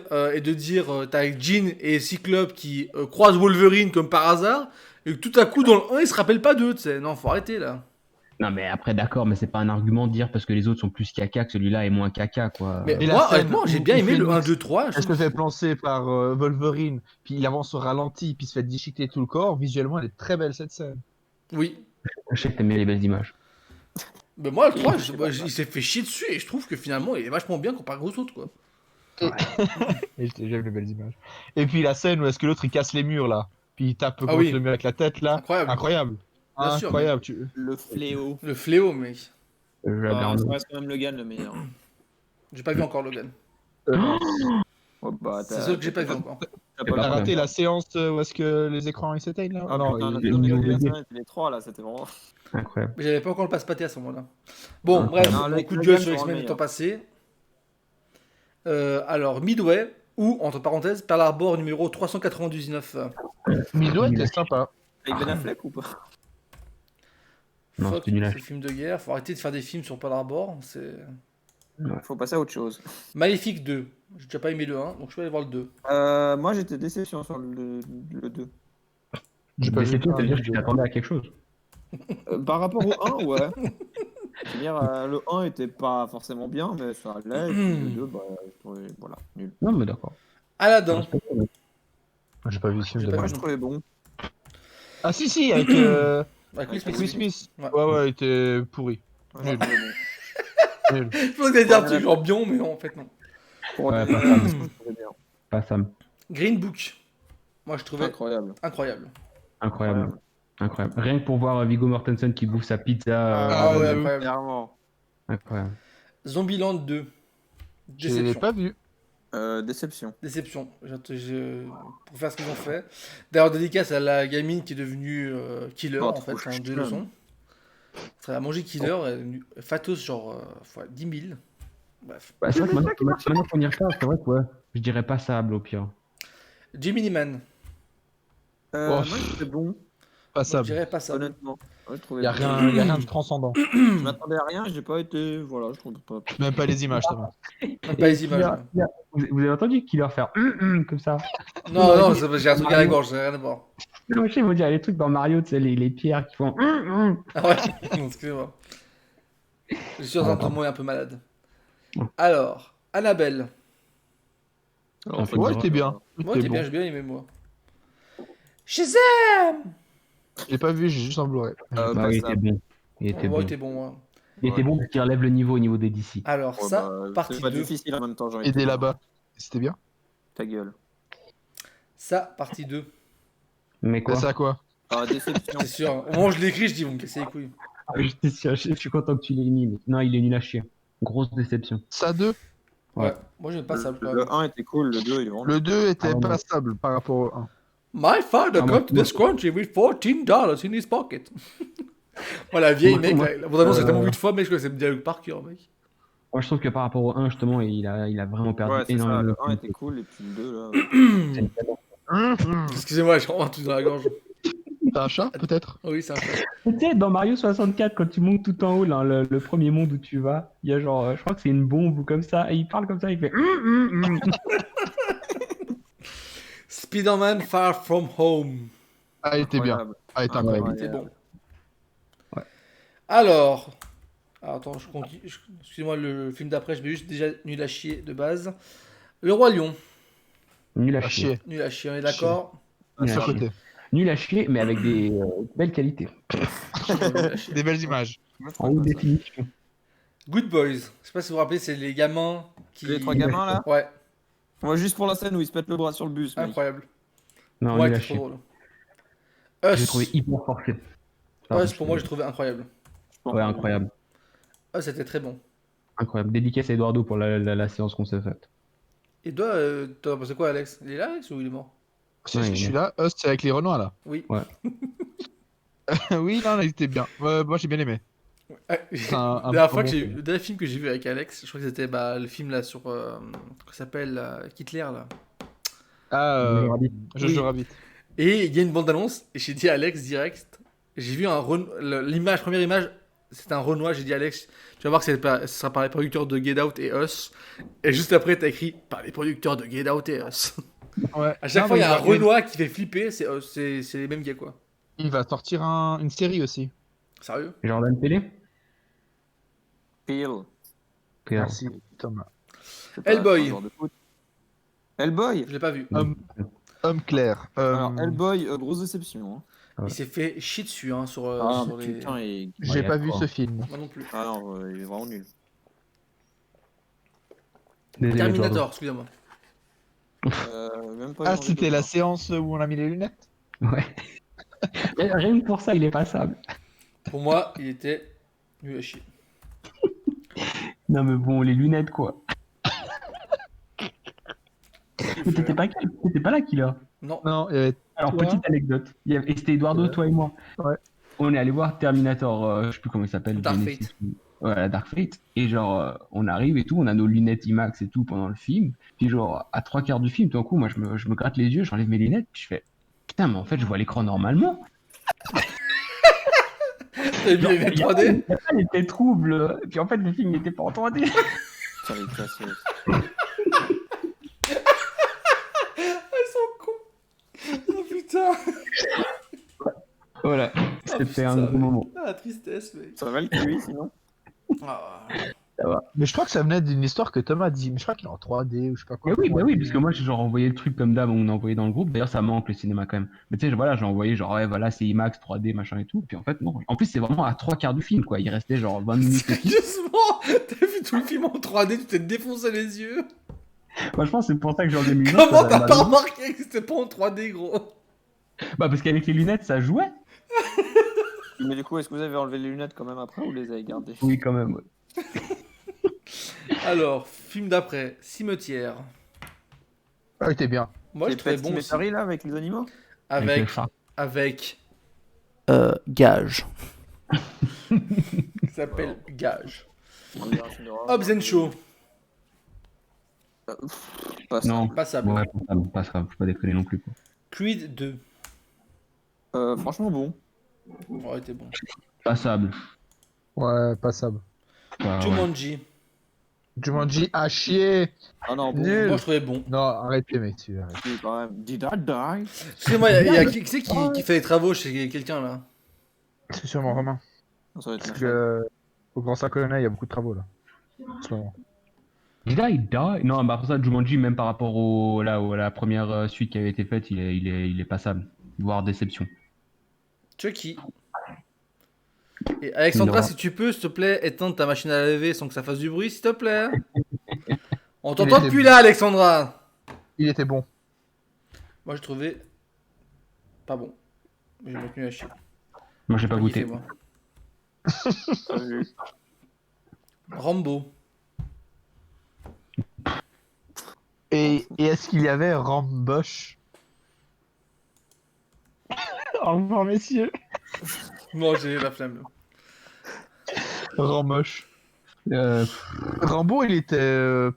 t'as Jean et Cyclope qui croisent Wolverine comme par hasard, et que tout à coup dans le 1, ils se rappellent pas d'eux, tu sais. Non, faut arrêter là. Non, mais après, d'accord, mais c'est pas un argument de dire parce que les autres sont plus caca que celui-là est moins caca, quoi. Mais Et la moi, scène honnêtement, j'ai où- bien où aimé le Phoenix- 1, 2, 3. Elle se fait plancer par Wolverine, puis il avance au ralenti, puis il se fait déchiqueter tout le corps. Visuellement, elle est très belle cette scène. Oui. Je sais que t'aimais les belles images. Mais moi, le 3, il s'est fait chier dessus et je trouve que finalement, il est vachement bien comparé aux autres, quoi. Et j'aime les belles images. Et puis la scène où est-ce que l'autre il casse les murs là, puis il tape contre oui. le mur avec la tête là. Incroyable. Incroyable. Bien sûr, Incroyable. Le fléau. Le fléau, mec. Je la Ah, garde. ça reste quand même Logan le meilleur. J'ai pas vu encore Logan. Oh, bah, C'est ça que j'ai pas vu encore. T'as J'ai pas pas T'as le- raté la séance où est-ce que les écrans ils s'éteignent là? Ah non, Putain, il- notre ils ont Logan, oublié. c'était les trois là, c'était vraiment. Incroyable. Mais j'avais pas encore le passe-pâté à ce moment-là. Bon, Ah, bref, non, mon le coup de Logan gueule sur sera X-Men meilleur. étant passé. Alors, Midway, ou, entre parenthèses, Pearl Harbor numéro 399. Midway était sympa. Avec Ben Affleck ou pas? Non, Fuck, c'était nul à c'est film de guerre. Faut arrêter de faire des films sur Pearl Harbor. C'est Faut passer à autre chose. Maléfique 2. J'ai déjà pas aimé le 1, donc je vais aller voir le 2. Moi j'étais déception sur le 2. J'ai pas vu Déception, le ça veut dire que un, tu t'attendais à quelque chose. Par rapport au 1, ouais. C'est-à-dire, le 1 était pas forcément bien, mais ça allait. Et puis le 2, bah, voilà, nul. Non, mais d'accord. Aladdin. J'ai pas vu le film J'ai de pas Moi vu. je trouvais bon. Ah si si avec Avec Will Smith. Will Smith. Ouais. Ouais, il était pourri. Ouais, je Nul. trouvais bon. Nul. Je pense que t'allais dire un truc genre Bion, mais non, en fait, non. Pour Ouais, des- pas ça. je trouvais bien. Pas Sam. Green Book. Moi, je trouvais Incroyable. incroyable. Incroyable. Incroyable. Rien que pour voir Viggo Mortensen qui bouffe sa pizza. Ah ouais, oui. incroyable. Clairement. Incroyable. Zombieland 2. Je l'ai Déception. pas vu. Déception. Déception. Pour faire ce qu'ils ont fait. D'ailleurs, dédicace à la gamine qui est devenue killer, Oh, en trop fait, en deux chum. leçons. Elle a mangé killer, elle est devenue fatos, genre, fois 10 000. Bref. Bah, c'est vrai que maintenant qu'on y repense, c'est vrai que ouais, je dirais pas Sable au pire. Jiminy Man. Moi c'était bon, Pas Moi, ça. je dirais pas ça. honnêtement. Ouais, je trouvais Y a bon. rien de transcendant. Je m'attendais à rien, j'ai pas été. Voilà, je trouvais pas. Même pas les images, ça va. Même pas les images. ouais. Vous avez entendu Killer faire comme ça? Non, non, j'ai un truc à la gorge, j'ai rien à voir. Non, je sais, vous dire les trucs dans Mario, tu sais, les pierres qui font. Ah ouais, excusez-moi. Je suis en train de tomber un peu malade. Alors, Annabelle. Alors, fait, Ouais, t'es bien. Moi, T'es t'es bon. bien, j'ai bien aimé, moi. Shazam! J'ai pas vu, j'ai juste en Blu-ray. Bah pas oui, il ça. était bon. Il était Ouais, bon. t'es bon, ouais. Il était bon parce qu'il relève le niveau des DC. Alors, Ouais, ça, bah, partie c'est pas 2. difficile en même temps, j'ai envie de Aider te dire. là-bas. C'était bien. Ta gueule. Ça, partie 2. Mais quoi? C'est ça quoi? Ah, déception. C'est sûr. Au moment où je l'écris, je dis, vous me cassez les couilles. Ah, j'étais sûr, je suis content que tu l'aies mis. Mais... Non, il est nul à chier. Grosse déception. Ça 2. Ouais. Ouais. Moi, j'aime pas ça, quand même. Le 1 était cool, le 2 il est vraiment. Le 2 était Ah, ouais. passable par rapport au 1. My father Ah, come moi- to this country with $14 in his pocket. Voilà, la vieille, Moi- mec. moi- La bande-annonce, j'ai tellement vu de fois, mec, je connaissais le dialogue par cœur, mec. Moi, je trouve que par rapport au 1, justement, il a vraiment perdu Ouais, c'est ça, énormément. le de 1 était cool, et puis le 2 là. C'est une catastrophe. Excusez-moi, j'ai vraiment un truc dans la gorge. T'as un chat peut-être? Oui, c'est un fait. Tu sais, dans Mario 64, quand tu montes tout en haut, là, le premier monde où tu vas, il y a genre, je crois que c'est une bombe ou comme ça, et il parle comme ça, il fait. Spider-Man Far From Home. Ah, il était bien. Incroyable. Ah, il était Ah, incroyable. C'était bon. Ouais. Alors, attends, je continue. Excusez-moi, le film d'après, je vais juste déjà nul à chier de base. Le Roi Lion. Nul à À chier. chier. Nul à chier, on est d'accord? À Nul à côté. Nul à chier, mais avec des belles qualités. Nul à chier. Des belles images. Moi, je En trouvais haute pas ça. définition. Good Boys. Je sais pas si vous vous rappelez, c'est les gamins qui. Les 3 gamins là. Ouais, Moi, juste pour la scène où ils se pètent le bras sur le bus. Mec. incroyable. Non, Ouais, nul à c'était trop chier. drôle. J'ai Us. trouvé hyper forcé. Us, pour moi, j'ai trouvé incroyable. Ouais, incroyable. Us, c'était très bon. Incroyable. Dédicace à Eduardo pour la séance qu'on s'est faite. Et toi, t'en as pensé quoi, Alex? Il est là, Alex, ou il est mort? Si, Ouais, je il suis est- là. C'est avec les Renois là. Oui. Ouais. Oui, non, il était bien. Moi, j'ai bien aimé. Ah, C'est un la dernière fois bon que film. le dernier film que j'ai vu avec Alex, je crois que c'était le film là sur. Comment ça s'appelle Hitler là. Ah, Jojo Rabbit. Jojo Oui. Rabbit. Et il y a une bande-annonce, et j'ai dit à Alex direct, j'ai vu l'image, première image, c'était un Renoir, j'ai dit à Alex, tu vas voir que ce sera par les producteurs de Get Out et Us. Et juste après, t'as écrit par les producteurs de Get Out et Us. Ouais. À chaque Non, fois, il y mais a un Renoir qui fait flipper, c'est les mêmes gars quoi. il va sortir une série aussi. Sérieux? Jordan Télé. Peel. Merci, Thomas. C'est pas Hellboy. un joueur de foot. Hellboy. Je l'ai pas vu. Homme clair. Alors, Hellboy, grosse déception. Hein. Ouais. Il s'est fait chier dessus hein, sur, Ah, sur mais les. putain, J'ai Ouais, pas vu d'accord. ce film. Moi non plus. Ah non, il est vraiment nul. Désolé, Terminator, excusez-moi. Même pas Ah, envie de c'était le la voir. séance où on a mis les lunettes? Eduardo. Ouais. Rien que pour ça, il est passable. Pour moi, il était nul à chier. Non, mais bon, les lunettes, quoi. Mais t'étais pas là, Killer. Non. Non, il y avait Alors, Toi petite anecdote. Et c'était Eduardo, Ouais. toi et moi. Ouais. On est allé voir Terminator, je sais plus comment il s'appelle. Dark Genesis. Fate. Ouais, Dark Fate. Et genre, on arrive et tout, on a nos lunettes IMAX et tout pendant le film. Puis genre, à 3/4 du film, tout d'un coup, moi, je me gratte les yeux, j'enlève mes lunettes, puis je fais, putain, mais en fait, je vois l'écran normalement. T'as vu les 3D? Il y a pas l'effet trouble. Puis en fait, le film n'était pas en 3D. Putain, les cassos. Ils sont cons. Oh putain. Voilà, c'était putain. un gros moment. Ah, la tristesse, mec. Ça va le QI sinon? Ah. Mais je crois que ça venait d'une histoire que Thomas a dit. Mais je crois qu'il est en 3D ou je sais pas quoi. Mais oui, parce que moi, j'ai genre envoyé le truc comme d'hab, on a envoyé dans le groupe. D'ailleurs, ça manque le cinéma quand même. Mais tu sais, voilà, j'ai envoyé genre, ouais, voilà, c'est IMAX, 3D, machin et tout. Puis en fait, non. En plus, c'est vraiment à 3/4 du film, quoi. Il restait genre 20 minutes et tout. Sérieusement, t'as vu tout le film en 3D, tu t'es défoncé les yeux. Moi, je pense que c'est pour ça que j'ai enlevé mes lunettes. Comment ça t'as m'a pas mal. remarqué que c'était pas en 3D, gros? Bah, parce qu'avec les lunettes, ça jouait. Mais du coup, est-ce que vous avez enlevé les lunettes quand même après ou les avez gardées? Oui, quand même, ouais. Alors, film d'après, Cimetière. Ah, il était bien. Moi, je Les trouvais Pet bon aussi. Cemetery, là avec les animaux? Avec le Avec, chat. avec, Gage. Il s'appelle Gage. On dirait un film d'horreur. Hobbs and Shaw. Pas ça. Non. Passable. Ouais, pas ça, faut pas déconner non plus, quoi. Creed 2. Franchement bon. Ouais, t'es bon. Passable. Ouais, passable. Ouais. Jumanji. Jumanji à chier. Ah non, bon. Nul. Moi, je trouvais bon. Non, arrêtez, messieurs. arrêtez. Oui, quand même. Did I die? Excusez-moi, il y a qui c'est qui fait les travaux chez quelqu'un là? C'est sûrement Romain. Ça va être Parce ma chaîne. que au Grand Saint-Colonel, il y a beaucoup de travaux là. En ce moment. Did I die? Non, bah pour ça, Jumanji, même par rapport à la première suite qui avait été faite, il est passable. Voire déception. Chucky. Et Alexandra, Non. si tu peux, s'il te plaît, éteindre ta machine à laver sans que ça fasse du bruit, s'il te plaît. On t'entend était depuis bon. là, Alexandra. Il était bon. Moi, je trouvais pas bon. J'ai maintenu à chier. Moi, j'ai pas goûté. Kiffé, moi. Pas vu. Rambo. Et est-ce qu'il y avait Ramboche? Au revoir, messieurs. Non, j'ai la flemme. Ramboche. Euh, Rambo, il était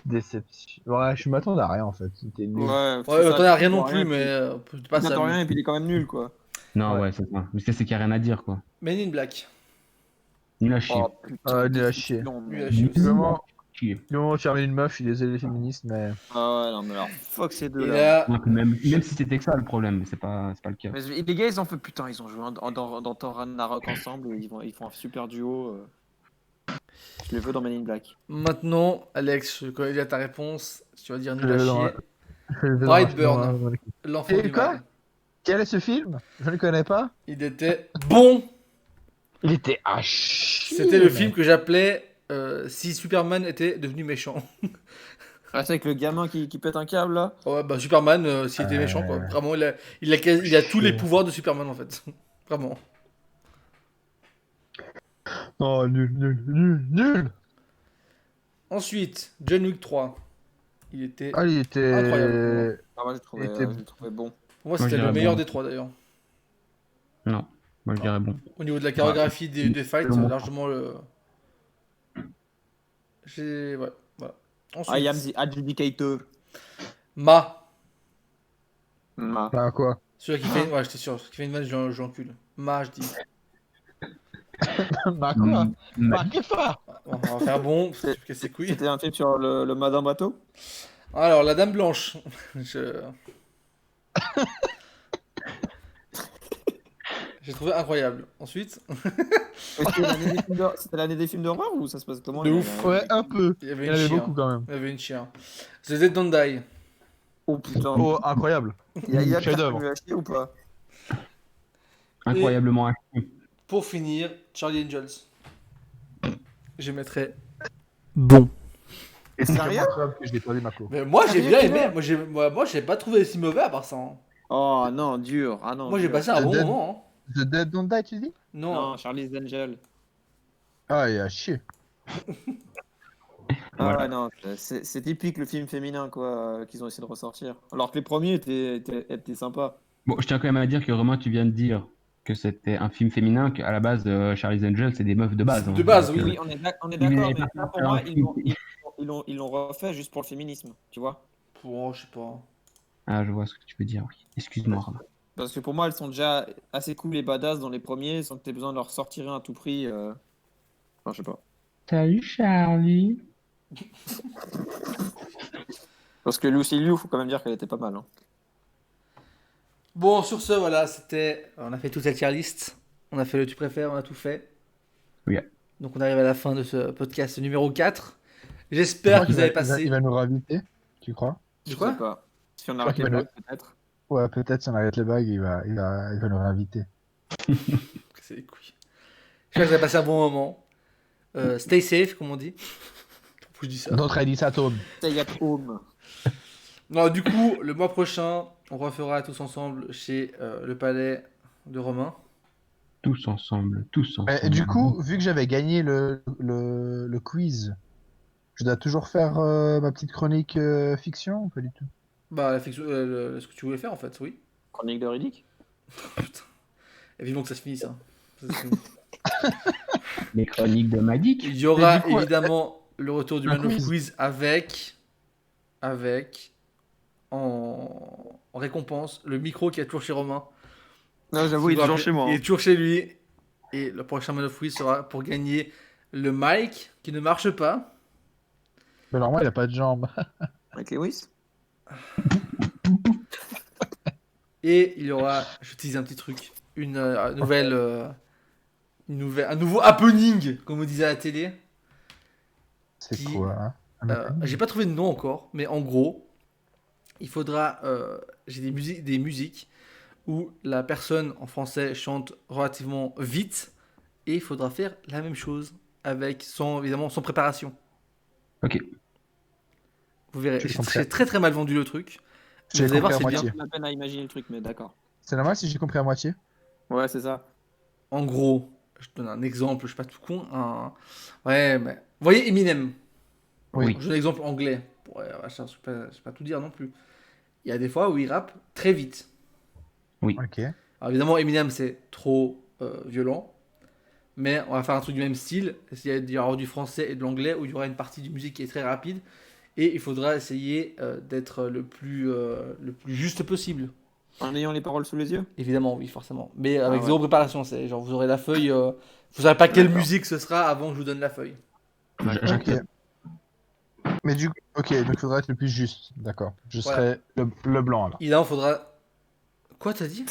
déception. Ouais, je m'attendais à rien en fait. C'était nul. Ouais, Ouais, c'est t'en ça, as rien tu non comprends plus, rien, mais pas tu ça. t'attends rien et puis il est quand même nul quoi. Non, Ouais. ouais, c'est ça. Mais c'est qu'il n'y a rien à dire, quoi. Men in Black. Nul à chier. Oh putain. Nul à chier. déception, Nul à mais- chier aussi. Vraiment, chier. Du moment où tu ramènes une meuf, je suis désolé les féministes, mais. Ah ouais, non, mais alors, fuck ces Et deux-là. là, Donc, même si c'était que ça le problème, mais c'est pas le cas. Mais les gars, ils ont fait putain, ils ont joué dans Thor Ragnarok ensemble, ils font un super duo. Je les veux dans Men in Black. maintenant, Alex, je connais déjà ta réponse. Tu vas dire nul à Je vais chier. dans- Brightburn. dans- L'enfant Et du quoi mal. Quel est ce film? Je ne connais pas. Il était bon. Il était à chier. C'était le mec. film que j'appelais si Superman était devenu méchant. Ah, c'est avec le gamin qui pète un câble là. Ouais, bah Superman, s'il était méchant, quoi. Vraiment, il a tous les pouvoirs de Superman, en fait. Vraiment. Oh, nul. Ensuite, John Wick 3. Il était... Ah, il était. Incroyable. Ah, moi, Il était- je le trouvais bon. Pour moi, Moi, c'était je le dirais meilleur bon. des trois, d'ailleurs. Non, moi je dirais bon. Au niveau de la chorégraphie des fights, le montre. largement le... Ouais, voilà. I am Ensuite, the adjudicator. Ma. Bah, quoi? Celui qui fait... Ouais, j'étais sûr. Celui qui fait une vanne, je l'encule. Ma, je dis. Bah, quoi? Mm, Bah, qu'est-ce que On va faire bon, parce que tu me casses les couilles. C'était un film sur le Madame Bateau. Alors, la Dame Blanche. J'ai trouvé incroyable. Ensuite, C'était l'année des films d'horreur ou ça se passe comment De les- ouf. Ouais, un peu. il y avait Il y en une avait chien. beaucoup quand même. Il y avait une chien. The Dead Don't Die. Oh putain. Oh, incroyable. Il y a chef-d'œuvre. Pierre Permuachier ou pas? incroyablement actif. Pour finir, Charlie Angels. Je mettrais bon. Et c'est Sérieux incroyable que je l'ai pas vu, Marco. Mais moi, j'ai Sérieux, bien tu aimé. l'as Moi, j'ai pas trouvé si mauvais à part ça. Hein. Oh non, dur. Ah non. Moi, j'ai dur. passé un The bon Dead- moment. Hein. The Dead Don't Die, tu dis? Non. Non, Charlie's Angel. Ah, il a chier. Ah Voilà. ouais, non, c'est typique le film féminin quoi qu'ils ont essayé de ressortir. Alors que les premiers étaient sympas. Bon, je tiens quand même à dire que Romain, tu viens de dire que c'était un film féminin, qu'à la base, Charlie's Angels, c'est des meufs de base. hein. De base, Donc, oui, Oui, on est Il d'accord, n'avait mais pas là, pour fait un moi, film. ils l'ont refait juste pour le féminisme, tu vois. Oh, je sais pas. Ah, je vois ce que tu veux dire, oui. Excuse-moi, Romain. Parce que pour moi, elles sont déjà assez cool et badass dans les premiers, sans que tu aies besoin de leur sortir un à tout prix. Enfin, je sais pas. Salut, Charlie. Parce que Lucy Liu, faut quand même dire qu'elle était pas mal. Hein. Bon, sur ce, voilà, c'était. On a fait toute cette tier list. On a fait le tu préfères, on a tout fait. Oui. Donc, on arrive à la fin de ce podcast numéro 4. J'espère que vous avez passé. Il va nous réinviter, tu crois? De Je quoi sais pas. Si on crois arrête qu'il les va blagues, peut-être. Ouais, peut-être si on arrête les bagues, il va nous réinviter. C'est les couilles. J'espère que vous avez passé un bon moment. Stay safe, comme on dit. Pourquoi je dis ça? D'autres a dit ça, Tom. Stay at home. Non, du coup, le mois prochain, on refera tous ensemble chez le palais de Romain. Tous ensemble, tous ensemble. Mais du coup, vu que j'avais gagné le quiz, je dois toujours faire ma petite chronique fiction ou pas du tout? Bah, la fiction, ce que tu voulais faire en fait, oui. Chronique de Riddick. Putain. Et vivement que ça se finisse. Hein. Ça se finisse. Les chroniques de Magic. Il y aura Mais du coup, évidemment le retour du un Man of quiz. Quiz avec en récompense le micro qui est toujours chez Romain. Non, j'avoue, il est toujours chez moi. Il est hein. toujours chez lui. Et le prochain Man of Quiz sera pour gagner le mic qui ne marche pas. Mais normalement, il a pas de jambes. Avec Lewis. Et il y aura, je tease un petit truc, une nouvelle, un nouveau happening, comme on disait à la télé. C'est Qui- quoi, hein? J'ai pas trouvé de nom encore, mais en gros, il faudra. J'ai des musiques où la personne en français chante relativement vite et il faudra faire la même chose avec évidemment sans préparation. Ok. Vous verrez, Je j'ai comprends. très très mal vendu le truc. J'ai Vous allez voir, compris à c'est bien. moitié. J'ai la peine à imaginer le truc, mais d'accord. C'est normal si j'ai compris à moitié? Ouais, c'est ça. En gros, je te donne un exemple, je suis pas tout con. Ouais, mais. Vous voyez Eminem? Oui. Je donne un exemple anglais. Ouais, je ne vais pas tout dire non plus. Il y a des fois où il rappe très vite. Ok. Alors évidemment, Eminem, c'est trop violent. Mais on va faire un truc du même style. Il y aura du français et de l'anglais où il y aura une partie du musique qui est très rapide. Et il faudra essayer d'être le plus juste possible. En ayant les paroles sous les yeux. Évidemment, oui, forcément. Mais avec ouais. zéro préparation. C'est genre, vous aurez la feuille. Vous savez pas quelle D'accord. musique ce sera avant que je vous donne la feuille. Ok. Mais du coup, ok, donc il faudra être le plus juste. D'accord. Je Voilà. serai le blanc alors. Il en faudra. Quoi, t'as dit?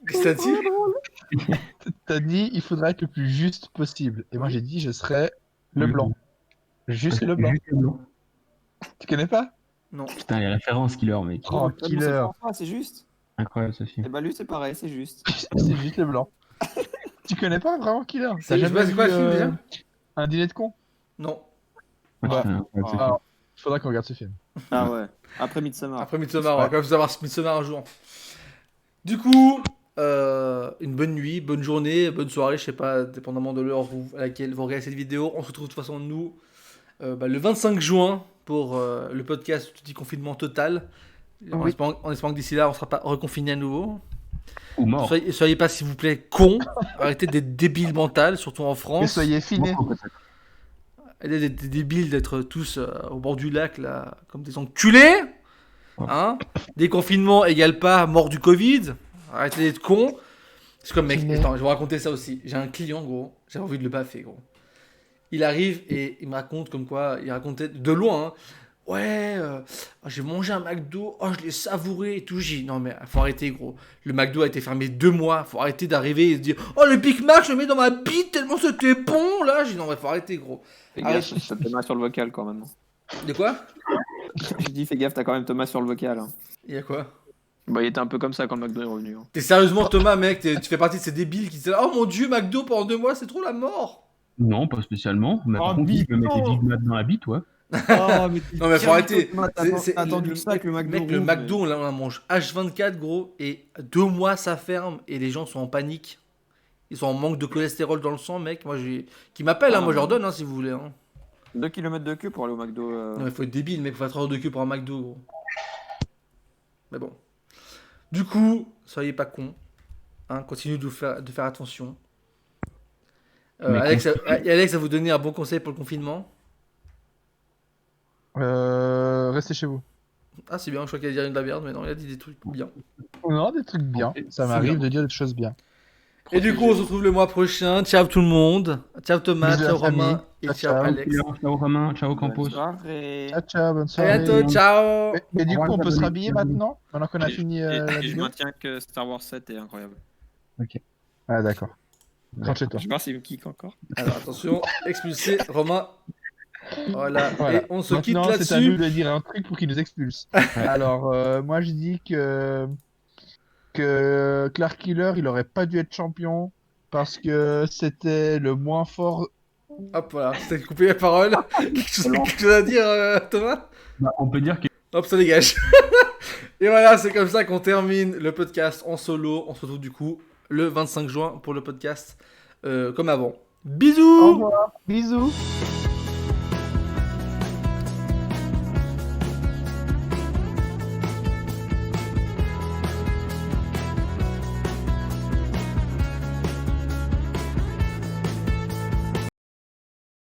Qu'est-ce que t'as dit? T'as dit il faudra être le plus juste possible. Et moi j'ai dit je serai le blanc. Juste le blanc. Juste le blanc. Tu connais pas? Non. Putain, les références killer, mec. Oh, Ouais, mais c'est killer. François, c'est juste. Incroyable, ce film. Et bah lui, c'est pareil, c'est juste. C'est juste le blanc. Tu connais pas vraiment Killer? T'as Je sais pas, jamais c'est quoi vu le film déjà? Un dîner de con? Non. Ouais, Bah, c'est incroyable, ce film. Alors, faudra qu'on regarde ce film. Ah ouais. Après Midsommar. Après Midsommar, on va Ouais. quand même savoir Midsommar un jour. Du coup, une bonne nuit, bonne journée, bonne soirée, je sais pas, dépendamment de l'heure à laquelle vous regardez cette vidéo. On se retrouve de toute façon, nous, le 25 juin pour le podcast du confinement total. En Oui. espérant que d'ici là, on sera pas reconfiné à nouveau. Ou mort. Soyez pas, s'il vous plaît, cons. Arrêtez d'être débiles mentales, surtout en Mais France. soyez finés. Arrêtez d'être débiles, d'être tous au bord du lac, là, comme des enculés. Hein? Déconfinement égale pas mort du Covid. Arrêtez d'être cons. C'est comme, mec, attends, je vais vous raconter ça aussi. J'ai un client, gros, j'avais envie de le baffer, gros. Il arrive et il me raconte comme quoi, il racontait de loin, hein. Ouais, j'ai mangé un McDo, oh je l'ai savouré et tout. J'ai dit, non mais faut arrêter, gros. Le McDo a été fermé 2 mois, faut arrêter d'arriver et se dire, oh le Big Mac je le mets dans ma bite tellement c'était bon là. J'ai dit, non mais faut arrêter, gros. Fais Arrête. gaffe, t'as Thomas sur le vocal quand même. De quoi? Je dis fais gaffe, t'as quand même Thomas sur le vocal. Hein. Il y a quoi? Bah il était un peu comme ça quand le McDo est revenu. Hein. T'es sérieusement Thomas, mec, tu fais partie de ces débiles qui disent, oh mon dieu, McDo pendant 2 mois c'est trop la mort. Non, pas spécialement. Mais par Oh, contre, il peut mettre des Bito. Big Mac dans la bite, ouais. Non mais faut arrêter. C'est- T'as attendu ça avec le McDo. Mec, le rouge, McDo, on la mange H24, gros, et 2 mois ça ferme et les gens sont en panique. Ils sont en manque de cholestérol dans le sang, mec. Moi, qui m'appellent, hein, Ah, moi je leur non. donne, hein, si vous voulez. Hein. 2 km de queue pour aller au McDo. Non, mais faut être débile, mec, faut faire 3 heures de queue pour un McDo, gros. Mais bon. Du coup, soyez pas cons. Hein, continuez de faire attention. Mais Alex a vous donné un bon conseil pour le confinement. Restez chez vous. Ah, c'est bien, je crois qu'il allait dire une de la merde, mais non, il a dit des trucs bien. Non, des trucs bien. Ça C'est m'arrive bien. de dire des choses bien. Et du coup, on se retrouve le mois prochain. Ciao tout le monde. Ciao Thomas, Bisous à ciao la famille. Romain et Ciao, ciao ciao. Alex. Ciao Romain, ciao Bonne Campos. soirée. Ciao, ciao, bonne À soirée. bientôt, ciao. Mais du Au coup, revoir, on peut se les rhabiller abonnés. maintenant qu'on a Et- fini et la je vidéo? maintiens que Star Wars 7 est incroyable. Ah, d'accord. Rentre chez toi. Je vais voir s'il me kick encore. Alors attention, expulser Romain. Voilà. Voilà. Et on se quitte Maintenant, c'est à nous là-dessus. de dire un truc pour qu'il nous expulse. Alors, moi, je dis que Clark Killer, il aurait pas dû être champion parce que c'était le moins fort. Hop, voilà, c'était coupé la parole. Quelque chose à dire, Thomas? Bah, on peut dire que Hop, ça dégage. Et voilà, c'est comme ça qu'on termine le podcast en solo. On se retrouve du coup le 25 juin pour le podcast comme avant. Au Bisous! revoir. Bisous.